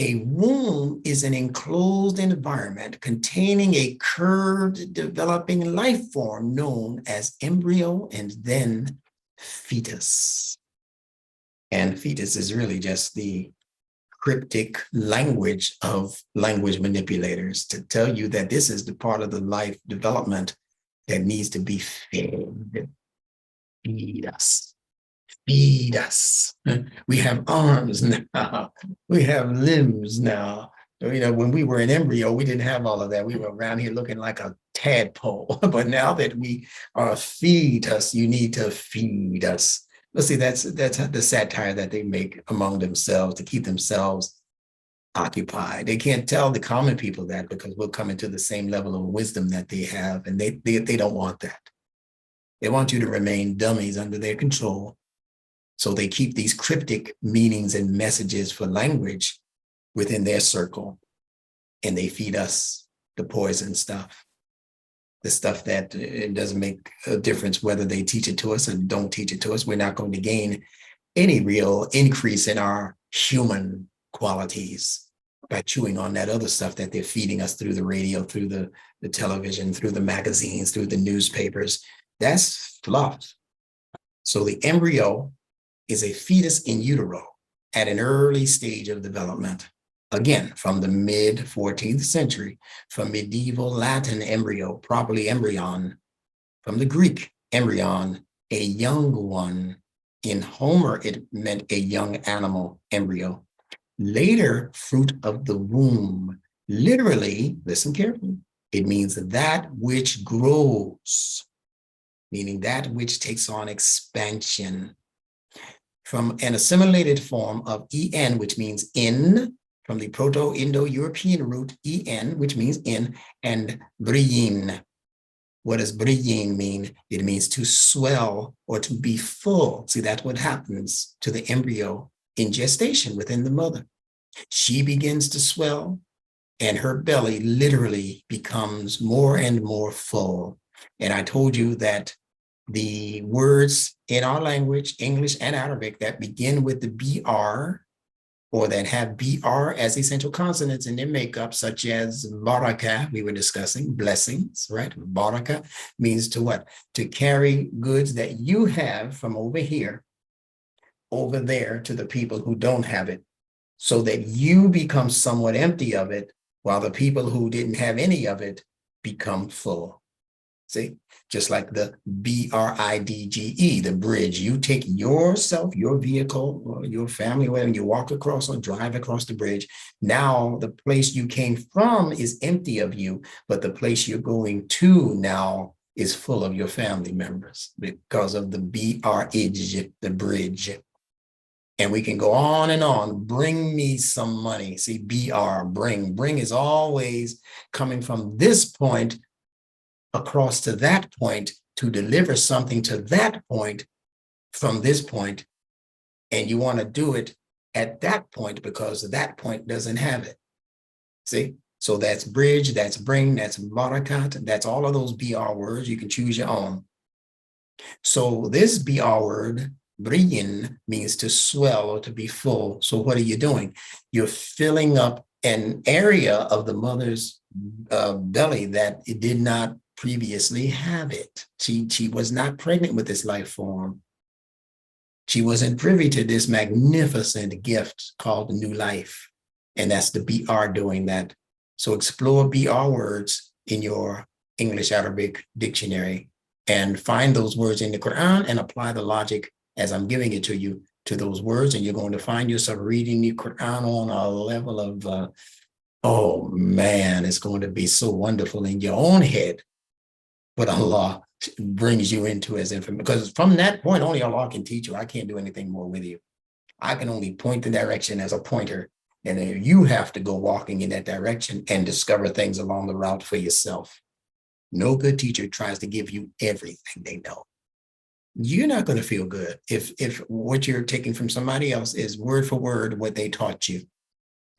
S: A womb is an enclosed environment containing a curved developing life form known as embryo and then fetus. And fetus is really just the cryptic language of language manipulators to tell you that this is the part of the life development that needs to be fed. Feed us. Feed us. We have arms now. We have limbs now. You know, when we were an embryo, we didn't have all of that. We were around here looking like a tadpole. But now that we are feed us, you need to feed us. Let's see, that's the satire that they make among themselves to keep themselves occupied. They can't tell the common people that because we'll come into the same level of wisdom that they have, and they don't want that. They want you to remain dummies under their control. So they keep these cryptic meanings and messages for language within their circle, and they feed us the poison stuff, the stuff that it doesn't make a difference whether they teach it to us or don't teach it to us. We're not going to gain any real increase in our human qualities by chewing on that other stuff that they're feeding us through the radio, through the television, through the magazines, through the newspapers. That's fluff. So the embryo is a fetus in utero at an early stage of development. Again, from the mid 14th century, from medieval Latin embryo, properly embryon, from the Greek embryon, a young one. In Homer, it meant a young animal embryo. Later, fruit of the womb. Literally, listen carefully, it means that which grows, meaning that which takes on expansion. From an assimilated form of en, which means in, from the Proto-Indo-European root en, which means in, and bryin. What does bryin mean? It means to swell or to be full. See, that's what happens to the embryo in gestation within the mother. She begins to swell, and her belly literally becomes more and more full. And I told you that the words in our language, English and Arabic, that begin with the BR or that have BR as essential consonants in their makeup, such as baraka, we were discussing, blessings, right? Baraka means to what? To carry goods that you have from over here, over there to the people who don't have it, so that you become somewhat empty of it, while the people who didn't have any of it become full. See, just like the BRIDGE, the bridge. You take yourself, your vehicle, or your family, whether you walk across or drive across the bridge. Now, the place you came from is empty of you, but the place you're going to now is full of your family members because of the BRIDGE, the bridge. And we can go on and on. Bring me some money. See, BR, bring. Bring is always coming from this point across to that point to deliver something to that point from this point. And you want to do it at that point because that point doesn't have it. See? So that's bridge, that's bring, that's barakat, that's all of those BR words. You can choose your own. So this BR word, briyin, means to swell or to be full. So what are you doing? You're filling up an area of the mother's belly that it did not previously have it. She was not pregnant with this life form. She wasn't privy to this magnificent gift called new life. And that's the BR doing that. So explore BR words in your English Arabic dictionary and find those words in the Quran and apply the logic as I'm giving it to you to those words. And you're going to find yourself reading the Quran on a level of, oh man, it's going to be so wonderful in your own head. What Allah brings you into as information. Because from that point, only Allah can teach you. I can't do anything more with you. I can only point the direction as a pointer. And then you have to go walking in that direction and discover things along the route for yourself. No good teacher tries to give you everything they know. You're not going to feel good if what you're taking from somebody else is word for word what they taught you.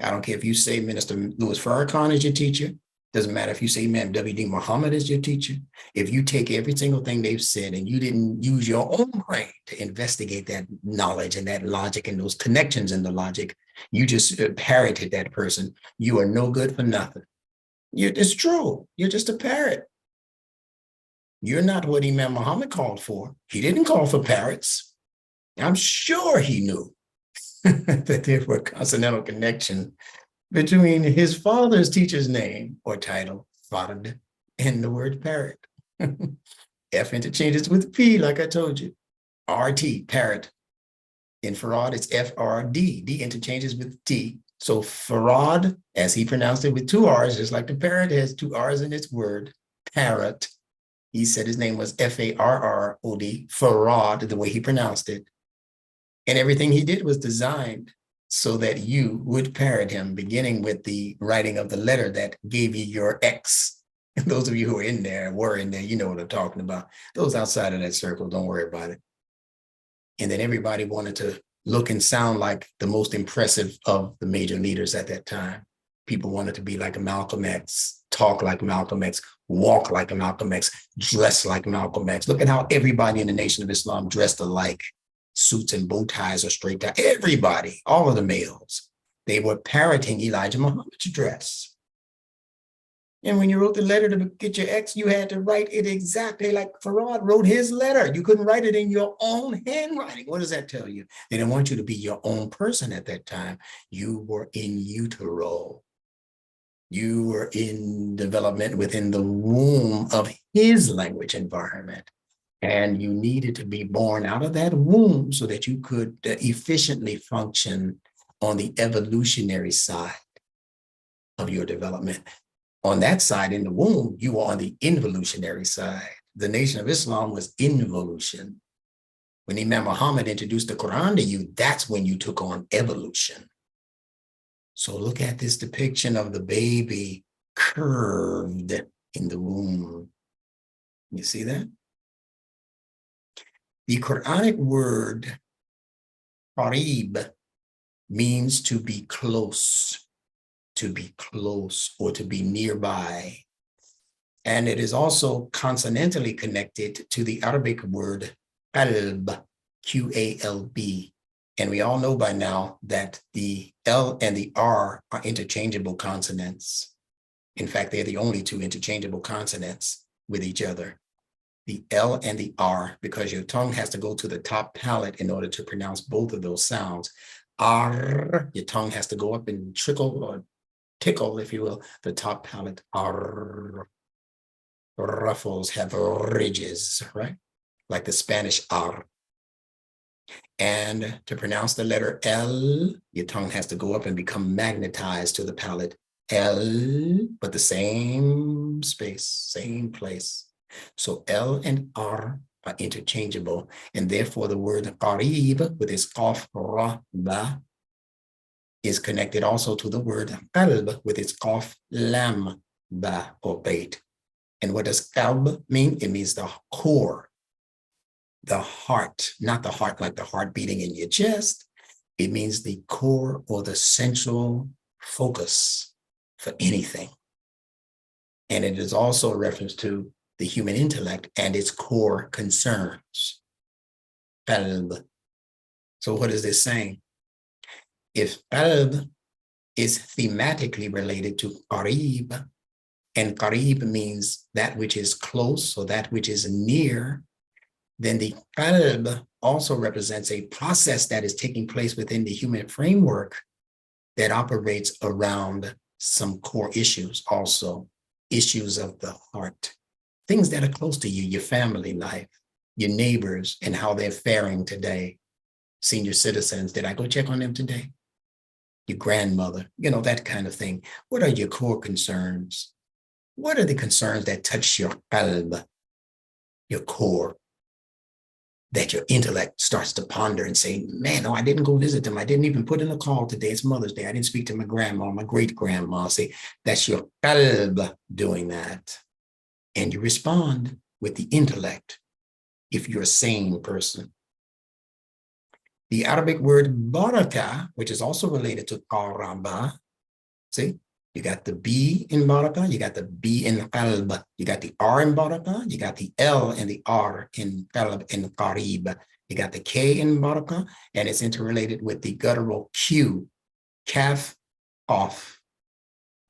S: I don't care if you say Minister Louis Farrakhan is your teacher. Doesn't matter if you say Imam W.D. Muhammad is your teacher. If you take every single thing they've said and you didn't use your own brain to investigate that knowledge and that logic and those connections in the logic, you just parroted that person. You are no good for nothing. It's true. You're just a parrot. You're not what Imam Muhammad called for. He didn't call for parrots. I'm sure he knew that there were consonantal connections between his father's teacher's name or title, Fard, and the word parrot. F interchanges with P, like I told you. RT, parrot. In Farad, it's FRD. D interchanges with T. So Farad, as he pronounced it with 2 R's, just like the parrot has 2 R's in its word, parrot. He said his name was Farrod, Farad, the way he pronounced it. And everything he did was designed so that you would parrot him, beginning with the writing of the letter that gave you your X. And those of you who were in there, you know what I'm talking about. Those outside of that circle, don't worry about it. And then everybody wanted to look and sound like the most impressive of the major leaders at that time. People wanted to be like a Malcolm X, talk like Malcolm X, walk like a Malcolm X, dress like Malcolm X. Look at how everybody in the Nation of Islam dressed alike. Suits and bow ties or straight tie. Everybody, all of the males, they were parroting Elijah Muhammad's dress. And when you wrote the letter to get your ex, you had to write it exactly like Farad wrote his letter. You couldn't write it in your own handwriting. What does that tell you? They didn't want you to be your own person at that time. You were in utero. You were in development within the womb of his language environment. And you needed to be born out of that womb so that you could efficiently function on the evolutionary side of your development. On that side in the womb, you were on the involutionary side. The Nation of Islam was involution. When Imam Muhammad introduced the Quran to you, that's when you took on evolution. So look at this depiction of the baby curved in the womb. You see that? The Quranic word qarib means to be close or to be nearby. And it is also consonantally connected to the Arabic word qalb, Q-A-L-B. And we all know by now that the L and the R are interchangeable consonants. In fact, they're the only 2 interchangeable consonants with each other. The L and the R, because your tongue has to go to the top palate in order to pronounce both of those sounds. R, your tongue has to go up and trickle or tickle, if you will, the top palate. R. Ruffles have ridges, right? Like the Spanish R. And to pronounce the letter L, your tongue has to go up and become magnetized to the palate. L, but the same space, same place. So L and R are interchangeable, and therefore the word qarib with its qaf, ra, ba is connected also to the word qalb with its qaf, lam, ba, or bait. And what does qalb mean? It means the core, the heart, not the heart like the heart beating in your chest. It means the core or the central focus for anything. And it is also a reference to the human intellect and its core concerns. Qalb. So what is this saying? If qalb is thematically related to qarib, and qarib means that which is close or that which is near, then the qalb also represents a process that is taking place within the human framework that operates around some core issues also, issues of the heart. Things that are close to you, your family life, your neighbors, and how they're faring today. Senior citizens, did I go check on them today? Your grandmother, that kind of thing. What are your core concerns? What are the concerns that touch your qalb, your core, that your intellect starts to ponder and say, man, no, I didn't go visit them. I didn't even put in a call today. It's Mother's Day. I didn't speak to my grandma, my great-grandma. See, that's your qalb doing that. And you respond with the intellect if you're a sane person. The Arabic word baraka, which is also related to qaraba, see, You got the B in baraka, you got the B in qalb, you got the R in baraka, you got the L and the R in qalb and qarib. You got the K in baraka, and it's interrelated with the guttural Q, kaf, off,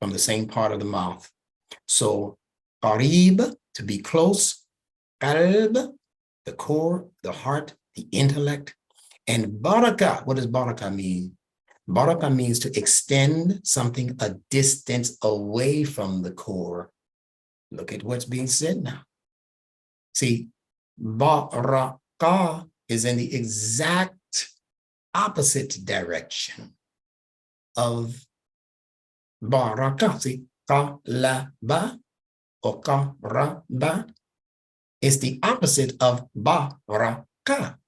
S: from the same part of the mouth. So qarib, to be close, qalb, the core, the heart, the intellect, and baraka. What does baraka mean? Baraka means to extend something a distance away from the core. Look at what's being said now. See, baraka is in the exact opposite direction of baraka. See, qalaba or qaraba is the opposite of baraka.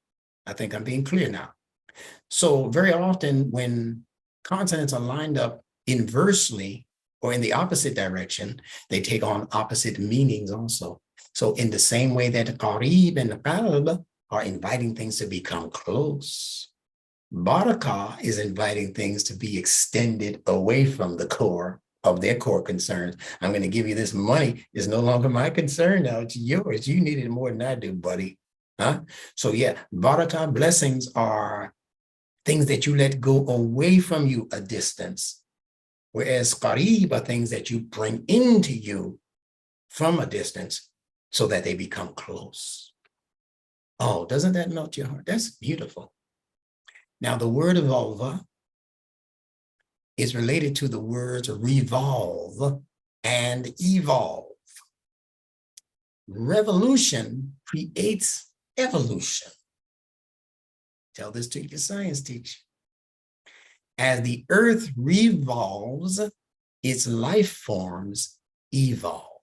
S: I think I'm being clear now. So very often when consonants are lined up inversely or in the opposite direction, they take on opposite meanings also. So in the same way that qarib and qalb are inviting things to become close, baraka is inviting things to be extended away from the core of their core concerns. I'm going to give you this money. It's no longer my concern now. It's yours. You need it more than I do, buddy. Huh? So yeah, baraka, blessings, are things that you let go away from you a distance, whereas qarib are things that you bring into you from a distance so that they become close. Oh, doesn't that melt your heart? That's beautiful. Now, the word evolve is related to the words revolve and evolve. Revolution creates evolution. Tell this to your science teacher. As the earth revolves, its life forms evolve.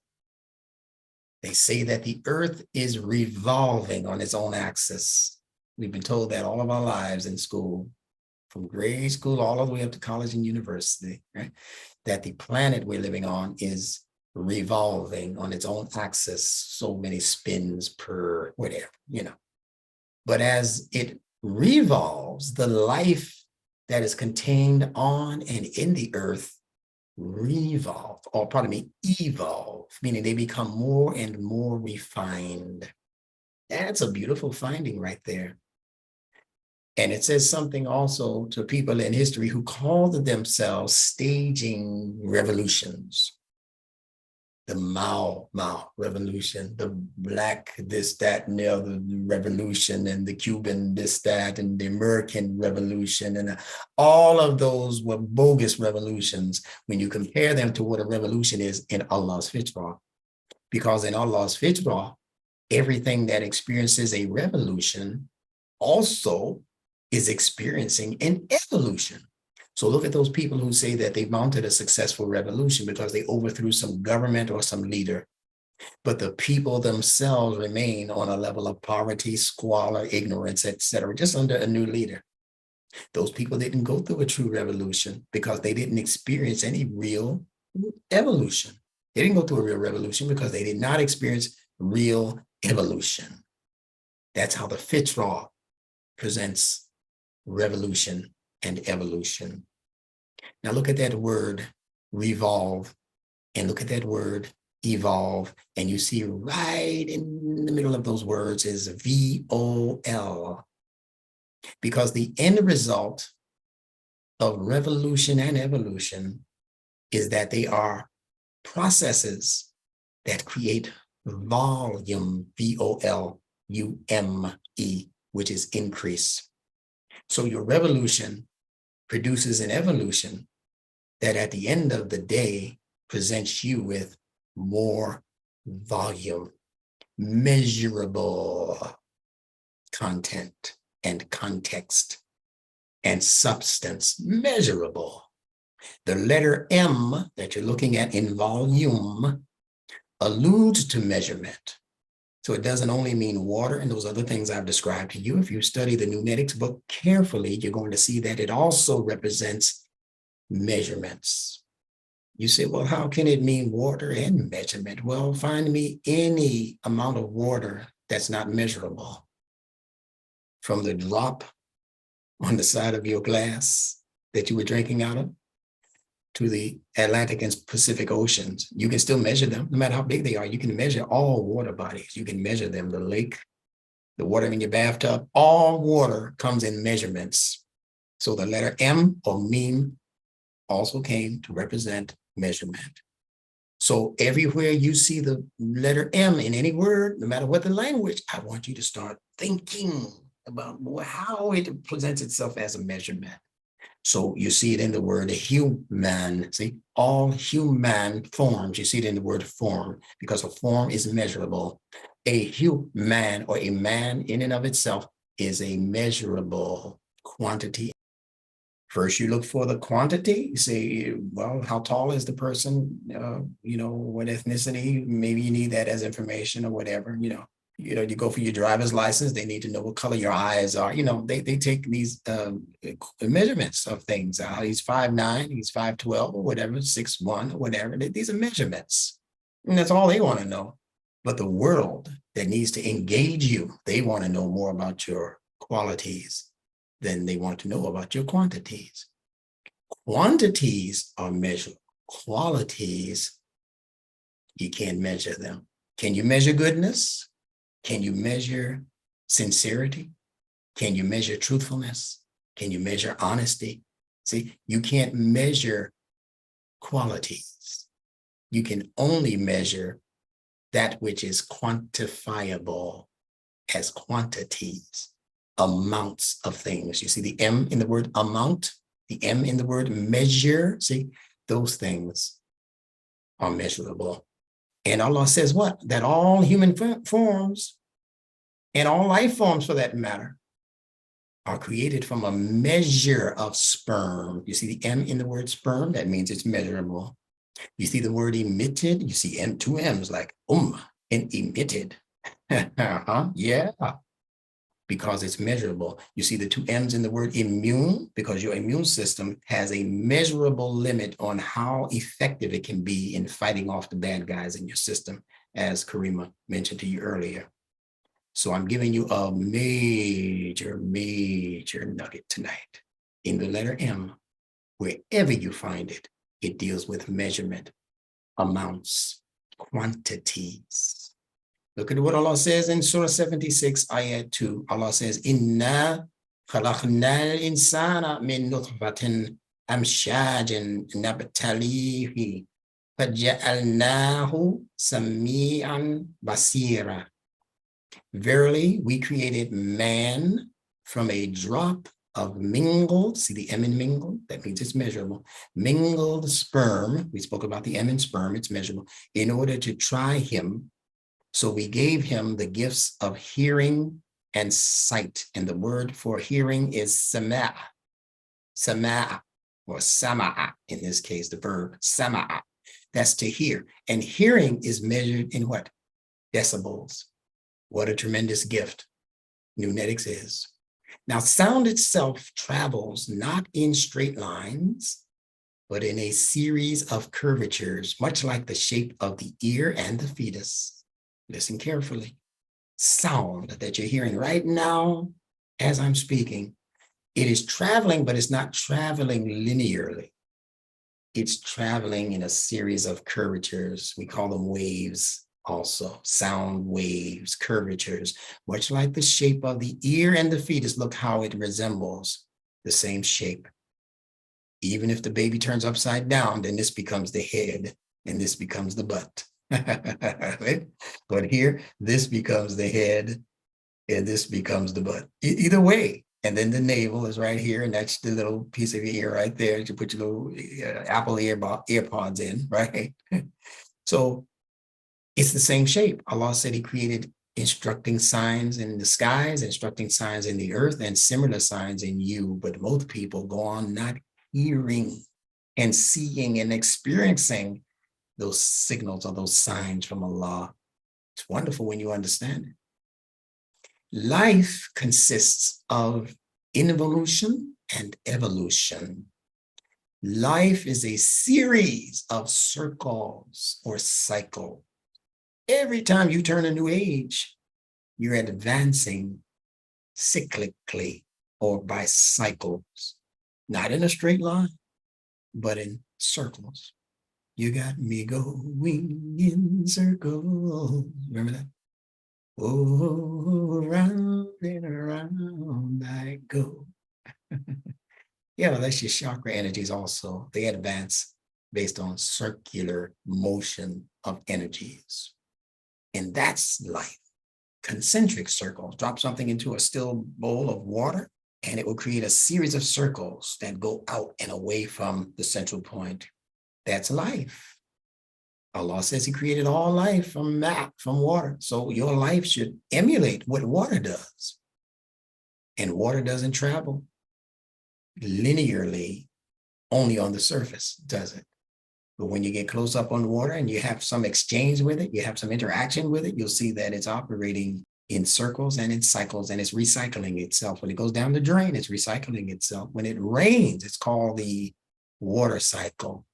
S: They say that the earth is revolving on its own axis. We've been told that all of our lives in school, from grade school all the way up to college and university, right? That the planet we're living on is revolving on its own axis, so many spins per whatever, you know. But as it revolves, the life that is contained on and in the earth revolve, or pardon me, evolve, meaning they become more and more refined. That's a beautiful finding right there. And it says something also to people in history who called themselves staging revolutions. The Mao revolution, the black this, that, and the other revolution, and the Cuban this, that, and the American revolution, and all of those were bogus revolutions when you compare them to what a revolution is in Allah's fitrah. Because in Allah's fitrah, everything that experiences a revolution also is experiencing an evolution. So look at those people who say that they mounted a successful revolution because they overthrew some government or some leader, but the people themselves remain on a level of poverty, squalor, ignorance, etc., just under a new leader. Those people didn't go through a true revolution because they didn't experience any real evolution. They didn't go through a real revolution because they did not experience real evolution. That's how the fitrah presents revolution and evolution. Now look at that word revolve and look at that word evolve, and you see right in the middle of those words is VOL, because the end result of revolution and evolution is that they are processes that create volume, VOLUME, which is increase. So your revolution produces an evolution that at the end of the day presents you with more volume, measurable content and context and substance, measurable. The letter M that you're looking at in volume alludes to measurement. So it doesn't only mean water and those other things I've described to you. If you study the NuNetics book carefully, you're going to see that it also represents measurements. You say, well, how can it mean water and measurement? Well, find me any amount of water that's not measurable. From the drop on the side of your glass that you were drinking out of, to the Atlantic and Pacific Oceans. You can still measure them, no matter how big they are. You can measure all water bodies. You can measure them, the lake, the water in your bathtub, all water comes in measurements. So the letter M or mean also came to represent measurement. So everywhere you see the letter M in any word, no matter what the language, I want you to start thinking about how it presents itself as a measurement. So you see it in the word human, see, all human forms, you see it in the word form, because a form is measurable. A human or a man in and of itself is a measurable quantity. First, you look for the quantity. You say, well, how tall is the person? What ethnicity? Maybe you need that as information or whatever. You go for your driver's license. They need to know what color your eyes are. They take these measurements of things. He's 5'9", he's 5'12", or whatever, 6'1", or whatever. These are measurements, and that's all they want to know. But the world that needs to engage you, they want to know more about your qualities than they want to know about your quantities. Quantities are measured. Qualities, you can't measure them. Can you measure goodness? Can you measure sincerity? Can you measure truthfulness? Can you measure honesty? See, you can't measure qualities. You can only measure that which is quantifiable as quantities. Amounts of things. You see the M in the word amount, the M in the word measure. See, those things are measurable. And Allah says what? That all human forms and all life forms for that matter are created from a measure of sperm. You see the M in the word sperm, that means it's measurable. You see the word emitted, you see two M's like and emitted. Yeah. Because it's measurable. You see the two M's in the word immune, because your immune system has a measurable limit on how effective it can be in fighting off the bad guys in your system, as Kareema mentioned to you earlier. So I'm giving you a major nugget tonight. In the letter M, wherever you find it, it deals with measurement, amounts, quantities. Look at what Allah says in Surah 76, Ayat 2. Allah says, Inna khalaqnal insana min nutfatin amshajin nabtalihi faja'alnahu sami'an basira. Verily, we created man from a drop of mingled, see the M in mingled, that means it's measurable, mingled sperm. We spoke about the M in sperm, it's measurable, in order to try him. So we gave him the gifts of hearing and sight. And the word for hearing is sama', or sama'a, in this case, the verb sama'a. That's to hear. And hearing is measured in what? Decibels. What a tremendous gift NuNetics is. Now, sound itself travels not in straight lines, but in a series of curvatures, much like the shape of the ear and the fetus. Listen carefully. Sound that you're hearing right now as I'm speaking, it is traveling, but it's not traveling linearly. It's traveling in a series of curvatures. We call them waves also, sound waves, curvatures, much like the shape of the ear and the fetus. Look how it resembles the same shape. Even if the baby turns upside down, then this becomes the head and this becomes the butt. But here, this becomes the head and this becomes the butt. Either way. And then the navel is right here, and that's the little piece of your ear right there. You put your little Apple earpods in, right? So it's the same shape. Allah said he created instructing signs in the skies, instructing signs in the earth, and similar signs in you. But most people go on not hearing and seeing and experiencing those signals or those signs from Allah. It's wonderful when you understand it. Life consists of involution and evolution. Life is a series of circles or cycles. Every time you turn a new age, you're advancing cyclically or by cycles, not in a straight line, but in circles. You got me going in circles. Remember that? Oh, round and around I go. Yeah, well, that's your chakra energies also. They advance based on circular motion of energies. And that's life. Concentric circles. Drop something into a still bowl of water, and it will create a series of circles that go out and away from the central point. That's life. Allah says he created all life from water. So your life should emulate what water does. And water doesn't travel linearly only on the surface, does it? But when you get close up on water and you have some exchange with it, you have some interaction with it, you'll see that it's operating in circles and in cycles, and it's recycling itself. When it goes down the drain, it's recycling itself. When it rains, it's called the water cycle.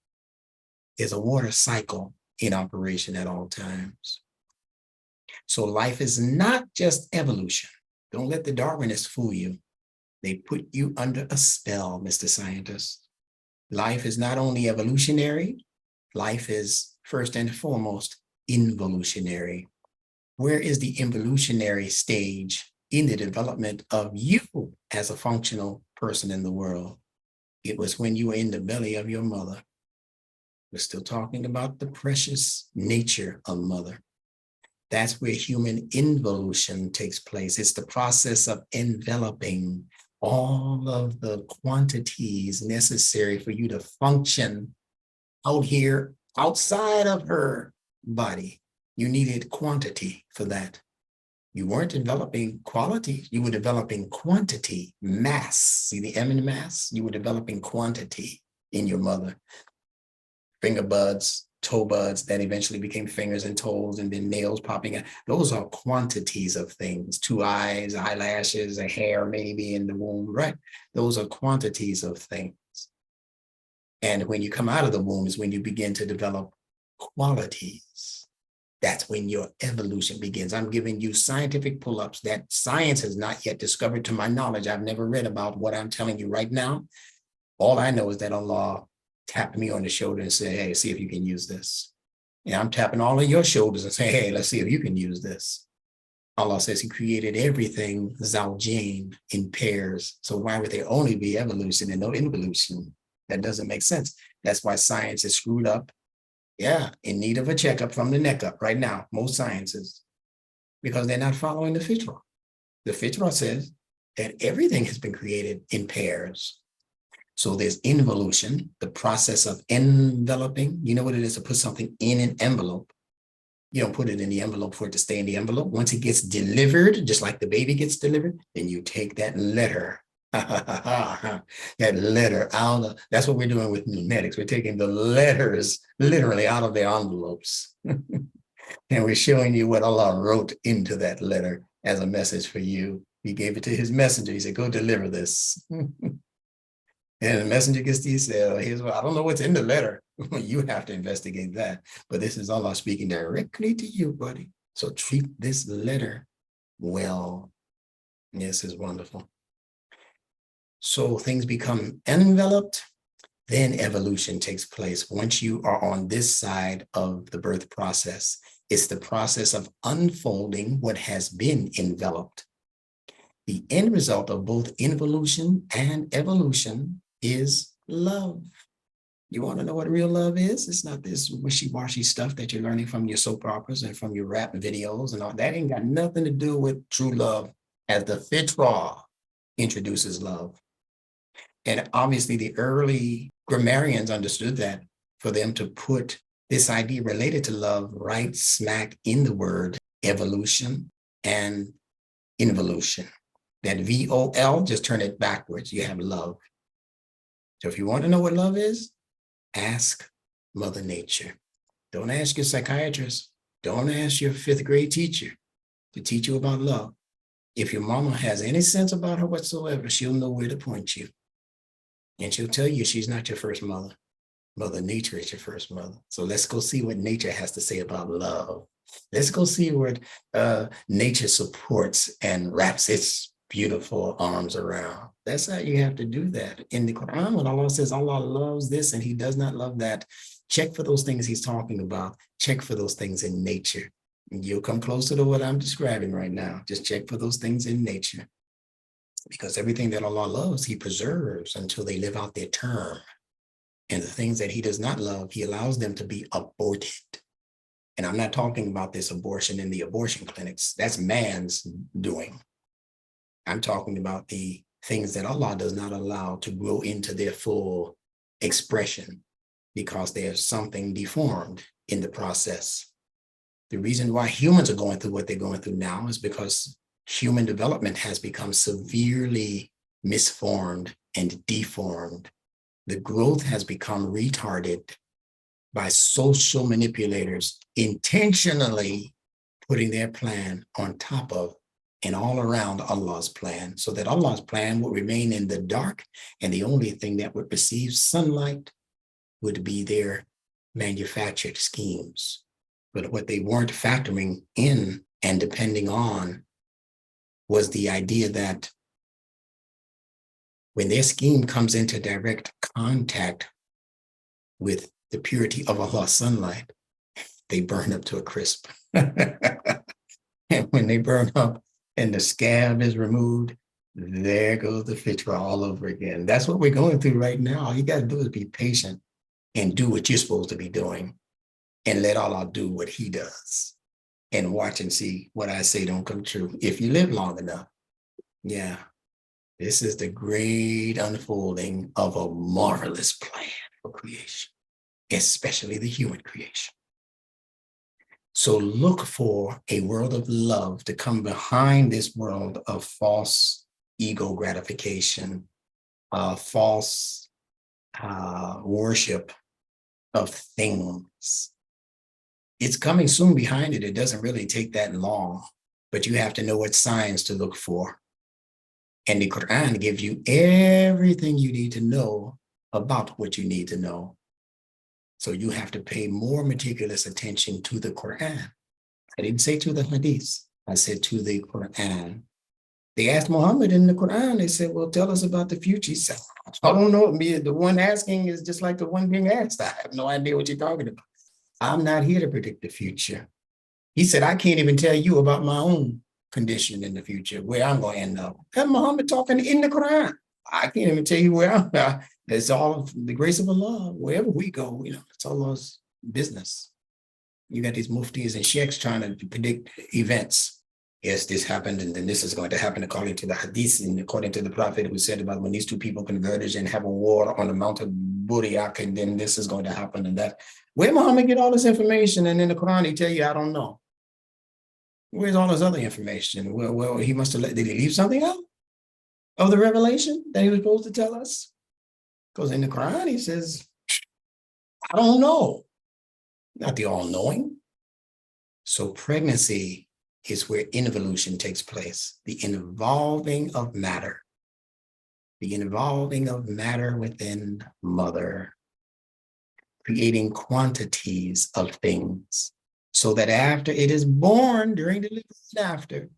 S: There's a water cycle in operation at all times. So life is not just evolution. Don't let the Darwinists fool you. They put you under a spell, Mr. Scientist. Life is not only evolutionary, life is first and foremost involutionary. Where is the involutionary stage in the development of you as a functional person in the world? It was when you were in the belly of your mother. We're still talking about the precious nature of mother. That's where human involution takes place. It's the process of enveloping all of the quantities necessary for you to function out here, outside of her body. You needed quantity for that. You weren't developing quality, you were developing quantity, mass. See the M in mass? You were developing quantity in your mother. Finger buds, toe buds that eventually became fingers and toes, and then nails popping out. Those are quantities of things. 2 eyes, eyelashes, a hair maybe in the womb, right? Those are quantities of things. And when you come out of the womb is when you begin to develop qualities. That's when your evolution begins. I'm giving you scientific pull-ups that science has not yet discovered, to my knowledge. I've never read about what I'm telling you right now. All I know is that Allah tapped me on the shoulder and said, hey, see if you can use this. And I'm tapping all of your shoulders and saying, hey, let's see if you can use this. Allah says he created everything zawjain, in pairs. So why would there only be evolution and no involution? That doesn't make sense. That's why science is screwed up. Yeah, in need of a checkup from the neck up right now, most sciences, because they're not following the fitrah. The fitrah says that everything has been created in pairs. So there's involution, the process of enveloping. You know what it is to put something in an envelope. You don't put it in the envelope for it to stay in the envelope. Once it gets delivered, just like the baby gets delivered, then you take that letter, that letter out of, that's what we're doing with NuNetics. We're taking the letters literally out of their envelopes. And we're showing you what Allah wrote into that letter as a message for you. He gave it to his messenger. He said, go deliver this. And the messenger gets to you, say, oh, here's what, I don't know what's in the letter. You have to investigate that. But this is Allah speaking directly to you, buddy. So treat this letter well. Yes, it's wonderful. So things become enveloped, then evolution takes place. Once you are on this side of the birth process, it's the process of unfolding what has been enveloped. The end result of both involution and evolution is love. You want to know what real love is? It's not this wishy-washy stuff that you're learning from your soap operas and from your rap videos and all. That ain't got nothing to do with true love, as the fitrah introduces love. And obviously the early grammarians understood that for them to put this idea related to love right smack in the word evolution and involution. That VOL, just turn it backwards, you have love. So if you want to know what love is, ask Mother Nature. Don't ask your psychiatrist. Don't ask your 5th grade teacher to teach you about love. If your mama has any sense about her whatsoever, she'll know where to point you. And she'll tell you she's not your first mother. Mother Nature is your first mother. So let's go see what nature has to say about love. Let's go see what nature supports and wraps its beautiful arms around. That's how you have to do that. In the Quran, when Allah says Allah loves this and he does not love that, check for those things he's talking about. Check for those things in nature. And you'll come closer to what I'm describing right now. Just check for those things in nature. Because everything that Allah loves, he preserves until they live out their term. And the things that he does not love, he allows them to be aborted. And I'm not talking about this abortion in the abortion clinics. That's man's doing. I'm talking about the things that Allah does not allow to grow into their full expression because there's something deformed in the process. The reason why humans are going through what they're going through now is because human development has become severely misformed and deformed. The growth has become retarded by social manipulators intentionally putting their plan on top of and all around Allah's plan, so that Allah's plan will remain in the dark, and the only thing that would receive sunlight would be their manufactured schemes. But what they weren't factoring in and depending on was the idea that when their scheme comes into direct contact with the purity of Allah's sunlight, they burn up to a crisp. And when they burn up and the scab is removed, there goes the fitra all over again. That's what we're going through right now. All you got to do is be patient and do what you're supposed to be doing and let Allah do what he does and watch and see what I say don't come true if you live long enough. Yeah, this is the great unfolding of a marvelous plan for creation, especially the human creation. So look for a world of love to come behind this world of false ego gratification, false worship of things. It's coming soon behind it. It doesn't really take that long, but you have to know what signs to look for. And the Quran gives you everything you need to know about what you need to know. So you have to pay more meticulous attention to the Quran. I didn't say to the Hadith. I said to the Quran. They asked Muhammad in the Quran, they said, well, tell us about the future. He said, I don't know. The one asking is just like the one being asked. I have no idea what you're talking about. I'm not here to predict the future. He said, I can't even tell you about my own condition in the future, where I'm going to end up. That's Muhammad talking in the Quran. I can't even tell you where I'm at. It's all the grace of Allah. Wherever we go, it's Allah's business. You got these muftis and sheikhs trying to predict events. Yes, this happened, and then this is going to happen according to the hadith and according to the prophet who said about when these two people converge and have a war on the Mount of Buriak, and then this is going to happen and that. Where Muhammad get all this information? And in the Quran, he tell you, I don't know. Where's all this other information? Well, he must have did he leave something out of the revelation that he was supposed to tell us? Because in the Quran, he says, I don't know. Not the all-knowing. So pregnancy is where involution takes place, the involving of matter. The involving of matter within mother, creating quantities of things, so that after it is born, during delivery and after,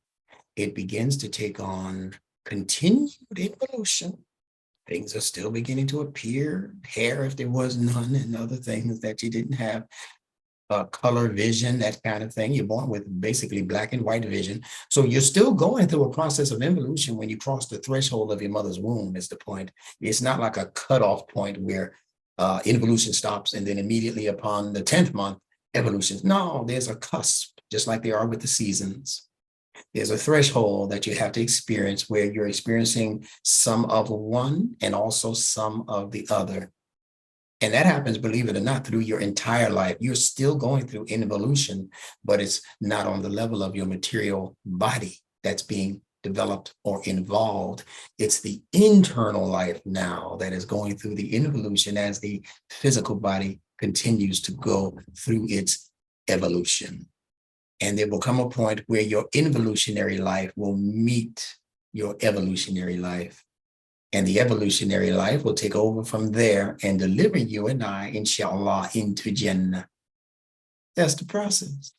S: it begins to take on continued involution. Things are still beginning to appear, hair if there was none, and other things that you didn't have, color vision, that kind of thing. You're born with basically black and white vision. So you're still going through a process of involution when you cross the threshold of your mother's womb, is the point. It's not like a cutoff point where involution stops and then immediately upon the 10th month, evolution. No, there's a cusp, just like there are with the seasons. There's a threshold that you have to experience where you're experiencing some of one and also some of the other. And that happens, believe it or not, through your entire life. You're still going through involution, but it's not on the level of your material body that's being developed or involved. It's the internal life now that is going through the involution as the physical body continues to go through its evolution. And there will come a point where your involutionary life will meet your evolutionary life. And the evolutionary life will take over from there and deliver you and I, inshallah, into Jannah. That's the process.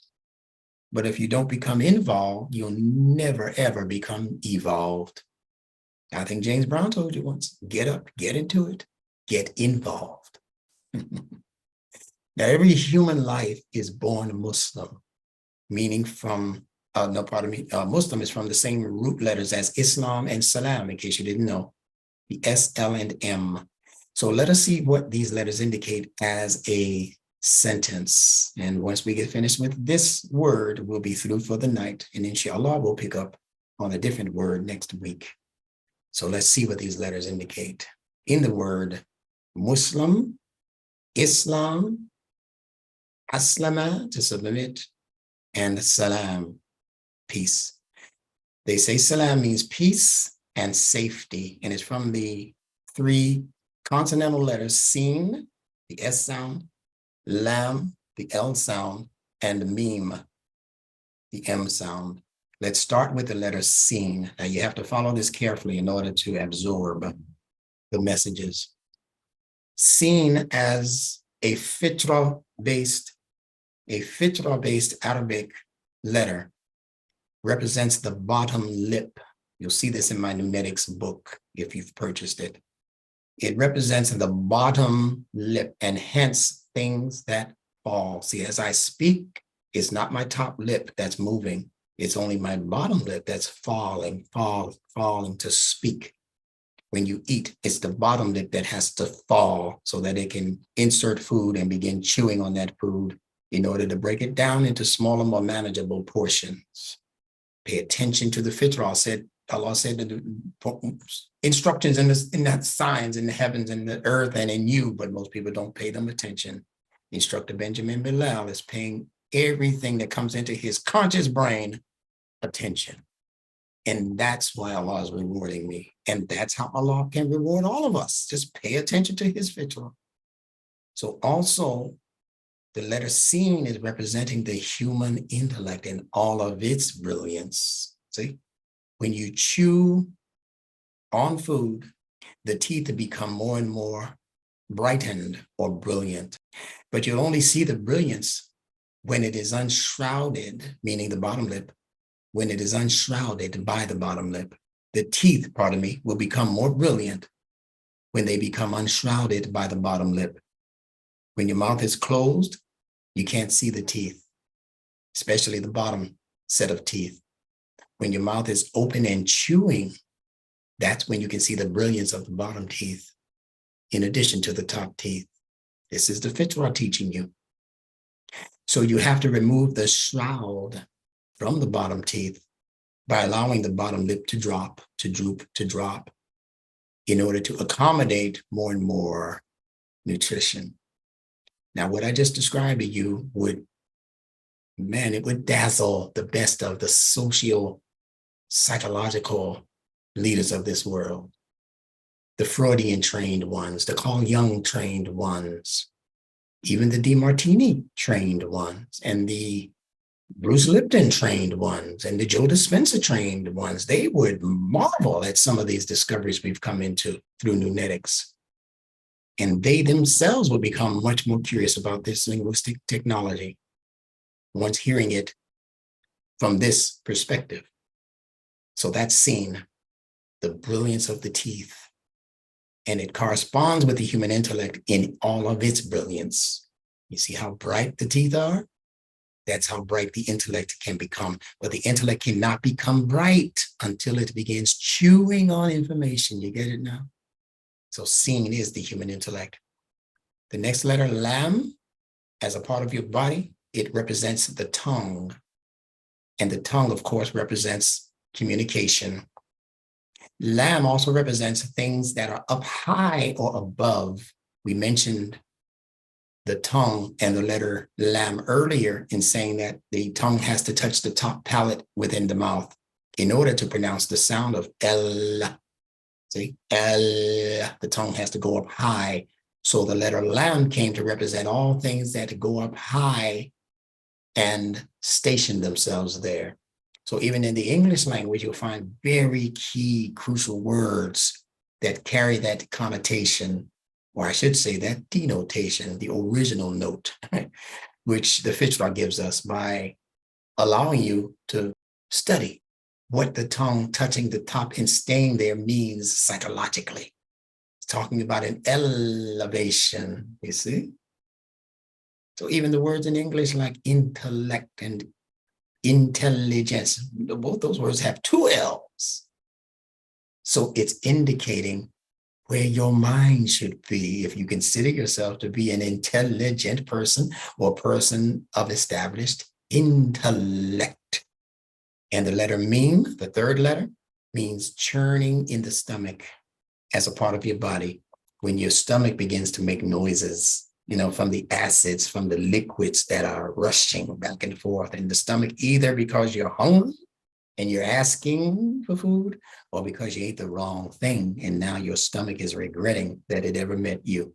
S: But if you don't become involved, you'll never, ever become evolved. I think James Brown told you once, get up, get into it, get involved. Now, every human life is born Muslim, meaning from, Muslim is from the same root letters as Islam and Salam, in case you didn't know, the S, L, and M. So let us see what these letters indicate as a sentence. And once we get finished with this word, we'll be through for the night. And inshallah, we'll pick up on a different word next week. So let's see what these letters indicate. In the word Muslim, Islam, Aslama, to submit, and Salam, peace. They say Salam means peace and safety, and it's from the 3 consonantal letters, Sin, the S sound, Lam, the L sound, and Mim, the M sound. Let's start with the letter Sin. Now you have to follow this carefully in order to absorb the messages. Sin as a fitra-based Arabic letter represents the bottom lip. You'll see this in my NuNetics book if you've purchased it. It represents the bottom lip, and hence things that fall. See, as I speak, it's not my top lip that's moving. It's only my bottom lip that's falling to speak. When you eat, it's the bottom lip that has to fall so that it can insert food and begin chewing on that food in order to break it down into smaller, more manageable portions. Pay attention to the fitra. Allah said the instructions in that signs in the heavens and the earth and in you, but most people don't pay them attention. Instructor Benjamin Bilal is paying everything that comes into his conscious brain attention. And that's why Allah is rewarding me. And that's how Allah can reward all of us. Just pay attention to his fitra. So also, the letter Sin is representing the human intellect in all of its brilliance. See, when you chew on food, the teeth become more and more brightened or brilliant. But you'll only see the brilliance when it is unshrouded, meaning the bottom lip, when it is unshrouded by the bottom lip. The teeth, will become more brilliant when they become unshrouded by the bottom lip. When your mouth is closed, you can't see the teeth, especially the bottom set of teeth. When your mouth is open and chewing, that's when you can see the brilliance of the bottom teeth, in addition to the top teeth. This is the fitra teaching you. So you have to remove the shroud from the bottom teeth by allowing the bottom lip to drop, to droop, to drop, in order to accommodate more and more nutrition. Now, what I just described to you would dazzle the best of the socio-psychological leaders of this world, the Freudian trained ones, the Carl Jung trained ones, even the DeMartini trained ones, and the Bruce Lipton trained ones, and the Joe Dispenza trained ones. They would marvel at some of these discoveries we've come into through NuNetics. And they themselves will become much more curious about this linguistic technology once hearing it from this perspective. So that's seen, the brilliance of the teeth, and it corresponds with the human intellect in all of its brilliance. You see how bright the teeth are? That's how bright the intellect can become. But the intellect cannot become bright until it begins chewing on information. You get it now? So seeing is the human intellect. The next letter, Lam, as a part of your body, it represents the tongue. And the tongue, of course, represents communication. Lam also represents things that are up high or above. We mentioned the tongue and the letter Lam earlier in saying that the tongue has to touch the top palate within the mouth in order to pronounce the sound of L. See, L, the tongue has to go up high. So the letter Lam came to represent all things that go up high and station themselves there. So even in the English language, you'll find very key, crucial words that carry that connotation, or I should say that denotation, the original note, which the fitra gives us by allowing you to study what the tongue touching the top and staying there means psychologically. It's talking about an elevation, you see? So even the words in English like intellect and intelligence, both those words have two L's. So it's indicating where your mind should be if you consider yourself to be an intelligent person or person of established intellect. And the letter meme, the third letter, means churning in the stomach as a part of your body. When your stomach begins to make noises, you know, from the acids, from the liquids that are rushing back and forth in the stomach, either because you're hungry and you're asking for food, or because you ate the wrong thing and now your stomach is regretting that it ever met you.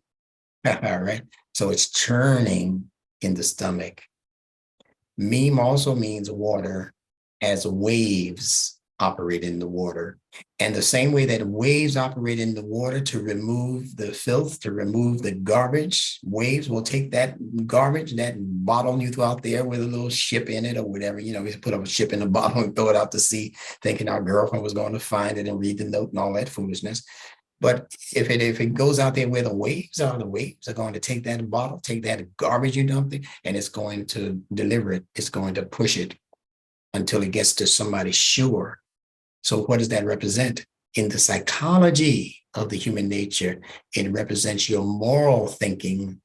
S: All right. So it's churning in the stomach. Meme also means water, as waves operate in the water. And the same way that waves operate in the water to remove the filth, to remove the garbage, waves will take that garbage, that bottle you throw out there with a little ship in it or whatever, you know, we put up a ship in a bottle and throw it out to sea, thinking our girlfriend was going to find it and read the note and all that foolishness. But if it goes out there where the waves are going to take that bottle, take that garbage you dumped it, and it's going to deliver it. It's going to push it until it gets to somebody's shore. So what does that represent? In the psychology of the human nature, it represents your moral thinking,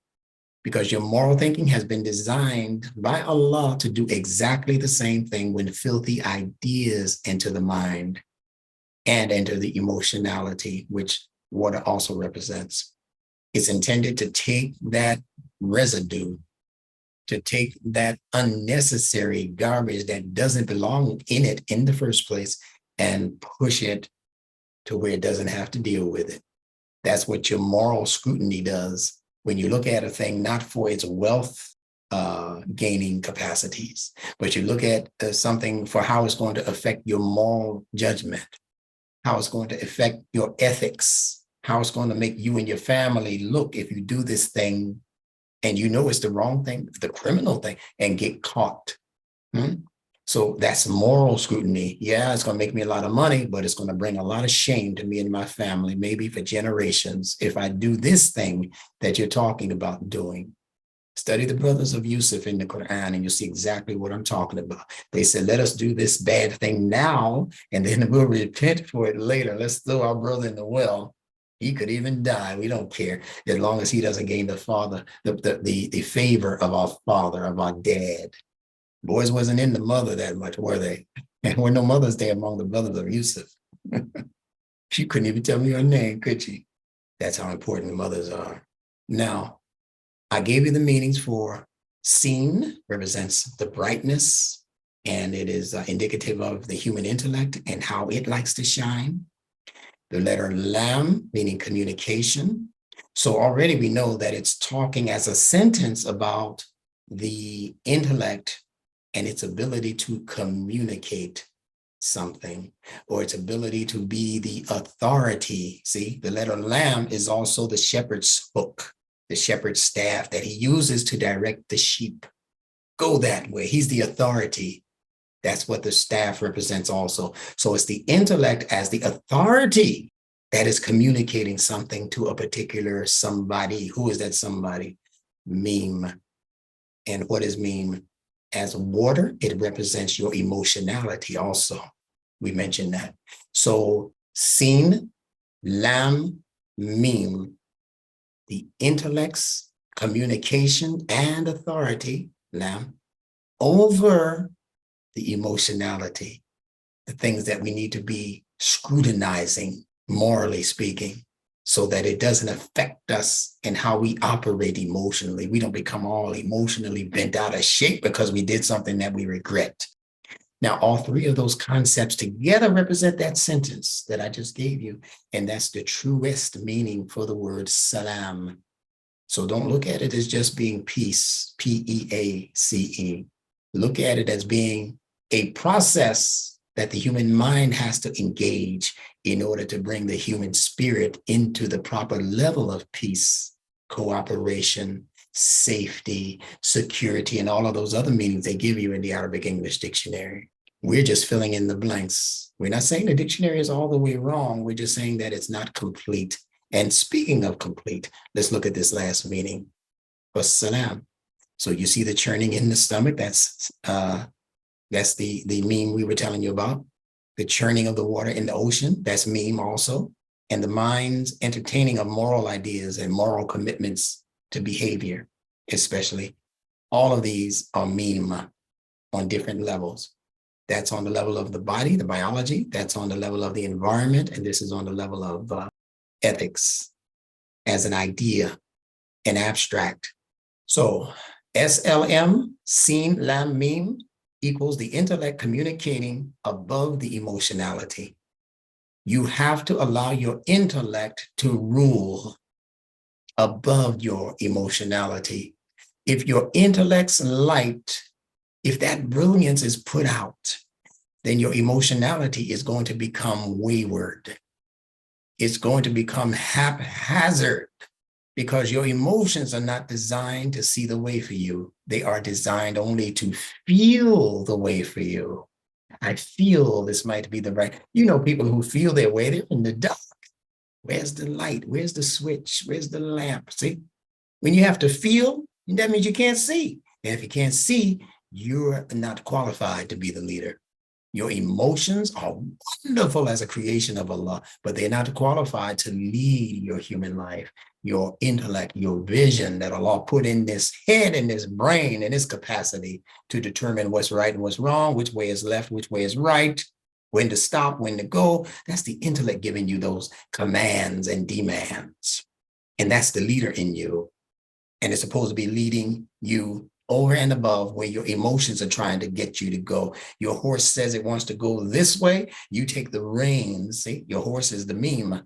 S: because your moral thinking has been designed by Allah to do exactly the same thing when filthy ideas enter the mind and enter the emotionality, which water also represents. It's intended to take that residue, to take that unnecessary garbage that doesn't belong in it in the first place and push it to where it doesn't have to deal with it. That's what your moral scrutiny does when you look at a thing, not for its wealth gaining capacities, but you look at something for how it's going to affect your moral judgment, how it's going to affect your ethics, how it's going to make you and your family look if you do this thing and you know it's the wrong thing, the criminal thing, and get caught. So that's moral scrutiny. Yeah, it's going to make me a lot of money, but it's going to bring a lot of shame to me and my family, maybe for generations, if I do this thing that you're talking about doing. Study the brothers of Yusuf in the Quran, and you'll see exactly what I'm talking about. They said, let us do this bad thing now, and then we'll repent for it later. Let's throw our brother in the well. He could even die. We don't care, as long as he doesn't gain the favor of our father, of our dad. Boys wasn't in the mother that much, were they? And there were no mothers there among the brothers of Yusuf. She couldn't even tell me her name, could she? That's how important mothers are. Now, I gave you the meanings for seen, represents the brightness, and it is indicative of the human intellect and how it likes to shine. The letter lam, meaning communication. So already we know that it's talking as a sentence about the intellect and its ability to communicate something, or its ability to be the authority. See, the letter lam is also the shepherd's hook, the shepherd's staff that he uses to direct the sheep. Go that way. He's the authority. That's what the staff represents also. So it's the intellect as the authority that is communicating something to a particular somebody. Who is that somebody? Meme. And what is meme? As water, it represents your emotionality also. We mentioned that. So seen, lam, meme, the intellect's communication and authority, lam, over the emotionality, the things that we need to be scrutinizing, morally speaking, so that it doesn't affect us in how we operate emotionally. We don't become all emotionally bent out of shape because we did something that we regret. Now, all three of those concepts together represent that sentence that I just gave you, and that's the truest meaning for the word salam. So don't look at it as just being peace, P-E-A-C-E. Look at it as being a process that the human mind has to engage in order to bring the human spirit into the proper level of peace, cooperation, safety, security, and all of those other meanings they give you in the Arabic English dictionary. We're just filling in the blanks. We're not saying the dictionary is all the way wrong. We're just saying that it's not complete. And speaking of complete, let's look at this last meaning for salam. So you see the churning in the stomach. That's the meme we were telling you about. The churning of the water in the ocean. That's meme also. And the mind's entertaining of moral ideas and moral commitments to behavior, especially. All of these are meme on different levels. That's on the level of the body, the biology. That's on the level of the environment. And this is on the level of ethics as an idea, an abstract. So SLM, seen, lam, meme, equals the intellect communicating above the emotionality. You have to allow your intellect to rule above your emotionality. If your intellect's light, if that brilliance is put out, then your emotionality is going to become wayward. It's going to become haphazard because your emotions are not designed to see the way for you. They are designed only to feel the way for you. I feel this might be the right, people who feel their way, they're in the dark. Where's the light? Where's the switch? Where's the lamp? See, when you have to feel, that means you can't see. And if you can't see, you're not qualified to be the leader. Your emotions are wonderful as a creation of Allah, but they're not qualified to lead your human life, your intellect, your vision that Allah put in this head and this brain and this capacity to determine what's right and what's wrong, which way is left, which way is right, when to stop, when to go. That's the intellect giving you those commands and demands. And that's the leader in you. And it's supposed to be leading you over and above where your emotions are trying to get you to go. Your horse says it wants to go this way. You take the reins. See, your horse is the meme,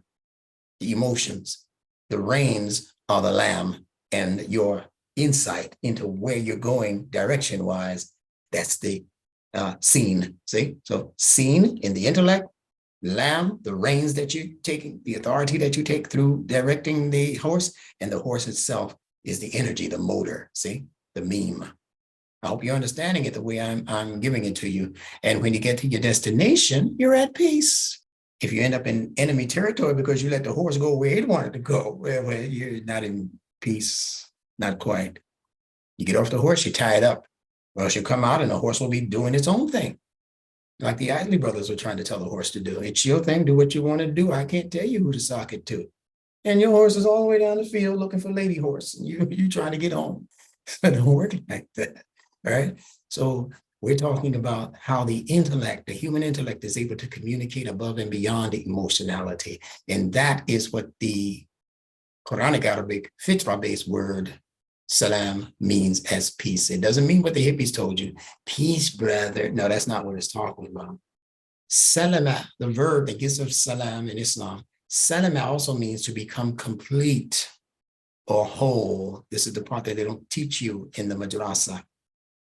S: the emotions. The reins are the lamb, and your insight into where you're going direction-wise, that's the scene. See, so scene in the intellect, lamb, the reins that you're taking, the authority that you take through directing the horse, and the horse itself is the energy, the motor. See, the meme. I hope you're understanding it the way I'm giving it to you. And when you get to your destination, you're at peace. If you end up in enemy territory because you let the horse go where it wanted to go, well, you're not in peace, not quite. You get off the horse, you tie it up, or else you come out and the horse will be doing its own thing. Like the Isley brothers were trying to tell the horse to do. It's your thing, do what you want to do. I can't tell you who to sock it to. And your horse is all the way down the field looking for lady horse. And you trying to get home. It don't work like that, right? So we're talking about how the intellect, the human intellect, is able to communicate above and beyond emotionality. And that is what the Quranic Arabic fitra-based word salam means as peace. It doesn't mean what the hippies told you. Peace, brother. No, that's not what it's talking about. Salama, the verb that gives us salam in Islam, salama also means to become complete or whole. This is the part that they don't teach you in the madrasa.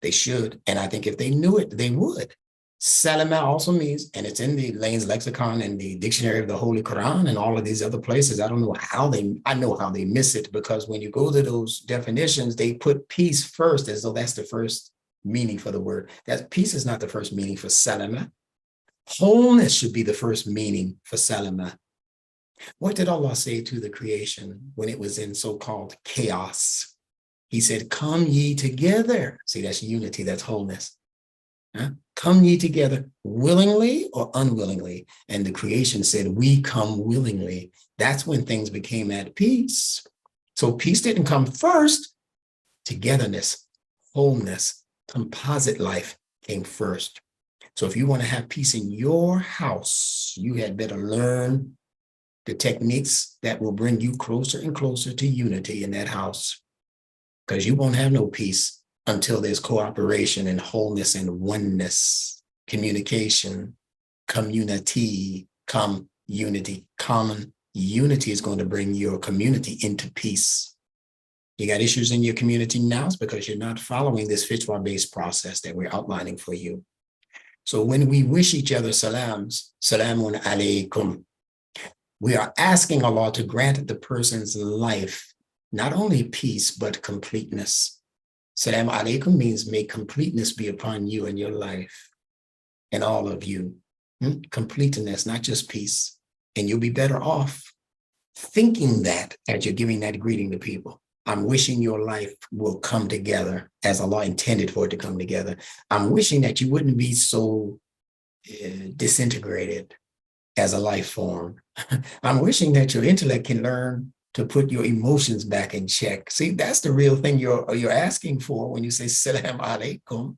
S: They should. And I think if they knew it, they would. Salama also means, and it's in the Lane's lexicon and the dictionary of the Holy Quran and all of these other places. I know how they miss it, because when you go to those definitions, they put peace first as though that's the first meaning for the word. That peace is not the first meaning for salama. Wholeness should be the first meaning for salama. What did Allah say to the creation when it was in so-called chaos? He said, come ye together. See, that's unity, that's wholeness. Huh? Come ye together willingly or unwillingly. And the creation said, we come willingly. That's when things became at peace. So peace didn't come first. Togetherness, wholeness, composite life came first. So if you want to have peace in your house, you had better learn the techniques that will bring you closer and closer to unity in that house, because you won't have no peace until there's cooperation and wholeness and oneness, communication, community, unity. Common unity is going to bring your community into peace. You got issues in your community now, it's because you're not following this fitra-based process that we're outlining for you. So when we wish each other salams, Salamun Alaykum, we are asking Allah to grant the person's life not only peace, but completeness. Salaam Alaykum means may completeness be upon you and your life. in all of you. Completeness, not just peace. And you'll be better off thinking that as you're giving that greeting to people. I'm wishing your life will come together as Allah intended for it to come together. I'm wishing that you wouldn't be so disintegrated as a life form. I'm wishing that your intellect can learn to put your emotions back in check. See, that's the real thing you're asking for when you say Salaam Alaykum.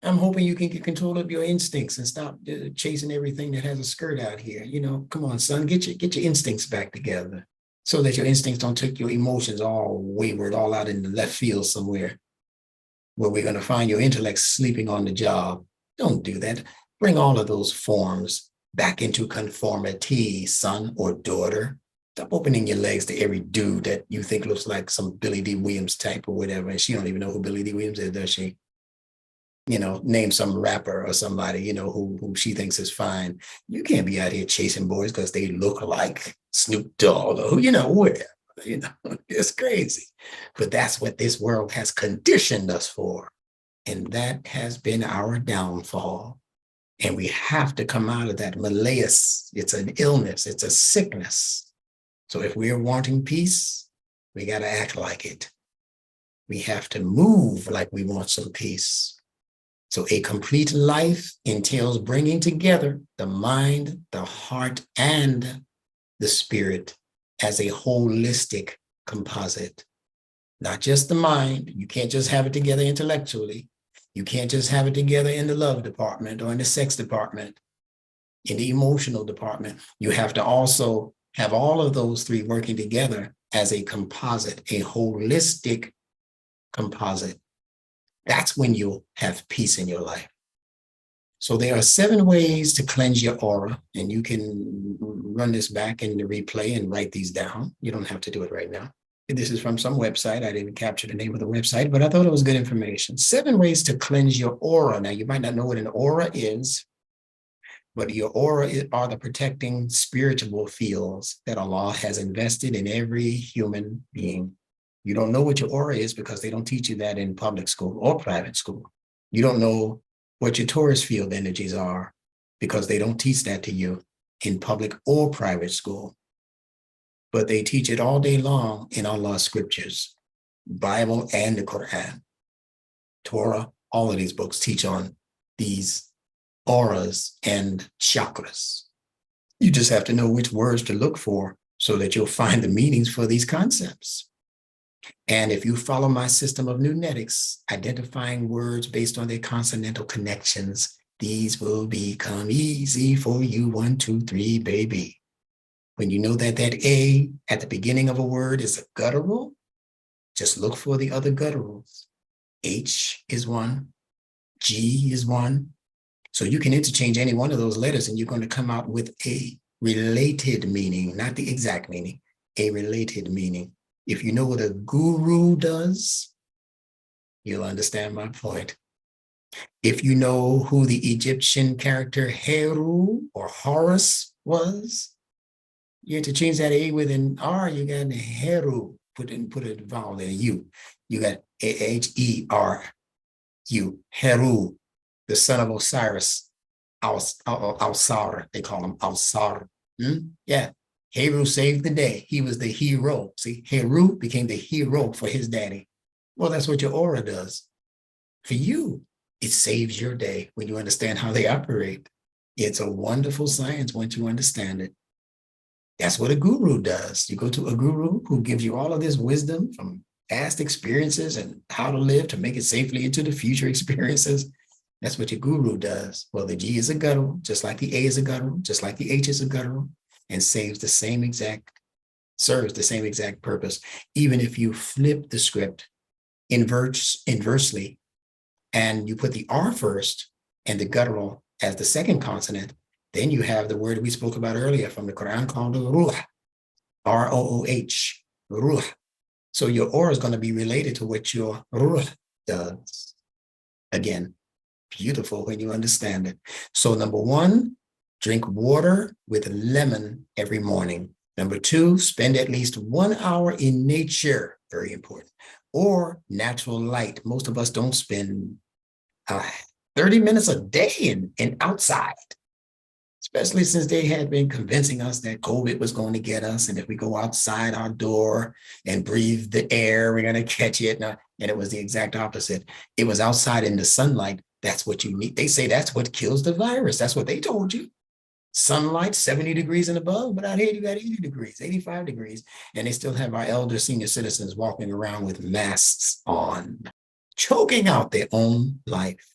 S: I'm hoping you can get control of your instincts and stop chasing everything that has a skirt out here. You know, come on, son, get your instincts back together so that your instincts don't take your emotions all wayward, all out in the left field somewhere where we're going to find your intellect sleeping on the job. Don't do that. Bring all of those forms back into conformity, son or daughter. Stop opening your legs to every dude that you think looks like some Billy D. Williams type or whatever. And she don't even know who Billy D. Williams is, does she? You know, name some rapper or somebody, you know, who she thinks is fine. You can't be out here chasing boys because they look like Snoop Dogg or, you know, whatever. You know, it's crazy. But that's what this world has conditioned us for. And that has been our downfall. And we have to come out of that malaise. It's an illness. It's a sickness. So if we're wanting peace, we got to act like it. We have to move like we want some peace. So a complete life entails bringing together the mind, the heart, and the spirit as a holistic composite. Not just the mind. You can't just have it together intellectually. You can't just have it together in the love department or in the sex department, in the emotional department. You have to also have all of those three working together as a composite, a holistic composite. That's when you'll have peace in your life. So there are 7 ways to cleanse your aura, and you can run this back in the replay and write these down. You don't have to do it right now. This is from some website. I didn't capture the name of the website, but I thought it was good information. 7 ways to cleanse your aura. Now, you might not know what an aura is, but your aura are the protecting spiritual fields that Allah has invested in every human being. You don't know what your aura is because they don't teach you that in public school or private school. You don't know what your Taurus field energies are because they don't teach that to you in public or private school. But they teach it all day long in Allah's scriptures, Bible and the Quran. Torah, all of these books teach on these auras and chakras. You just have to know which words to look for so that you'll find the meanings for these concepts. And if you follow my system of NuNetics, identifying words based on their consonantal connections, these will become easy for you. 1, 2, 3, baby. When you know that that A at the beginning of a word is a guttural, just look for the other gutturals. H is one, G is one. So you can interchange any one of those letters and you're going to come out with a related meaning, not the exact meaning, a related meaning. If you know what a guru does, you'll understand my point. If you know who the Egyptian character Heru or Horus was, you interchange that A with an R, you got Heru, put a vowel there, U. You got H-E-R-U, Heru, the son of Osiris, Alsar, they call him Alsar. Yeah, Heru saved the day. He was the hero. See, Heru became the hero for his daddy. Well, that's what your aura does. For you, it saves your day when you understand how they operate. It's a wonderful science once you understand it. That's what a guru does. You go to a guru who gives you all of this wisdom from past experiences and how to live to make it safely into the future experiences. That's what your guru does. Well, the G is a guttural, just like the A is a guttural, just like the H is a guttural, and serves the same exact purpose. Even if you flip the script inversely, and you put the R first and the guttural as the second consonant, then you have the word we spoke about earlier from the Quran called Ruh, R-O-O-H, Ruh. So your aura is going to be related to what your Ruh does. Again, beautiful when you understand it. So number 1, drink water with lemon every morning. Number 2, spend at least 1 hour in nature, very important, or natural light. Most of us don't spend 30 minutes a day and outside, especially since they had been convincing us that COVID was going to get us. And if we go outside our door and breathe the air, we're going to catch it. And it was the exact opposite. It was outside in the sunlight. That's what you need. They say that's what kills the virus. That's what they told you. Sunlight, 70 degrees and above, but out here you got 80 degrees, 85 degrees. And they still have our elder senior citizens walking around with masks on, choking out their own life,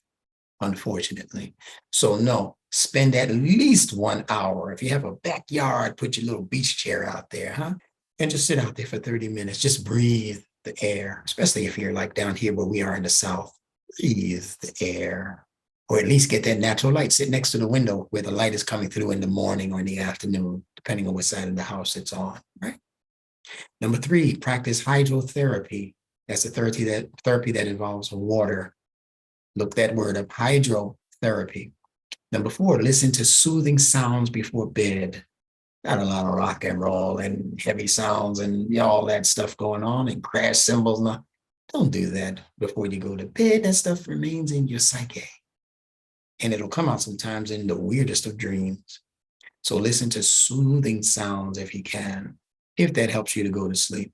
S: unfortunately. So no, spend at least 1 hour. If you have a backyard, put your little beach chair out there, huh? And just sit out there for 30 minutes. Just breathe the air, especially if you're like down here where we are in the South. Breathe the air, or at least get that natural light. Sit next to the window where the light is coming through in the morning or in the afternoon, depending on what side of the house it's on, right? Number 3, practice hydrotherapy. That's a therapy that involves water. Look that word up, hydrotherapy. Number 4, listen to soothing sounds before bed. Not a lot of rock and roll and heavy sounds and all that stuff going on and crash cymbals. No, don't do that before you go to bed. That stuff remains in your psyche. And it'll come out sometimes in the weirdest of dreams. So listen to soothing sounds if you can, if that helps you to go to sleep.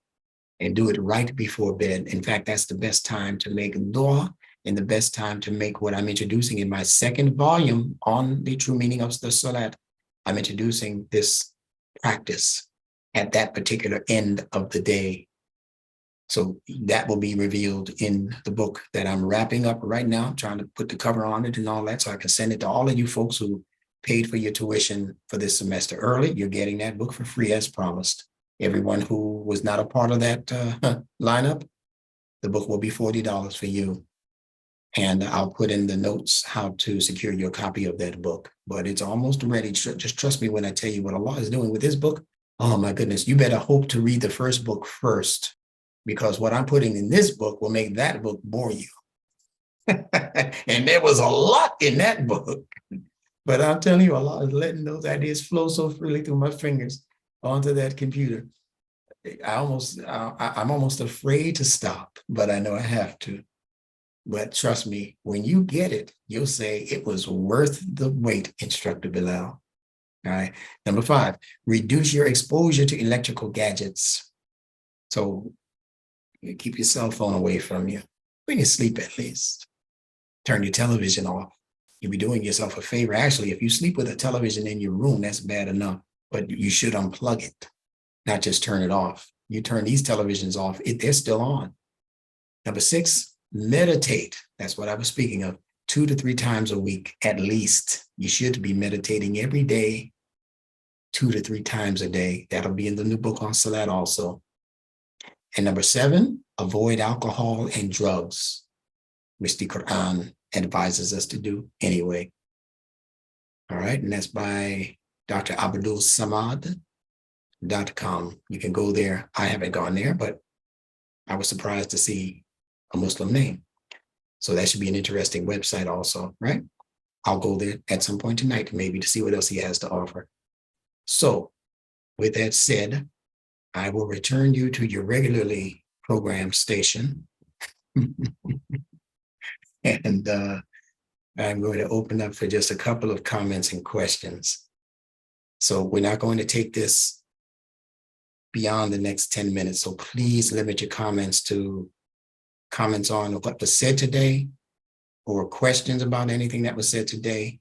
S: And do it right before bed. In fact, that's the best time to make dua and the best time to make what I'm introducing in my 2nd volume on the true meaning of the salat. I'm introducing this practice at that particular end of the day. So that will be revealed in the book that I'm wrapping up right now, trying to put the cover on it and all that, so I can send it to all of you folks who paid for your tuition for this semester early. You're getting that book for free as promised. Everyone who was not a part of that lineup, the book will be $40 for you. And I'll put in the notes how to secure your copy of that book. But it's almost ready. Just trust me when I tell you what Allah is doing with this book. Oh my goodness, you better hope to read the first book first, because what I'm putting in this book will make that book bore you. And there was a lot in that book. But I'm telling you, Allah is letting those ideas flow so freely through my fingers onto that computer. I'm almost afraid to stop, but I know I have to. But trust me, when you get it, you'll say it was worth the wait, Instructor Bilal. All right. Number 5, reduce your exposure to electrical gadgets. So you keep your cell phone away from you when you sleep, at least. Turn your television off. You'll be doing yourself a favor. Actually, if you sleep with a television in your room, that's bad enough, but you should unplug it, not just turn it off. You turn these televisions off, they're still on. Number 6, meditate. That's what I was speaking of. 2 to 3 times a week, at least. You should be meditating every day, 2 to 3 times a day. That'll be in the new book on Salat also. And number 7, avoid alcohol and drugs, which the Quran advises us to do anyway. All right, and that's by Dr. AbdulSamad.com. You can go there. I haven't gone there, but I was surprised to see a Muslim name. So that should be an interesting website also, right? I'll go there at some point tonight, maybe, to see what else he has to offer. So with that said, I will return you to your regularly programmed station. And I'm going to open up for just a couple of comments and questions. So we're not going to take this beyond the next 10 minutes. So please limit your comments to comments on what was said today or questions about anything that was said today,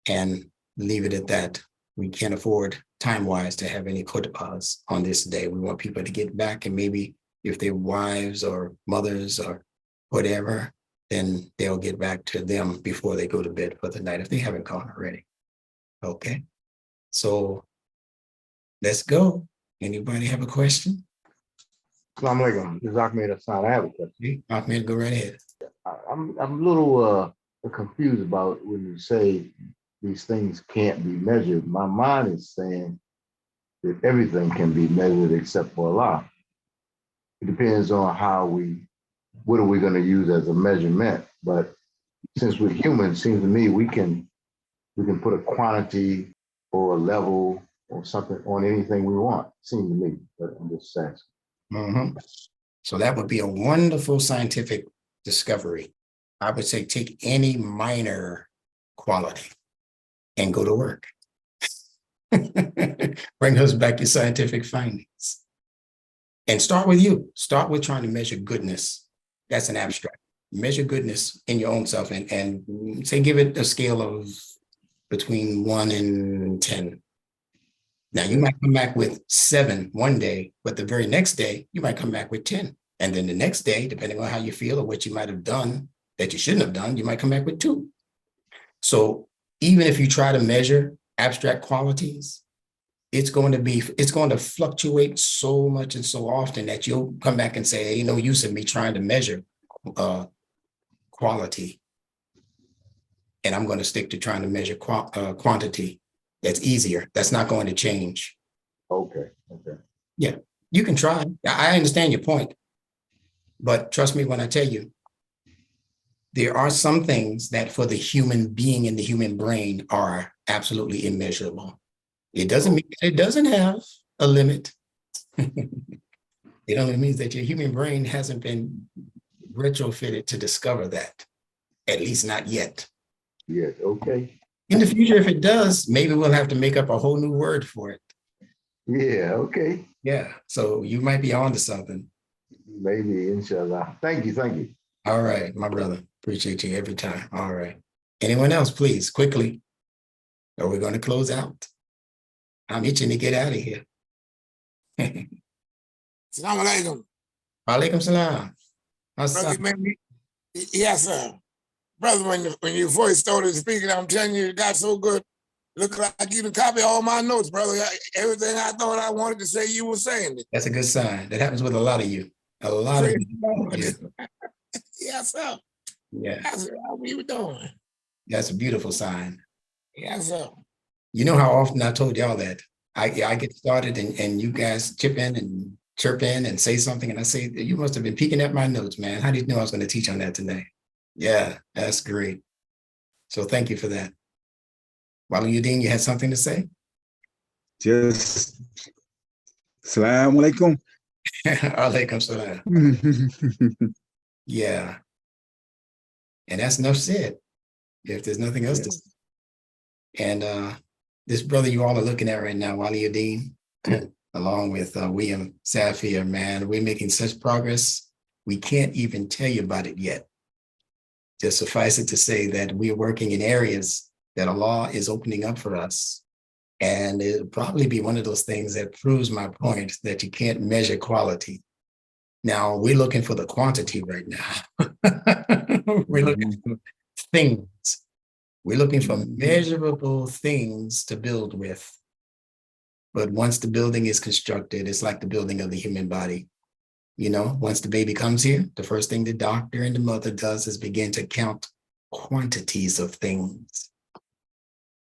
S: and leave it at that. We can't afford time-wise to have any khutbahs on this day. We want people to get back, and maybe if they're wives or mothers or whatever, then they'll get back to them before they go to bed for the night, if they haven't gone already. Okay, so let's go. Anybody have a question?
T: Salaam Alaykum. This is Ahmed Hassan. I have a question.
S: Ahmed, go right ahead.
T: I'm a little confused about when you say these things can't be measured. My mind is saying that everything can be measured except for Allah. It depends on what are we going to use as a measurement. But since we're human, it seems to me we can put a quantity or a level or something on anything we want. It seems to me, but I'm just saying.
S: Mm-hmm. So that would be a wonderful scientific discovery. I would say take any minor quality and go to work. Bring us back your scientific findings. And start with you. Start with trying to measure goodness. That's an abstract. Measure goodness in your own self and say, give it a scale of between 1 and 10. Now, you might come back with 7 one day, but the very next day, you might come back with 10. And then the next day, depending on how you feel or what you might have done that you shouldn't have done, you might come back with 2. So even if you try to measure abstract qualities, it's going to fluctuate so much and so often that you'll come back and say, hey, no use in me trying to measure quality. And I'm going to stick to trying to measure quantity. That's easier. That's not going to change.
T: Okay. Okay.
S: Yeah, you can try. I understand your point. But trust me when I tell you, there are some things that for the human being and the human brain are absolutely immeasurable. It doesn't mean it doesn't have a limit. It only means that your human brain hasn't been retrofitted to discover that, at least not yet.
T: Yes, okay.
S: In the future, if it does, maybe we'll have to make up a whole new word for it.
T: Yeah, okay.
S: Yeah, so you might be on to something.
T: Maybe, inshallah. Thank you, thank you.
S: All right, my brother. Appreciate you every time. All right. Anyone else, please, quickly. Or we're going to close out. I'm itching to get out of here.
G: Salaam Alaikum.
S: Alaikum salam.
G: Yes, sir. Brother, when you first started speaking, I'm telling you, it got so good. Look like you can copy all my notes, brother. Everything I thought I wanted to say, you were saying it.
S: That's a good sign. That happens with a lot of you. A lot of you.
G: Yes, sir.
S: Yeah.
G: That's how we were doing.
S: That's a beautiful sign.
G: Yes, sir.
S: You know how often I told y'all that I get started and you guys chip in and chirp in and say something. And I say, you must have been peeking at my notes, man. How did you know I was going to teach on that today? Yeah, that's great. So thank you for that. Waluddin, you had something to say?
B: Just Salaam Alaykum.
S: Alaikum salam. Yeah. And that's enough said, if there's nothing else to say. And this brother you all are looking at right now, Waluddin, along with William Safir, man, we're making such progress. We can't even tell you about it yet. Just suffice it to say that we are working in areas that Allah is opening up for us. And it'll probably be one of those things that proves my point that you can't measure quality. Now, we're looking for the quantity right now. We're looking for things. We're looking for measurable things to build with. But once the building is constructed, it's like the building of the human body. You know, once the baby comes here, the first thing the doctor and the mother does is begin to count quantities of things.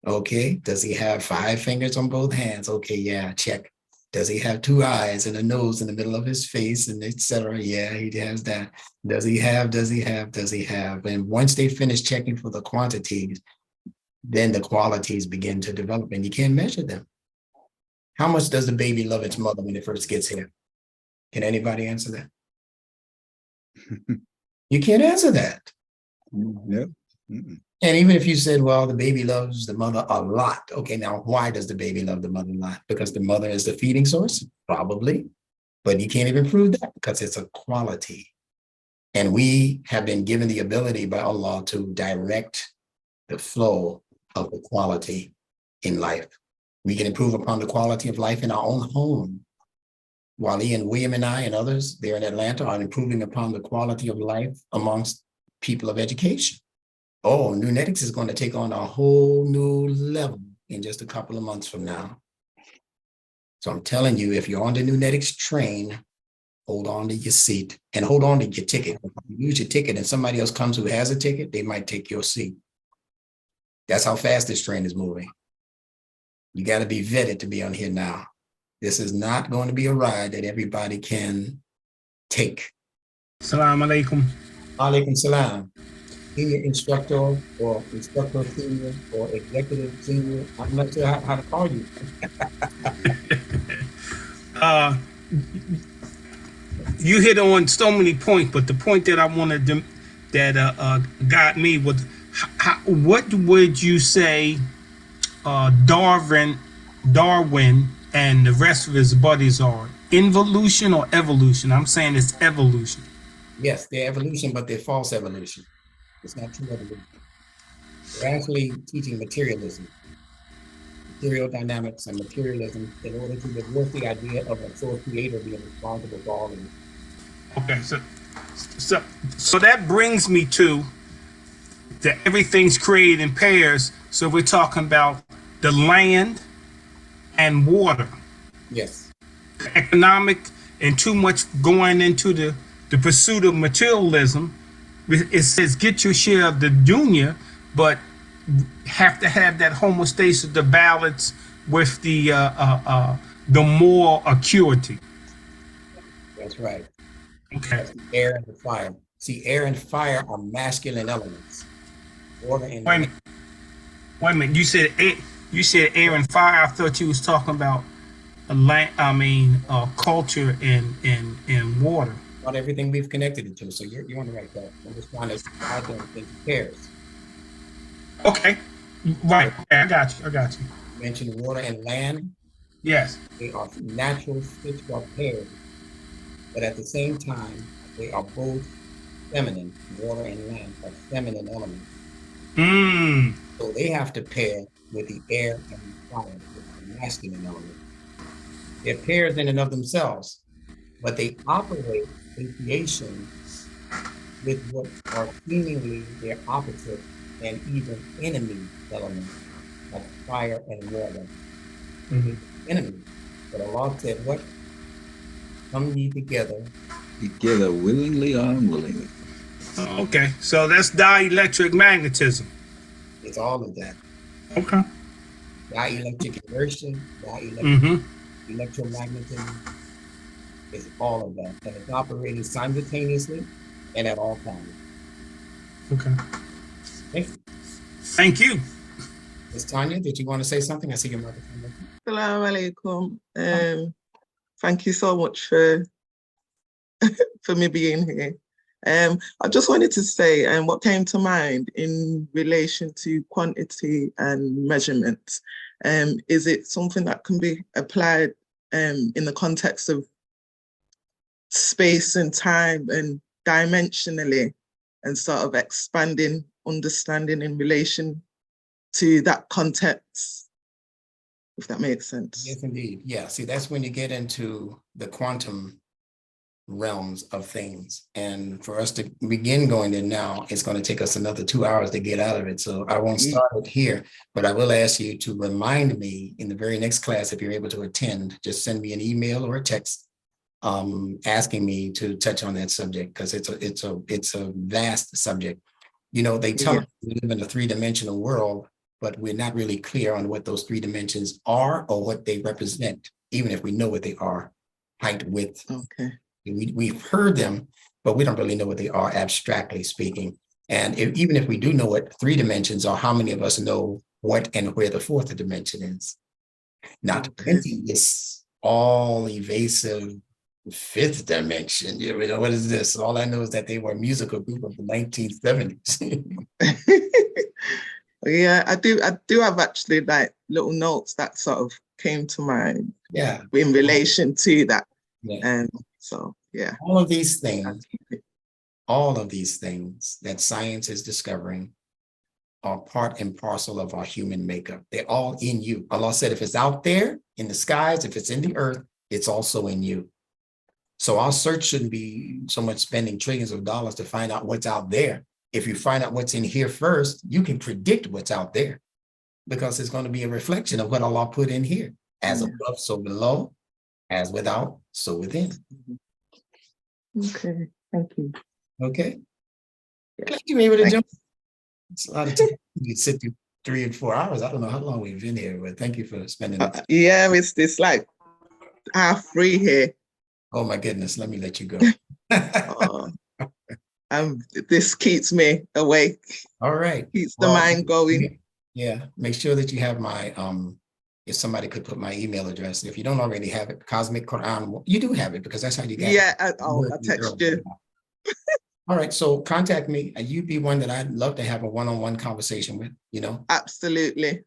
S: Okay, does he have 5 fingers on both hands? Okay, yeah, check. Does he have 2 eyes and a nose in the middle of his face and etc.? Yeah, he has that. Does he have? And once they finish checking for the quantities, then the qualities begin to develop and you can't measure them. How much does the baby love its mother when it first gets here? Can anybody answer that? You can't answer that.
B: Yep.
S: And even if you said, well, the baby loves the mother a lot. Okay, now why does the baby love the mother a lot? Because the mother is the feeding source? Probably. But you can't even prove that because it's a quality. And we have been given the ability by Allah to direct the flow of the quality in life. We can improve upon the quality of life in our own home. Wally and William and I and others there in Atlanta are improving upon the quality of life amongst people of education. Oh, NuNetics is going to take on a whole new level in just a couple of months from now. So I'm telling you, if you're on the NuNetics train, hold on to your seat and hold on to your ticket. If you use your ticket and somebody else comes who has a ticket, they might take your seat. That's how fast this train is moving. You got to be vetted to be on here now. This is not going to be a ride that everybody can take.
P: Salaam Alaikum.
S: Alaikum salam. Senior instructor or instructor senior or executive senior. I'm not sure how to call you.
P: You hit on so many points, but the point that I wanted to got me was what would you say Darwin and the rest of his buddies are? Involution or evolution? I'm saying it's evolution.
S: Yes, they're evolution, but they're false evolution. It's not true evolution. They're actually teaching materialism, material dynamics and materialism in order to divorce the idea of a source creator being responsible for all of it.
P: Okay, so that brings me to that everything's created in pairs. So we're talking about the land and water.
S: Yes.
P: Economic and too much going into the pursuit of materialism. It says get your share of the dunya, but have to have that homeostasis, the balance with the moral acuity.
S: That's right.
P: Okay.
S: That's the air and the fire. See, air and fire are masculine elements. Water and
P: Wait a minute. You said air and fire. I thought you was talking about culture and water.
S: Not everything we've connected it to. So you're on the right track. I'm just trying to divide them into pairs.
P: Okay. Right. I got you.
S: You mentioned water and land.
P: Yes.
S: They are natural spiritual pairs, but at the same time, they are both feminine. Water and land are feminine elements. So they have to pair with the air and the fire, with the masculine element. They're pairs in and of themselves, but they operate in creation with what are seemingly their opposite and even enemy elements, like fire and water. Enemies. But Allah said, what? Come ye together.
B: Together, willingly or unwillingly.
P: Okay, so that's dielectric magnetism.
S: It's all of that.
P: Okay.
S: Dielectric inertia, electromagnetism. It's all of that. And it's operating simultaneously and at all times.
P: Okay.
S: Thank you.
P: Thank you.
S: Ms. Tanya, did you want to say something? I see your microphone.
I: Salaam Alaykum. Thank you so much for me being here. I just wanted to say what came to mind in relation to quantity and measurement. Is it something that can be applied in the context of space and time and dimensionally, and sort of expanding understanding in relation to that context, if that makes sense?
S: Yes, indeed. Yeah, see, that's when you get into the quantum realms of things. And for us to begin going there now, it's going to take us another 2 hours to get out of it. So I won't start it here, but I will ask you to remind me in the very next class, if you're able to attend, just send me an email or a text asking me to touch on that subject, because it's a vast subject. You know, they tell us we live in a three-dimensional world, but we're not really clear on what those three dimensions are or what they represent, even if we know what they are, height, width.
I: Okay.
S: We've heard them, but we don't really know what they are, abstractly speaking. And even if we do know what three dimensions are, how many of us know what and where the fourth dimension is? Not to mention this all evasive fifth dimension. You know, what is this? All I know is that they were a musical group of the 1970s.
I: Yeah, I do have actually like little notes that sort of came to mind.
S: Yeah.
I: In relation to that.
S: Yeah.
I: And so, yeah.
S: All of these things that science is discovering are part and parcel of our human makeup. They're all in you. Allah said, if it's out there in the skies, if it's in the earth, it's also in you. So our search shouldn't be so much spending trillions of dollars to find out what's out there. If you find out what's in here first, you can predict what's out there, because it's going to be a reflection of what Allah put in here. As above, so below, as without, so within.
I: Okay, thank you.
S: Okay. Glad you were able to jump. It's a lot of time. You sit through 3 and 4 hours. I don't know how long we've been here, but thank you for spending it.
I: Yeah, it's like half free here.
S: Oh my goodness, let me let you go.
I: This keeps me awake.
S: All right.
I: Keeps the mind going.
S: Yeah, make sure that you have my, if somebody could put my email address. If you don't already have it, Cosmic Quran, you do have it, because that's how you get
I: it. Yeah, I'll text you.
S: All right, so contact me. You'd be one that I'd love to have a one-on-one conversation with, you know?
I: Absolutely.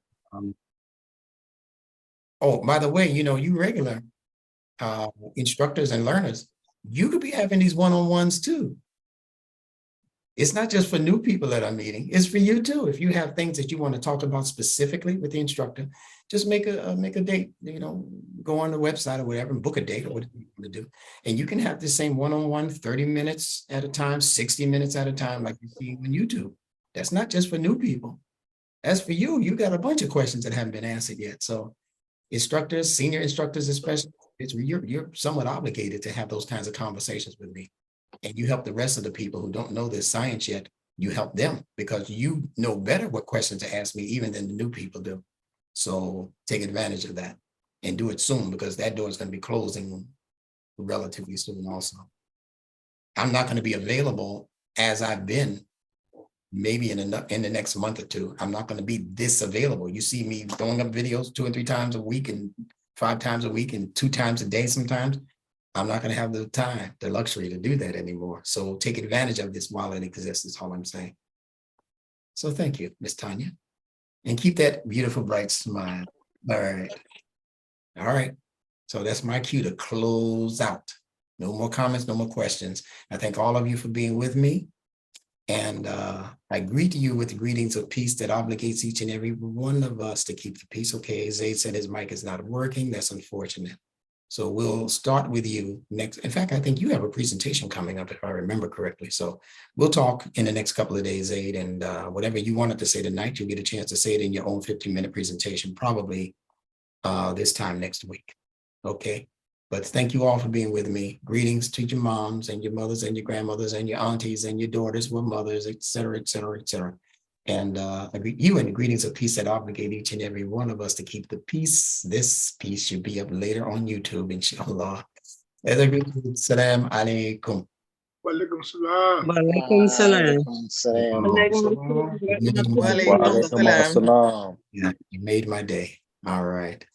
S: Oh, by the way, you know, you regular instructors and learners, you could be having these one-on-ones too. It's not just for new people that I'm meeting, it's for you too. If you have things that you want to talk about specifically with the instructor, just make a date, you know, go on the website or whatever and book a date or whatever you want to do. And you can have the same one-on-one 30 minutes at a time, 60 minutes at a time, like you see on YouTube. That's not just for new people. That's for you. You got a bunch of questions that haven't been answered yet. So instructors, senior instructors especially, you're somewhat obligated to have those kinds of conversations with me. And you help the rest of the people who don't know this science yet, you help them because you know better what questions to ask me even than the new people do. So take advantage of that and do it soon because that door is going to be closing relatively soon also. I'm not going to be available as I've been maybe in the next month or two. I'm not going to be this available. You see me throwing up videos 2 or 3 times a week and 5 times a week and 2 times a day sometimes. I'm not going to have the time, the luxury to do that anymore. So take advantage of this while it exists is all I'm saying. So thank you, Miss Tanya. And keep that beautiful, bright smile. All right. All right. So that's my cue to close out. No more comments, no more questions. I thank all of you for being with me. And I greet you with the greetings of peace that obligates each and every one of us to keep the peace. Okay, Zaid said his mic is not working. That's unfortunate. So we'll start with you next. In fact, I think you have a presentation coming up, if I remember correctly. So we'll talk in the next couple of days, Zaid, and whatever you wanted to say tonight, you'll get a chance to say it in your own 15-minute presentation, probably this time next week. Okay. But thank you all for being with me. Greetings to your moms and your mothers and your grandmothers and your aunties and your daughters with mothers, et cetera, et cetera, et cetera. And I greet you in the greetings of peace that obligate each and every one of us to keep the peace. This piece should be up later on YouTube, inshallah. As I greet you, Salaam Alaykum.
H: Walaikum salam.
J: Walaikum salam.
S: Yeah, you made my day. All right.